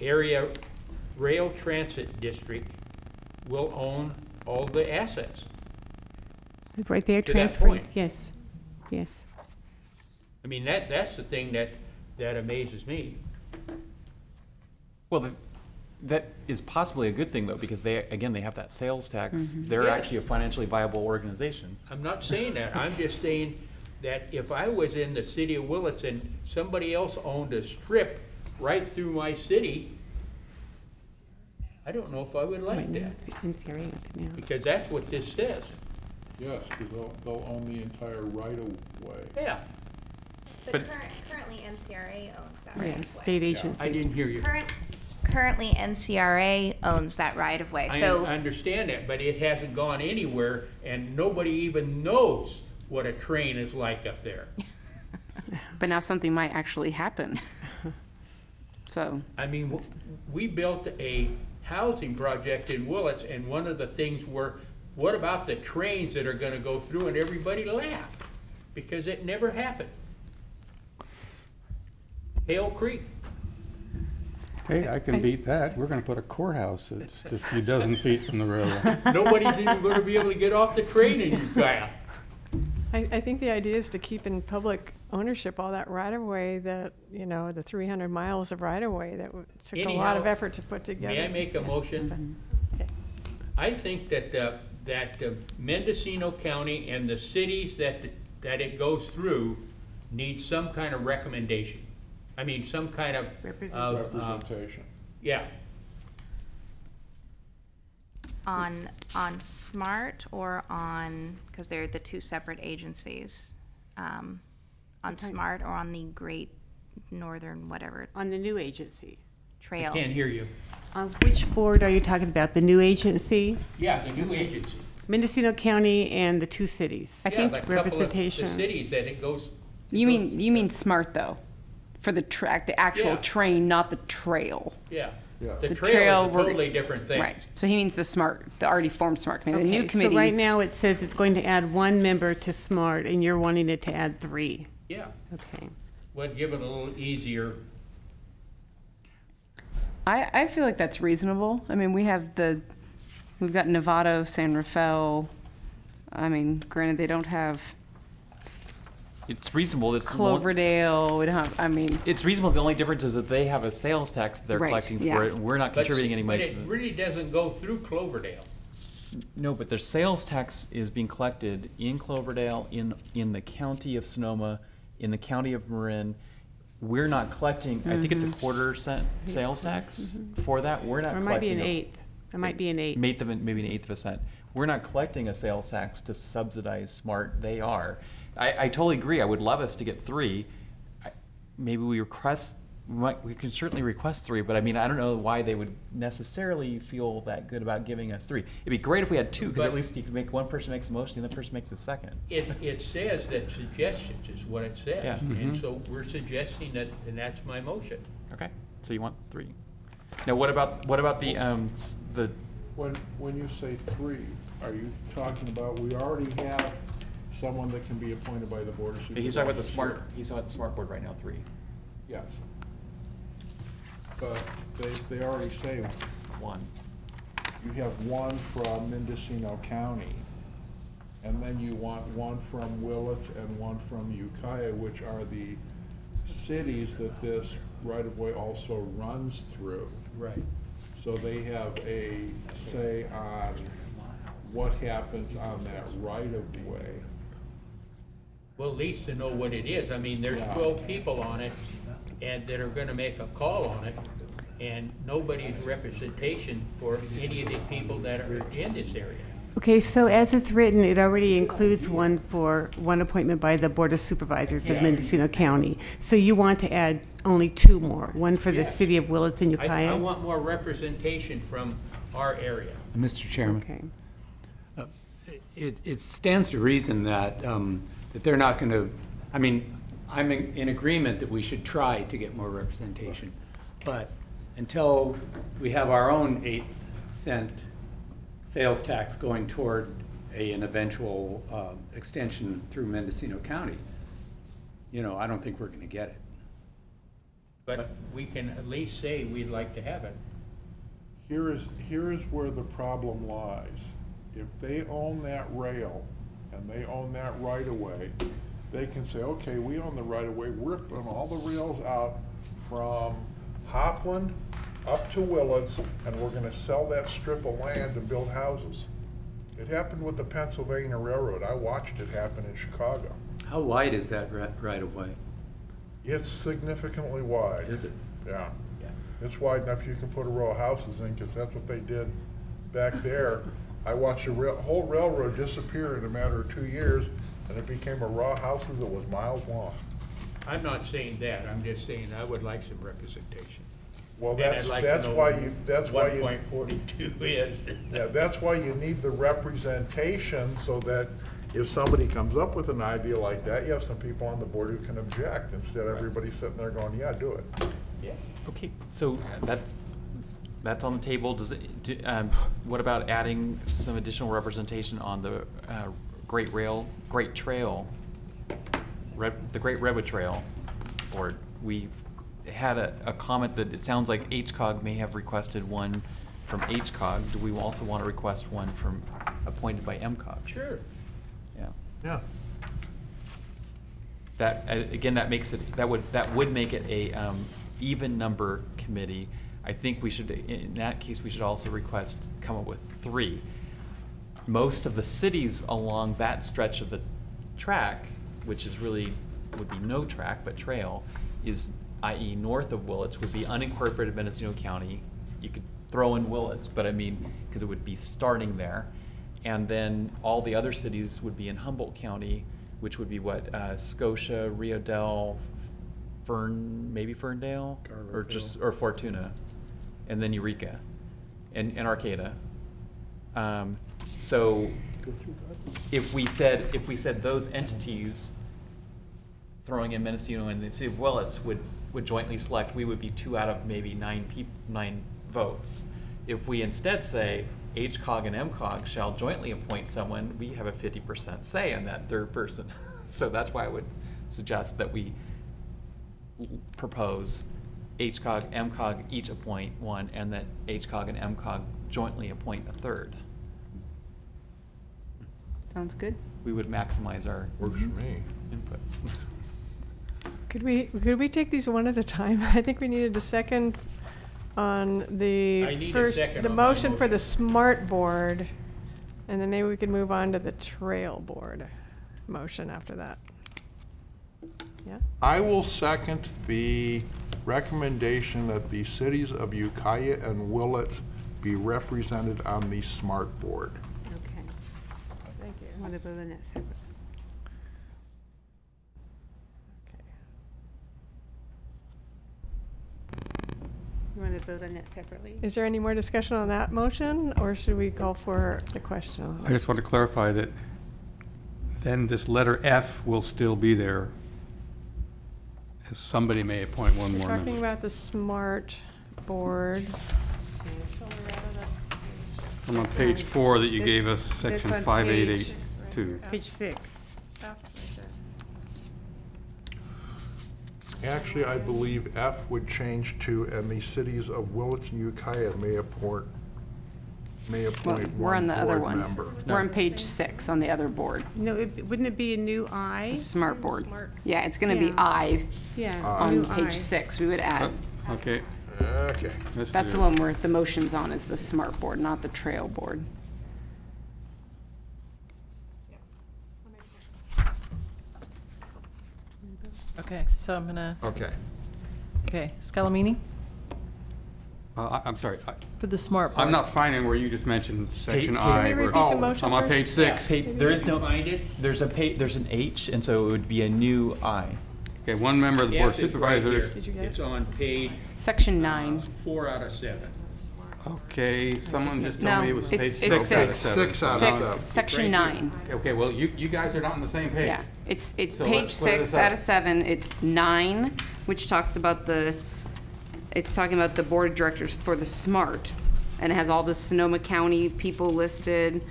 Area Rail Transit District will own all the assets. Right there, To that transferring. point. Yes, yes. I mean, that's the thing that amazes me. Well, that is possibly a good thing, though, because they have that sales tax. They're Yes. actually a financially viable organization. I'm not saying that. I'm just saying that if I was in the city of Willits and somebody else owned a strip right through my city, I don't know if I would like that. In theory, yeah. Because that's what this says. Yes, because they'll own the entire right-of-way. Yeah. But currently NCRA owns that right Yeah, of way. state agency. I didn't hear you. Currently NCRA owns that right of way. I So understand that, but it hasn't gone anywhere, and nobody even knows what a train is like up there. But now something might actually happen. So. I mean, we built a housing project in Willits, and one of the things were, what about the trains that are gonna go through? And everybody laughed, because it never happened. Hale Creek. Hey, I can beat that. We're going to put a courthouse just a few dozen feet from the railroad. Nobody's even gonna be able to get off the train in Ukiah. I think the idea is to keep in public ownership all that right-of-way that, the 300 miles of right-of-way that took a lot of Anyhow, effort to put together. May I make a motion? Okay. I think that Mendocino County and the cities that it goes through need some kind of recommendation. I mean, some kind of Representation. Yeah. on SMART or on, because they're the two separate agencies, on SMART or on the Great Northern whatever On the new agency. Trail. I can't hear you. On which board are you talking about? The new agency? Yeah, the new agency. Mendocino County and the two cities. I think Yeah, the couple of representation. the cities that it goes. You mean SMART though, for the actual Yeah. train, not the trail. Yeah. Yeah. The The trail trail is a we're- totally different thing. Right. So he means the SMART, it's the already formed SMART committee. The new Okay, committee. so right now it says it's going to add one member to SMART, and you're wanting it to add 3. Yeah. Okay. Would give it a little easier. I feel like that's reasonable. I mean, we've got Novato, San Rafael. I mean, granted, they don't have It's reasonable. Cloverdale. We don't have, I mean. It's reasonable. The only difference is that they have a sales tax that they're Right, collecting yeah. for it, and we're not contributing any money But to it it. really doesn't go through Cloverdale. No, but their sales tax is being collected in Cloverdale, in the county of Sonoma, in the county of Marin. We're not collecting, I think it's a 1/4 sales tax for that. We're not Or it collecting. might be an eighth. It might be an eighth. Maybe an eighth of a cent. We're not collecting a sales tax to subsidize SMART. They are. I totally agree. I would love us to get 3. Maybe we can certainly request 3, but I mean, I don't know why they would necessarily feel that good about giving us 3. It'd be great if we had 2, because at least you could make one person makes a motion, the other person makes a second. It says that suggestions is what it says. Yeah. And so we're suggesting that, and that's my motion. Okay, so you want 3. Now, what about the When you say 3, are you talking about, we already have someone that can be appointed by the board of supervisors? He's talking about the SMART. He's talking about the SMART board right now. 3. Yes. But they already say 1. you have 1 from Mendocino County, and then you want 1 from Willits and 1 from Ukiah, which are the cities that this right-of-way also runs through. Right. So they have a say on what happens on that right-of-way. Well, at least to know what it is. I mean, there's 12 people on it, and that are gonna make a call on it, and nobody's representation for any of the people that are in this area. Okay, so as it's written, it already includes one appointment by the Board of Supervisors of Mendocino County. So you want to add only 2 more, one for the city of Willits and Ukiah? I want more representation from our area. Mr. Chairman. Okay. It stands to reason that that they're not going to, I mean, I'm in agreement that we should try to get more representation, but until we have our own 8-cent sales tax going toward an eventual extension through Mendocino County, you know, I don't think we're going to get it. But we can at least say we'd like to have it. Here is where the problem lies. If they own that rail and they own that right-of-way, they can say, okay, we own the right-of-way, we're putting all the rails out from Hopland up to Willits, and we're gonna sell that strip of land and build houses. It happened with the Pennsylvania Railroad. I watched it happen in Chicago. How wide is that right-of-way? It's significantly wide. Is it? Yeah. It's wide enough you can put a row of houses in, because that's what they did back there. I watched a whole railroad disappear in a matter of 2 years, and it became a row of houses that was miles long. I'm not saying that. I'm just saying I would like some representation. Well, And I'd like to that's know why what 1.42 is. Yeah, that's why you need the representation, so that if somebody comes up with an idea like that, you have some people on the board who can object, instead of everybody sitting there going, yeah, do it. Yeah. Okay, so that's on the table. Does it, what about adding some additional representation on the Great Trail, the Great Redwood Trail board? We've had a comment that it sounds like HCOG may have requested one from HCOG. Do we also want to request one from appointed by MCOG? Sure. Yeah. Yeah. That again, that makes it that would make it a even number committee. I think we should, in that case, we should also come up with 3. Most of the cities along that stretch of the track, which is really would be no track but trail, is i.e. north of Willits, would be unincorporated Mendocino County. You could throw in Willits, but I mean, because it would be starting there. And then all the other cities would be in Humboldt County, which would be what, Scotia, Rio Dell, maybe Ferndale, or Fortuna, and then Eureka, and Arcata. So if we said those entities, throwing in Mendocino and the city of Willits would jointly select, we would be 2 out of maybe 9 votes. If we instead say HCOG and MCOG shall jointly appoint someone, we have a 50% say in that third person. So that's why I would suggest that we propose HCOG, MCOG each appoint one, and that HCOG and MCOG jointly appoint a third. Sounds good. We would maximize our Works for me. input. Could we take these one at a time? I think we needed a second on the the motion for the smart board, and then maybe we could move on to the trail board motion after that. Yeah. I will second the recommendation that the cities of Ukiah and Willits be represented on the smart board. Okay. Thank you. I want to vote on that separately. You want to vote on that separately? Is there any more discussion on that motion, or should we call for the question? I just want to clarify that then this letter F will still be there. Somebody may appoint one more member. Talking about the smart board. I'm on page 4 that you gave us, section 5882. Page 6. Actually, I believe F would change to, and the cities of Willits and Ukiah may appoint We're on the other board one. member. We're on page 6 on the other board. No, wouldn't it be a new I? The smart board. Yeah, it's going to be I on page 6. We would add. Okay. Okay. That's the one where the motion's on, is the smart board, not the trail board. Okay, so I'm gonna. Okay. Okay, Scalamini, I'm sorry. For the smart I'm part. not finding where you just mentioned section Can I. we where- repeat the motion I'm on first? page 6. There is no, Find it? there's an H, and so it would be a new I. Okay, one member of the Board of F is right Supervisors. here. It's on page Section 9. 4 out of 7. Okay, someone just told No, me it was it's- page it's 6 out of six. 7. 6 out of Six, 7. Section Right 9. Okay, well, you guys are not on the same page. Yeah, it's So page let's clear 6 this up. out of 7. It's 9, which talks about it's talking about the board of directors for the SMART. And it has all the Sonoma County people listed,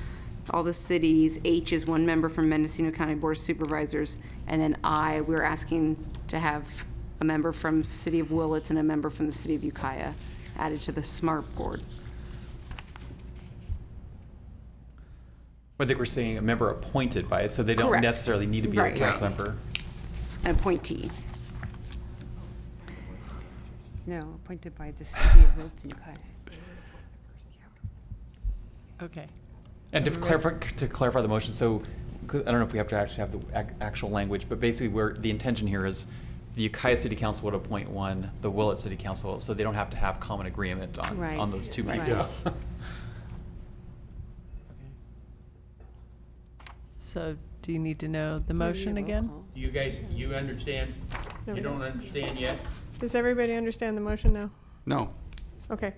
all the cities. H is one member from Mendocino County Board of Supervisors. And then I, we're asking to have a member from the city of Willits and a member from the city of Ukiah added to the SMART board. I think we're saying a member appointed by it, so they don't Correct. necessarily need to be a Right. council member. An appointee. No, appointed by the city of Wilton, Ukiah. Okay. And to clarify the motion, so I don't know if we have to actually have the actual language, but basically the intention here is the Ukiah City Council would appoint one, the Willett City Council, so they don't have to have common agreement on, Right. on those two Right. people. Yeah. So do you need to know the motion again? You guys, you understand? You don't understand yet? Does everybody understand the motion now? No. Okay.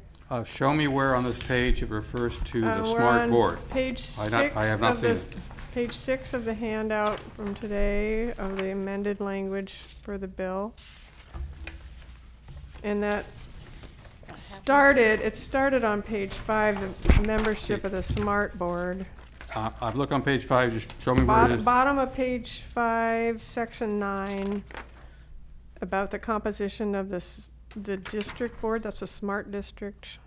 Show me where on this page it refers to the We're SMART on board. Page I 6 have not of seen the, it. page 6 of the handout from today of the amended language for the bill. And it started on page 5, the membership of the SMART board. I've looked on page 5, just show me where it is. Bottom of page 5, section 9, about the composition of the district board, that's a SMART district,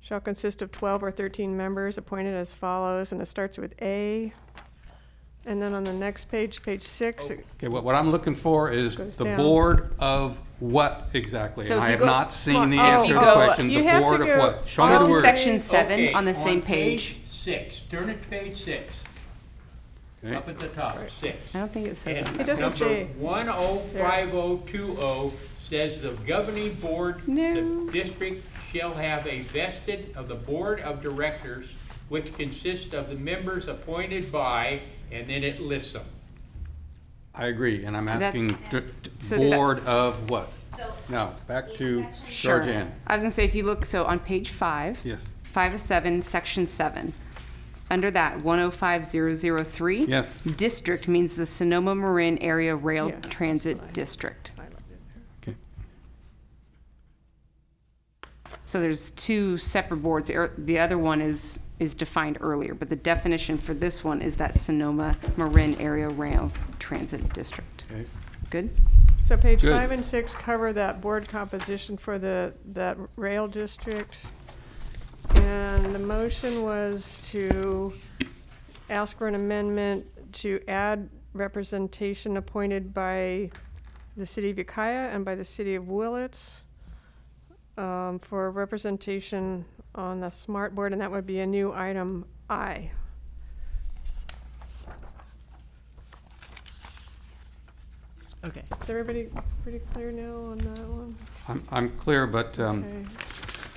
shall consist of 12 or 13 members appointed as follows, and it starts with A. And then on the next page, page 6. Okay, what I'm looking for is Goes the down. board of what exactly? So And if I you have go- not seen the Come on, answer if to you the go- question. you The have to board of go what? Show me on the to word. section 7 Okay, on the same page. 6, turn it to page 6. Okay. Up at the top, 6. I don't think it says And that. It doesn't say. Number 105020 says the governing board, the district shall have a vested of the board of directors, which consists of the members appointed by, and then it lists them. I agree, and I'm That's- asking so that- board of what? Now, back to Sure. Georgianne. I was gonna say, if you look, so on page 5. Yes. 5 of 7, section 7. Under that, 105003. Yes. District means the Sonoma Marin Area Rail Yeah, Transit District. Okay. So there's 2 separate boards. The other one is defined earlier, but the definition for this one is that Sonoma Marin Area Rail Transit District. Okay. Good? So page Good. 5 and 6 cover that board composition for that rail district. And the motion was to ask for an amendment to add representation appointed by the city of Ukiah and by the city of Willits for representation on the SMART board, and that would be a new item I. Okay. Is everybody pretty clear now on that one? I'm clear, but Okay.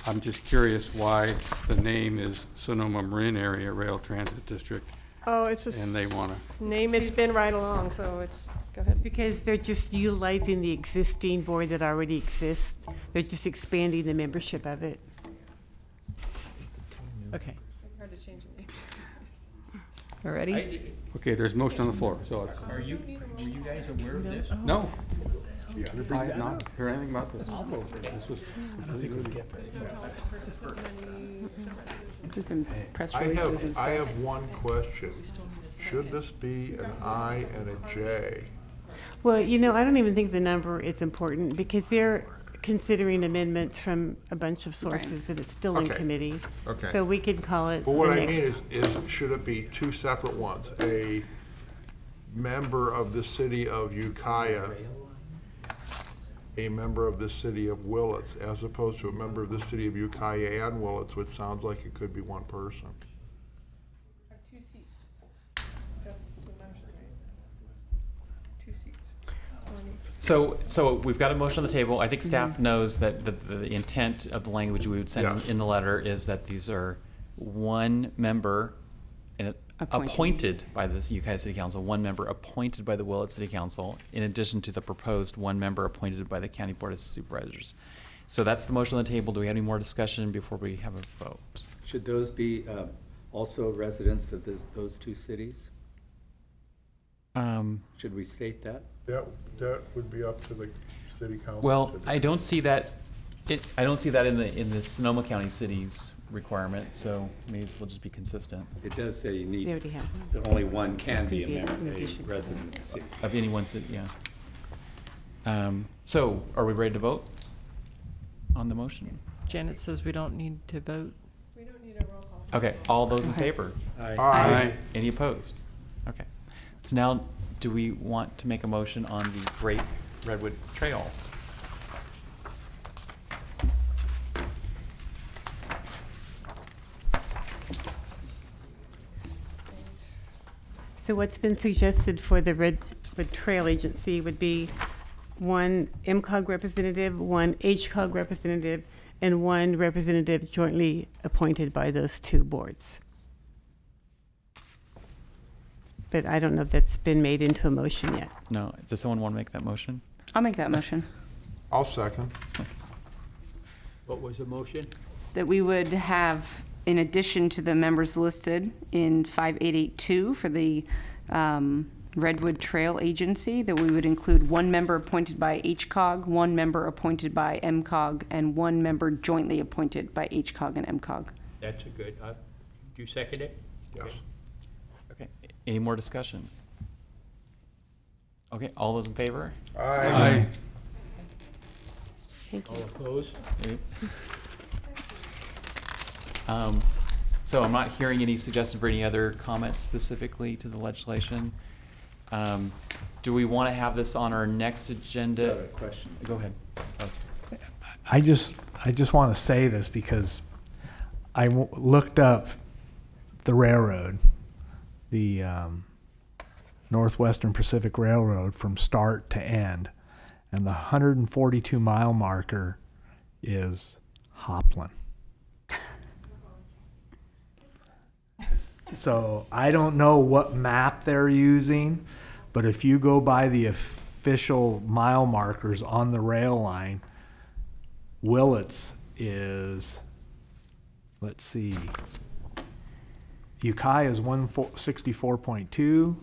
I'm just curious why the name is Sonoma Marin Area Rail Transit District, Oh, it's just and they want to. name it's been right along, so it's, go ahead. Because they're just utilizing the existing board that already exists. They're just expanding the membership of it. Okay. All ready? Okay, there's motion on the floor, so it's. Were you guys aware of this? No. I have not heard anything about this. This was. There's been press I releases and have, I stuff. have one question. Should this be an I and a J? Well, you know, I don't even think the number is important because they're considering amendments from a bunch of sources and it's still in Okay. committee. Okay. So we could call it But what the I next. mean is, should it be 2 separate ones? A member of the city of Ukiah, a member of the city of Willits, as opposed to a member of the city of Ukiah and Willits, which sounds like it could be one person. 2 seats. That's the motion, right? 2 seats. So we've got a motion on the table. I think staff knows that the intent of the language we would send in the letter is that these are one member appointed by the Ukiah City Council, one member appointed by the Willett City Council, in addition to the proposed one member appointed by the County Board of Supervisors. So that's the motion on the table. Do we have any more discussion before we have a vote? Should those be also residents of those two cities? Should we state that? That would be up to the city council. Well, I don't see that. I don't see that in the Sonoma County cities requirement. So maybe we'll just be consistent. It does say you need They already have one. that only one can be a resident of the city. Of any one city, yeah. So are we ready to vote on the motion? Janet says we don't need to vote. We don't need a roll call. Okay, all those in favor? Aye. Aye. Any opposed? Okay. So now, do we want to make a motion on the Great Redwood Trail? So what's been suggested for the Redwood Trail Agency would be one MCOG representative, one HCOG representative, and one representative jointly appointed by those two boards. But I don't know if that's been made into a motion yet. No. Does someone want to make that motion? I'll make that motion. I'll second. What was the motion? That we would have, in addition to the members listed in 5882 for the Redwood Trail Agency, that we would include one member appointed by HCOG, one member appointed by MCOG, and one member jointly appointed by HCOG and MCOG. That's a good, do you second it? Yes. Okay. Any more discussion? Okay, all those in favor? Aye. All opposed? So I'm not hearing any suggestion for any other comments specifically to the legislation. Do we want to have this on our next agenda? I have a question. Go ahead. I just want to say this because I looked up the railroad, the Northwestern Pacific Railroad, from start to end, and the 142-mile marker is Hopland. So I don't know what map they're using, but if you go by the official mile markers on the rail line, Willits is, let's see, Ukiah is 164.2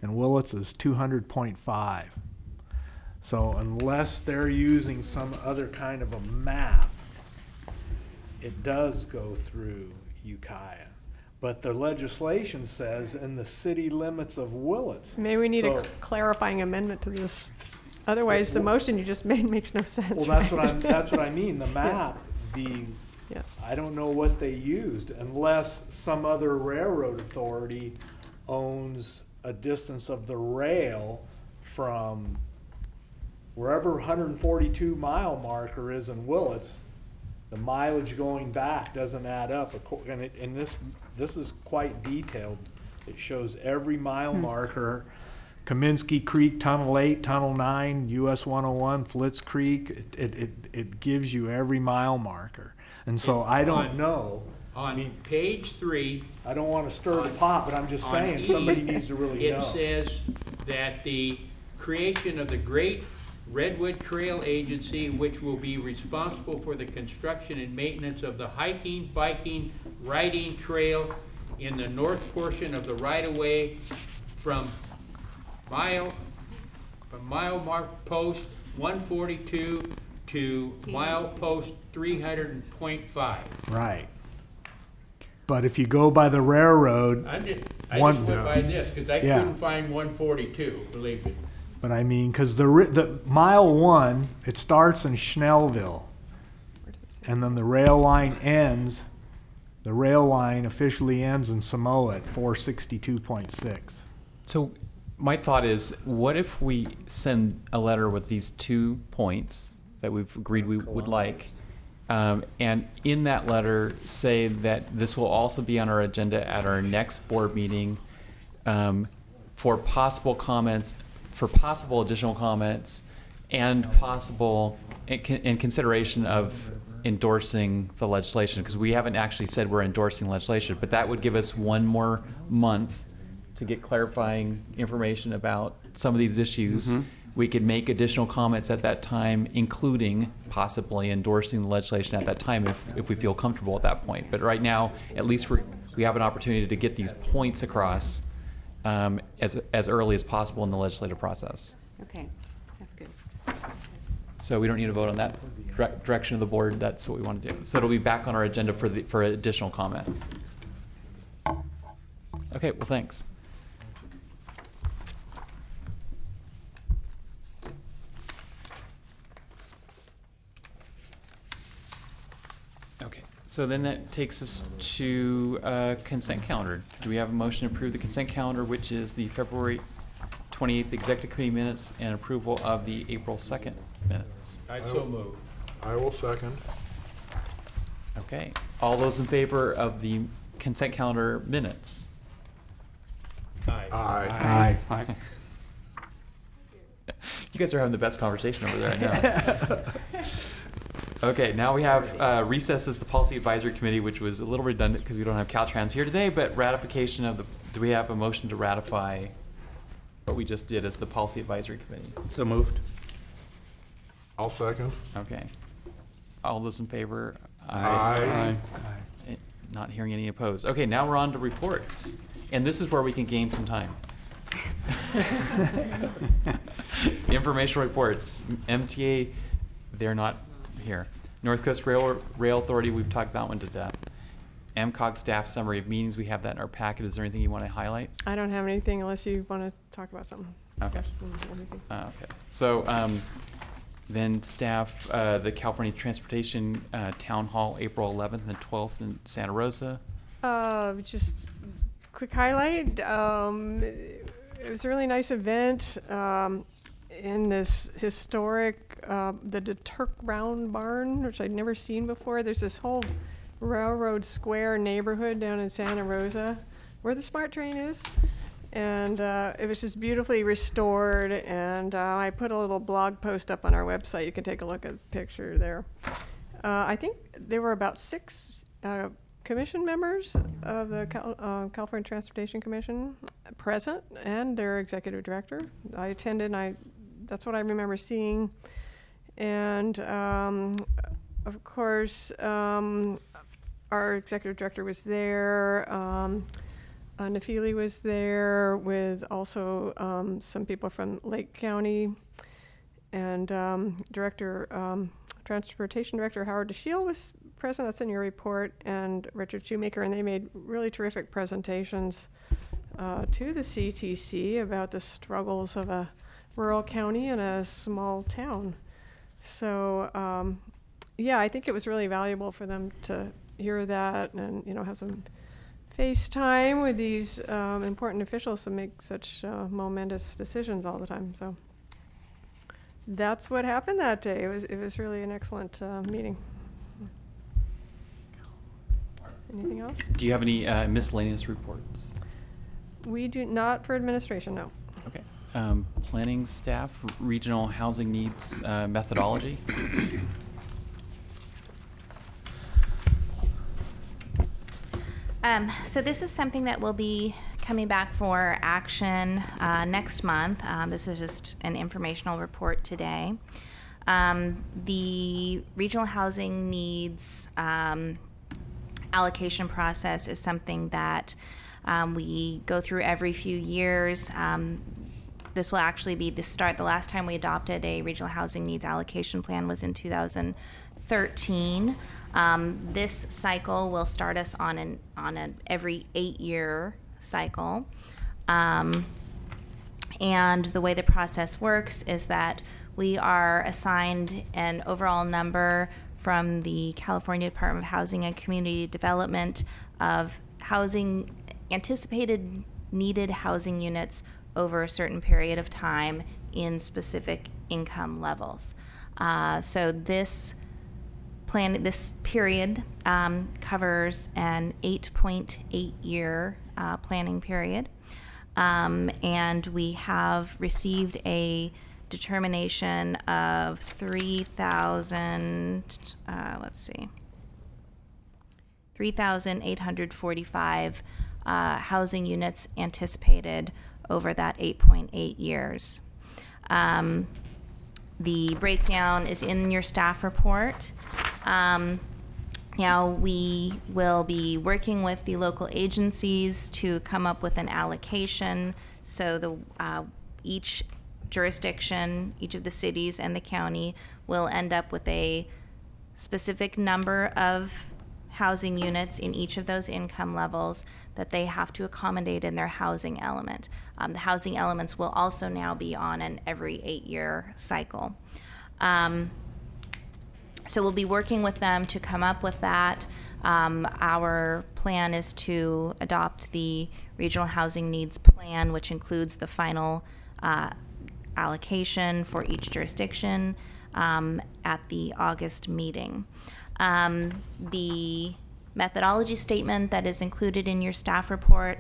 and Willits is 200.5. So unless they're using some other kind of a map, it does go through Ukiah. But the legislation says in the city limits of Willits. Maybe we need a clarifying amendment to this. Otherwise, the motion you just made makes no sense. Well, that's what I mean. The map, Yes. I don't know what they used unless some other railroad authority owns a distance of the rail from wherever 142-mile marker is in Willits. The mileage going back doesn't add up, and this is quite detailed. It shows every mile marker, Kaminsky Creek, Tunnel 8, Tunnel 9, US 101, Flitz Creek. It gives you every mile marker, and so I don't know. On page 3, I don't want to stir the pot, but I'm just saying somebody needs to really know. It says that the creation of the Great Redwood Trail Agency, which will be responsible for the construction and maintenance of the hiking, biking, riding trail in the north portion of the right-of-way from mile mark post 142 to mile post 300.5. Right. But if you go by the railroad, I just went by this because I couldn't find 142, believe me. But I mean, because the mile 1, it starts in Schnellville, and then the rail line ends. The rail line officially ends in Samoa at 462.6. So my thought is, what if we send a letter with these 2 points that we've agreed we would like, and in that letter say that this will also be on our agenda at our next board meeting for possible comments, for possible additional comments, and possible in consideration of endorsing the legislation, because we haven't actually said we're endorsing legislation, but that would give us 1 more month to get clarifying information about some of these issues. Mhm. We could make additional comments at that time, including possibly endorsing the legislation at that time if we feel comfortable at that point. But right now, at least we have an opportunity to get these points across as early as possible in the legislative process. Okay, that's good. So we don't need to vote on that direction of the board. That's what we want to do. So it'll be back on our agenda for additional comment. Okay, well, thanks. Okay, so then that takes us to consent calendar. Do we have a motion to approve the consent calendar, which is the February 28th Executive Committee minutes and approval of the April 2nd minutes? I so move. I will second. Okay, all those in favor of the consent calendar minutes? Aye. Aye. Aye. You guys are having the best conversation over there right now. Okay, now we have recesses the Policy Advisory Committee, which was a little redundant because we don't have Caltrans here today, but ratification of the, do we have a motion to ratify what we just did as the Policy Advisory Committee? So moved. I'll second. Okay. All those in favor? Aye. Not hearing any opposed. Okay, now we're on to reports. And this is where we can gain some time. Informational reports. MTA, they're not here. North Coast Rail Authority, we've talked that one to death. MCOG staff summary of meetings, we have that in our packet. Is there anything you want to highlight? I don't have anything unless you want to talk about something. Okay. Anything. Okay. So then staff, the California Transportation Town Hall, April 11th and 12th in Santa Rosa. Just quick highlight. It was a really nice event in this historic, the Turk Round Barn, which I'd never seen before. There's this whole railroad square neighborhood down in Santa Rosa where the SMART train is. And it was just beautifully restored. And I put a little blog post up on our website. You can take a look at the picture there. I think there were about 6 commission members of the California Transportation Commission present, and their executive director. I attended, that's what I remember seeing. And of course, our executive director was there. Nafili was there with also some people from Lake County, and Transportation Director Howard DeShiel was present. That's in your report, and Richard Shoemaker, and they made really terrific presentations to the CTC about the struggles of a rural county and a small town. So yeah, I think it was really valuable for them to hear that and have some FaceTime with these important officials to make such momentous decisions all the time. So that's what happened that day. It was really an excellent meeting. Anything else? Do you have any miscellaneous reports? We do not for administration, no. Okay. Planning staff, regional housing needs methodology. So this is something that will be coming back for action next month. This is just an informational report today. The regional housing needs allocation process is something that we go through every few years. This will actually be the last time we adopted a regional housing needs allocation plan was in 2013. This cycle will start us on an every 8-year cycle. And the way the process works is that we are assigned an overall number from the California Department of Housing and Community Development of housing, anticipated needed housing units over a certain period of time in specific income levels. So this period covers an 8.8-year planning period. And we have received a determination of 3,845 housing units anticipated over that 8.8 years. The breakdown is in your staff report. Now we will be working with the local agencies to come up with an allocation. So each jurisdiction, each of the cities and the county will end up with a specific number of housing units in each of those income levels that they have to accommodate in their housing element. The housing elements will also now be on an every 8-year cycle. So we'll be working with them to come up with that. Our plan is to adopt the Regional Housing Needs Plan, which includes the final allocation for each jurisdiction at the August meeting. The methodology statement that is included in your staff report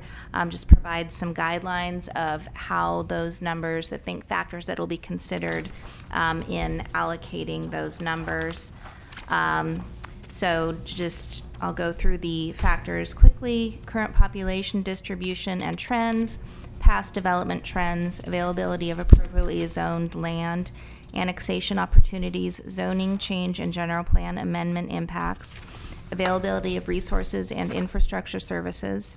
just provides some guidelines of how those numbers, the factors that will be considered in allocating those numbers. So I'll go through the factors quickly: current population distribution and trends, past development trends, availability of appropriately zoned land, annexation opportunities, zoning change and general plan amendment impacts, availability of resources and infrastructure services,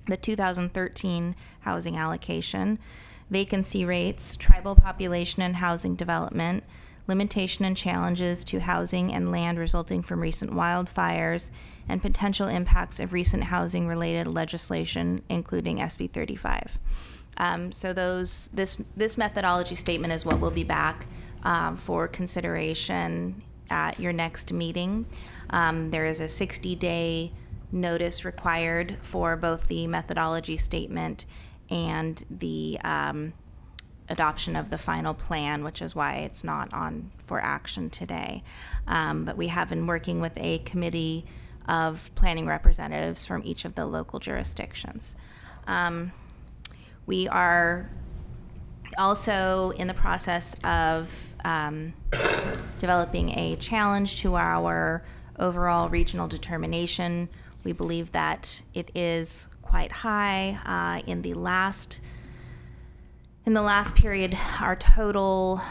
the 2013 housing allocation, vacancy rates, tribal population and housing development, limitation and challenges to housing and land resulting from recent wildfires, and potential impacts of recent housing-related legislation, including SB 35. So this methodology statement is what will be back for consideration at your next meeting. There is a 60-day notice required for both the methodology statement and the adoption of the final plan, which is why it's not on for action today. But we have been working with a committee of planning representatives from each of the local jurisdictions. We are also in the process of developing a challenge to our overall regional determination. We believe that it is quite high. In the last period, our total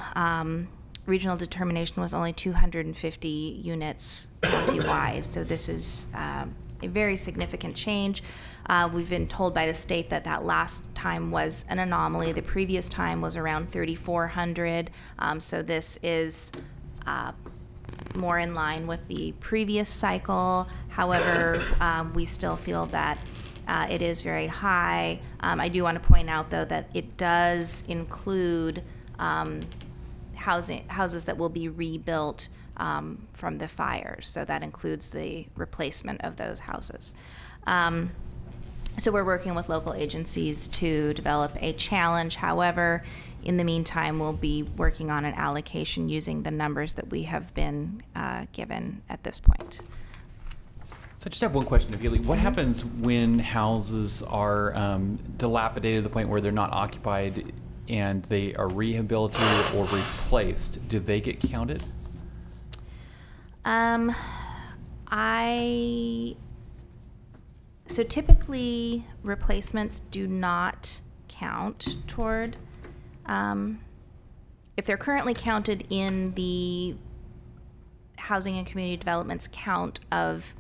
regional determination was only 250 units countywide. So this is a very significant change. We've been told by the state that last time was an anomaly. The previous time was around 3,400. So this is more in line with the previous cycle. However, we still feel that it is very high. I do want to point out, though, that it does include houses that will be rebuilt from the fires. So that includes the replacement of those houses. So we're working with local agencies to develop a challenge. However, in the meantime, we'll be working on an allocation using the numbers that we have been given at this point. So I just have one question of Ely. What happens when houses are dilapidated to the point where they're not occupied and they are rehabilitated or replaced? Do they get counted? So typically replacements do not count toward, if they're currently counted in the Housing and Community Development's count of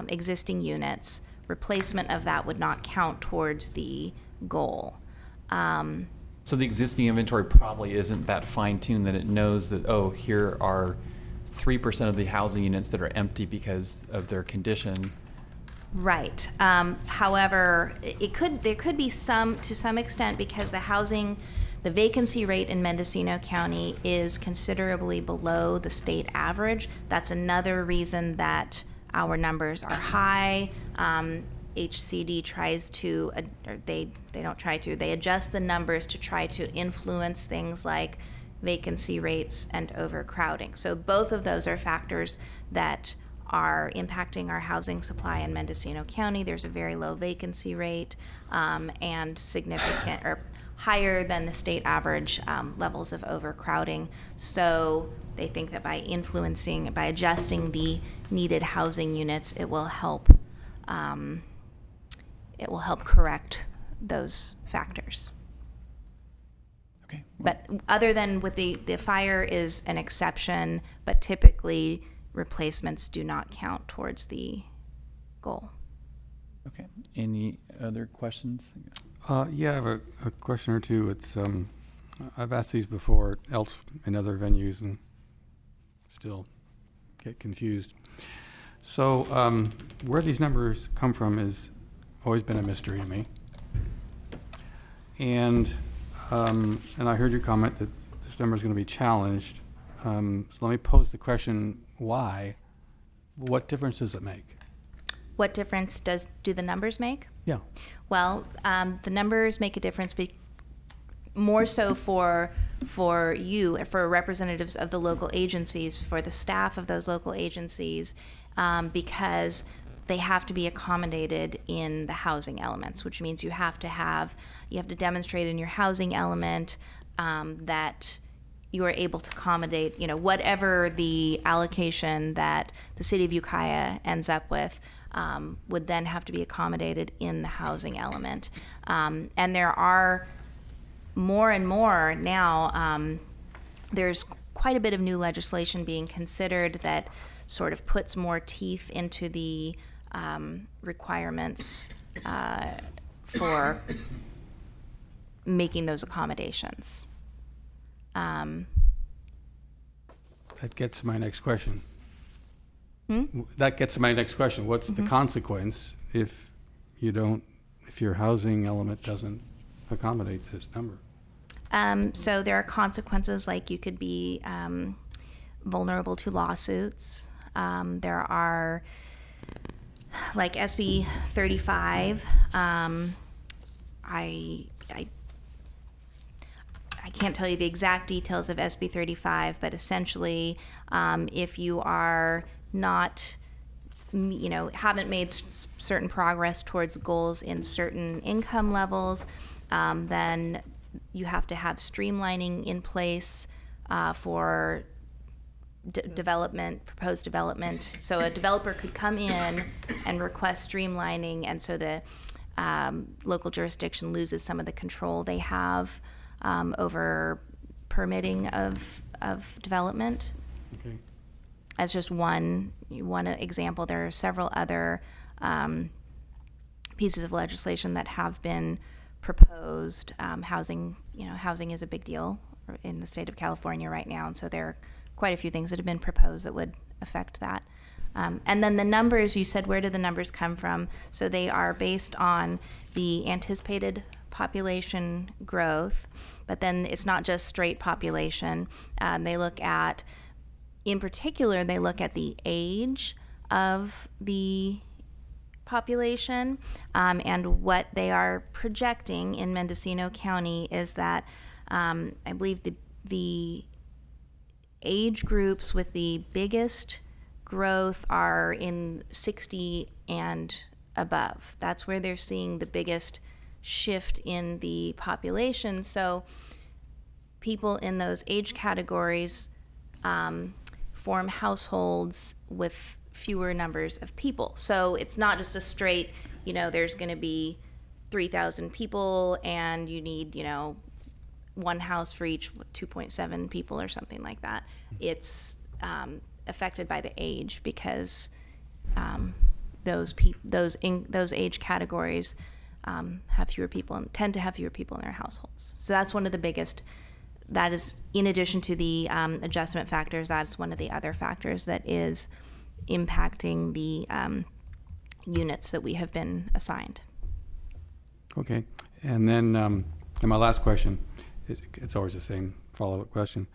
existing units, replacement of that would not count towards the goal. So the existing inventory probably isn't that fine-tuned that it knows that, oh, here are 3% of the housing units that are empty because of their condition. Right. However, there could be to some extent, because the vacancy rate in Mendocino County is considerably below the state average. That's another reason that our numbers are high. HCD tries to, or they don't try to, they adjust the numbers to try to influence things like vacancy rates and overcrowding. So both of those are factors that are impacting our housing supply in Mendocino County. There's a very low vacancy rate and significant or higher than the state average levels of overcrowding. So they think that by adjusting the needed housing units, it will help correct those factors. Okay. But other than with the fire is an exception, but typically replacements do not count towards the goal. Okay. Any other questions? Yeah, I have a question or two. It's I've asked these before in other venues and still get confused. So where these numbers come from has always been a mystery to me. And I heard your comment that this number is going to be challenged. So let me pose the question: why? What difference does it make? What difference do the numbers make? Yeah. Well, the numbers make a difference more so for you, for representatives of the local agencies, for the staff of those local agencies, because they have to be accommodated in the housing elements, which means you have to demonstrate in your housing element that you are able to accommodate, whatever the allocation that the city of Ukiah ends up with. Would then have to be accommodated in the housing element. And there are more and more now, there's quite a bit of new legislation being considered that sort of puts more teeth into the requirements for making those accommodations. That gets to my next question. Hmm? That gets to my next question. What's the consequence if your housing element doesn't accommodate this number? So there are consequences, like you could be vulnerable to lawsuits. There are, like SB 35. I can't tell you the exact details of SB 35, but essentially, if you are not, haven't made certain progress towards goals in certain income levels, then you have to have streamlining in place for proposed development. So a developer could come in and request streamlining, and so the local jurisdiction loses some of the control they have over permitting of development. Okay. As just one example, there are several other pieces of legislation that have been proposed. Housing is a big deal in the state of California right now, and so there are quite a few things that have been proposed that would affect that. And then the numbers, you said, where do the numbers come from? So they are based on the anticipated population growth, but then it's not just straight population. In particular, they look at the age of the population, and what they are projecting in Mendocino County is that I believe the age groups with the biggest growth are in 60 and above. That's where they're seeing the biggest shift in the population. So people in those age categories form households with fewer numbers of people. So it's not just a straight, there's going to be 3,000 people and you need, one house for each 2.7 people or something like that. It's affected by the age because those age categories have fewer people and tend to have fewer people in their households. So that's one of the biggest. That is, in addition to the adjustment factors, that's one of the other factors that is impacting the units that we have been assigned. Okay, and then and my last question, it's always the same follow-up question,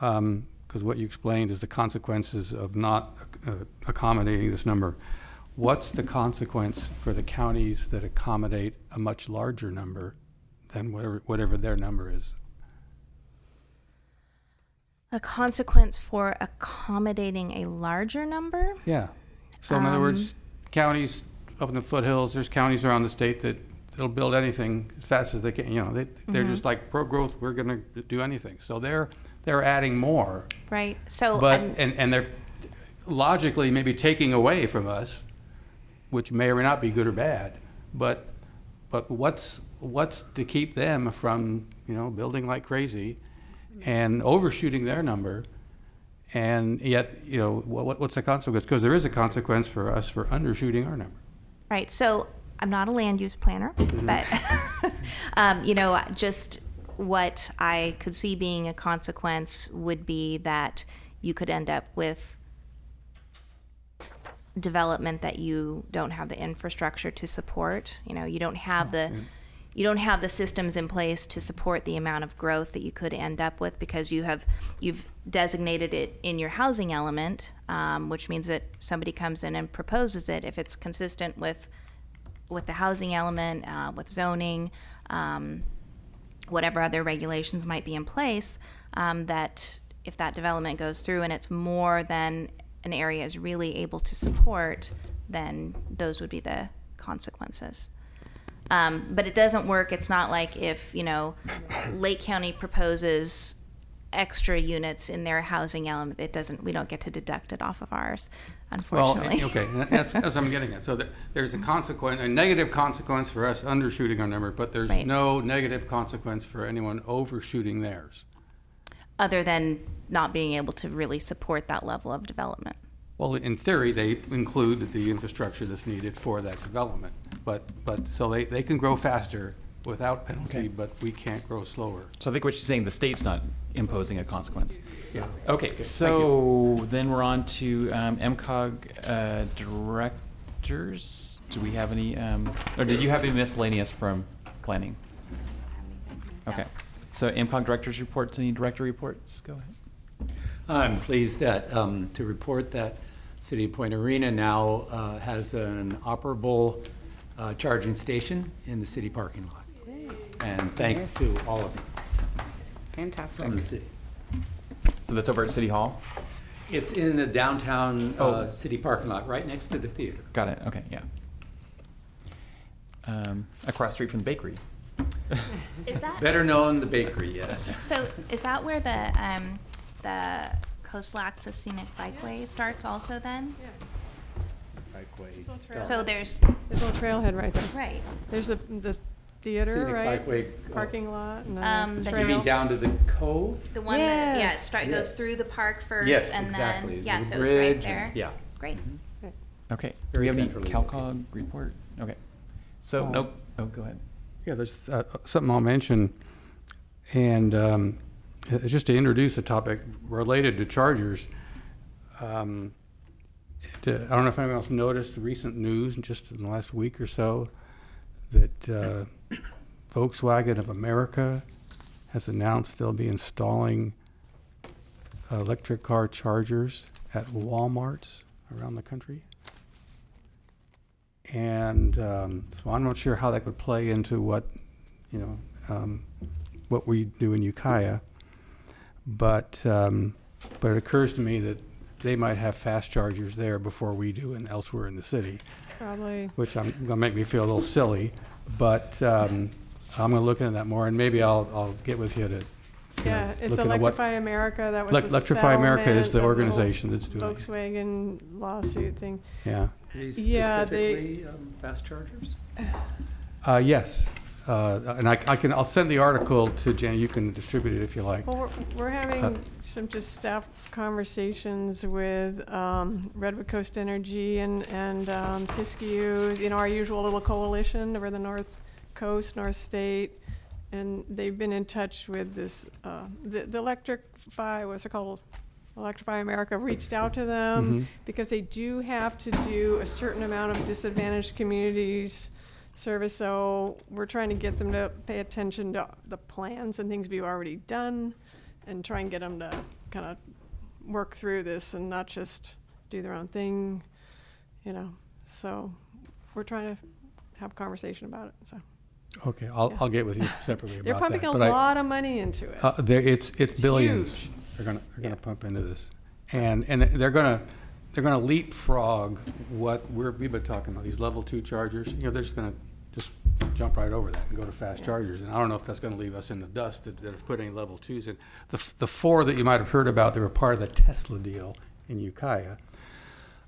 because what you explained is the consequences of not accommodating this number. What's the consequence for the counties that accommodate a much larger number than whatever their number is? A consequence for accommodating a larger number? Yeah. So in other words, counties up in the foothills, there's counties around the state that they'll build anything as fast as they can. You know, they're just like pro-growth. We're going to do anything. So they're adding more. Right. So, but and they're logically maybe taking away from us, which may or may not be good or bad. But what's to keep them from, you know, building like crazy and overshooting their number? And yet, you know, what's the consequence? Because there is a consequence for us for undershooting our number. Right. So I'm not a land use planner, but you know, just what I could see being a consequence would be that you could end up with development that you don't have the infrastructure to support. You know, you don't have the systems in place to support the amount of growth that you could end up with, because you've designated it in your housing element, which means that somebody comes in and proposes it. If it's consistent with the housing element, with zoning, whatever other regulations might be in place, that if that development goes through and it's more than an area is really able to support, then those would be the consequences. But it doesn't work. It's not like if, you know, Lake County proposes extra units in their housing element, we don't get to deduct it off of ours, unfortunately. Well, okay, that's what I'm getting at. So there's a negative consequence for us undershooting our number, but there's no negative consequence for anyone overshooting theirs. Other than not being able to really support that level of development. Well, in theory, they include the infrastructure that's needed for that development. But so they can grow faster without penalty, but we can't grow slower. So I think what you're saying, the state's not imposing a consequence. Yeah. Okay, so then we're on to MCOG directors. Do we have any, or did you have any miscellaneous from planning? Okay. So MCOG directors reports, any director reports? Go ahead. I'm pleased that to report that City of Point Arena now has an operable charging station in the city parking lot. Yay. And thanks to all of you. Fantastic. From the city. So that's over at City Hall? It's in the downtown city parking lot, right next to the theater. Got it. Okay, yeah. Across the street from the bakery. Is that better known, the bakery? Yes. So is that where the Coastal Access Scenic Bikeway starts also then? Yeah. Bikeway. So there's a little trailhead right there. Right. There's the theater, Scenic right? Bikeway, parking lot. And you mean down to the cove? The one that goes through the park first, and exactly. then so bridge, it's right there. Yeah. Great. Okay. Do we have any CALCOG report? Okay. So nope. Oh, go ahead. Yeah, there's something I'll mention, and just to introduce a topic related to chargers. I don't know if anyone else noticed the recent news just in the last week or so that Volkswagen of America has announced they'll be installing electric car chargers at Walmarts around the country. And so I'm not sure how that would play into what, what we do in Ukiah, but it occurs to me that they might have fast chargers there before we do and elsewhere in the city. Probably. Which gonna make me feel a little silly, but I'm gonna look into that more, and maybe I'll get with you to. Yeah, it's Electrify America. That was Electrify America is the organization that's doing it. Volkswagen lawsuit thing. Yeah. Specifically fast chargers? Yes. And I'll send the article to Jan. You can distribute it if you like. Well, we're having some just staff conversations with Redwood Coast Energy and Siskiyou, our usual little coalition over the North Coast, North State, and they've been in touch with this. The Electrify, what's it called? Electrify America reached out to them because they do have to do a certain amount of disadvantaged communities service. So we're trying to get them to pay attention to the plans and things we've already done and try and get them to kind of work through this and not just do their own thing, So we're trying to have a conversation about it. So. Okay, I'll get with you separately about that. They're pumping a lot of money into it. It's billions. Huge. They're gonna pump into this, and they're gonna leapfrog what we've been talking about, these level 2 chargers. They're just gonna jump right over that and go to fast chargers. And I don't know if that's going to leave us in the dust that have put any level 2s in. The 4 that you might have heard about, they were part of the Tesla deal in Ukiah,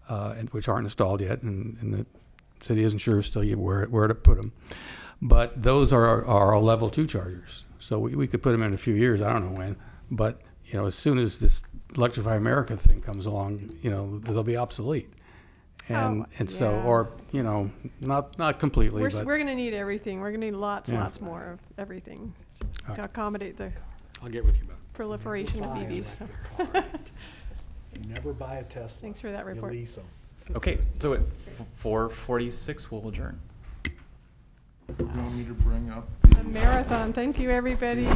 and which aren't installed yet, and the city isn't sure still yet where to put them. But those are our level 2 chargers. So we could put them in a few years. I don't know when, but you know, as soon as this Electrify America thing comes along, you know, they'll be obsolete. And so, or you know, not completely. We're but going to need everything. We're going to need lots more of everything to accommodate the. I'll get with you about it. Proliferation of EVs. Never buy a Tesla. Thanks for that report. You lease them. Okay, so at 4:46, we'll adjourn. You want me to bring up The marathon. Thank you, everybody.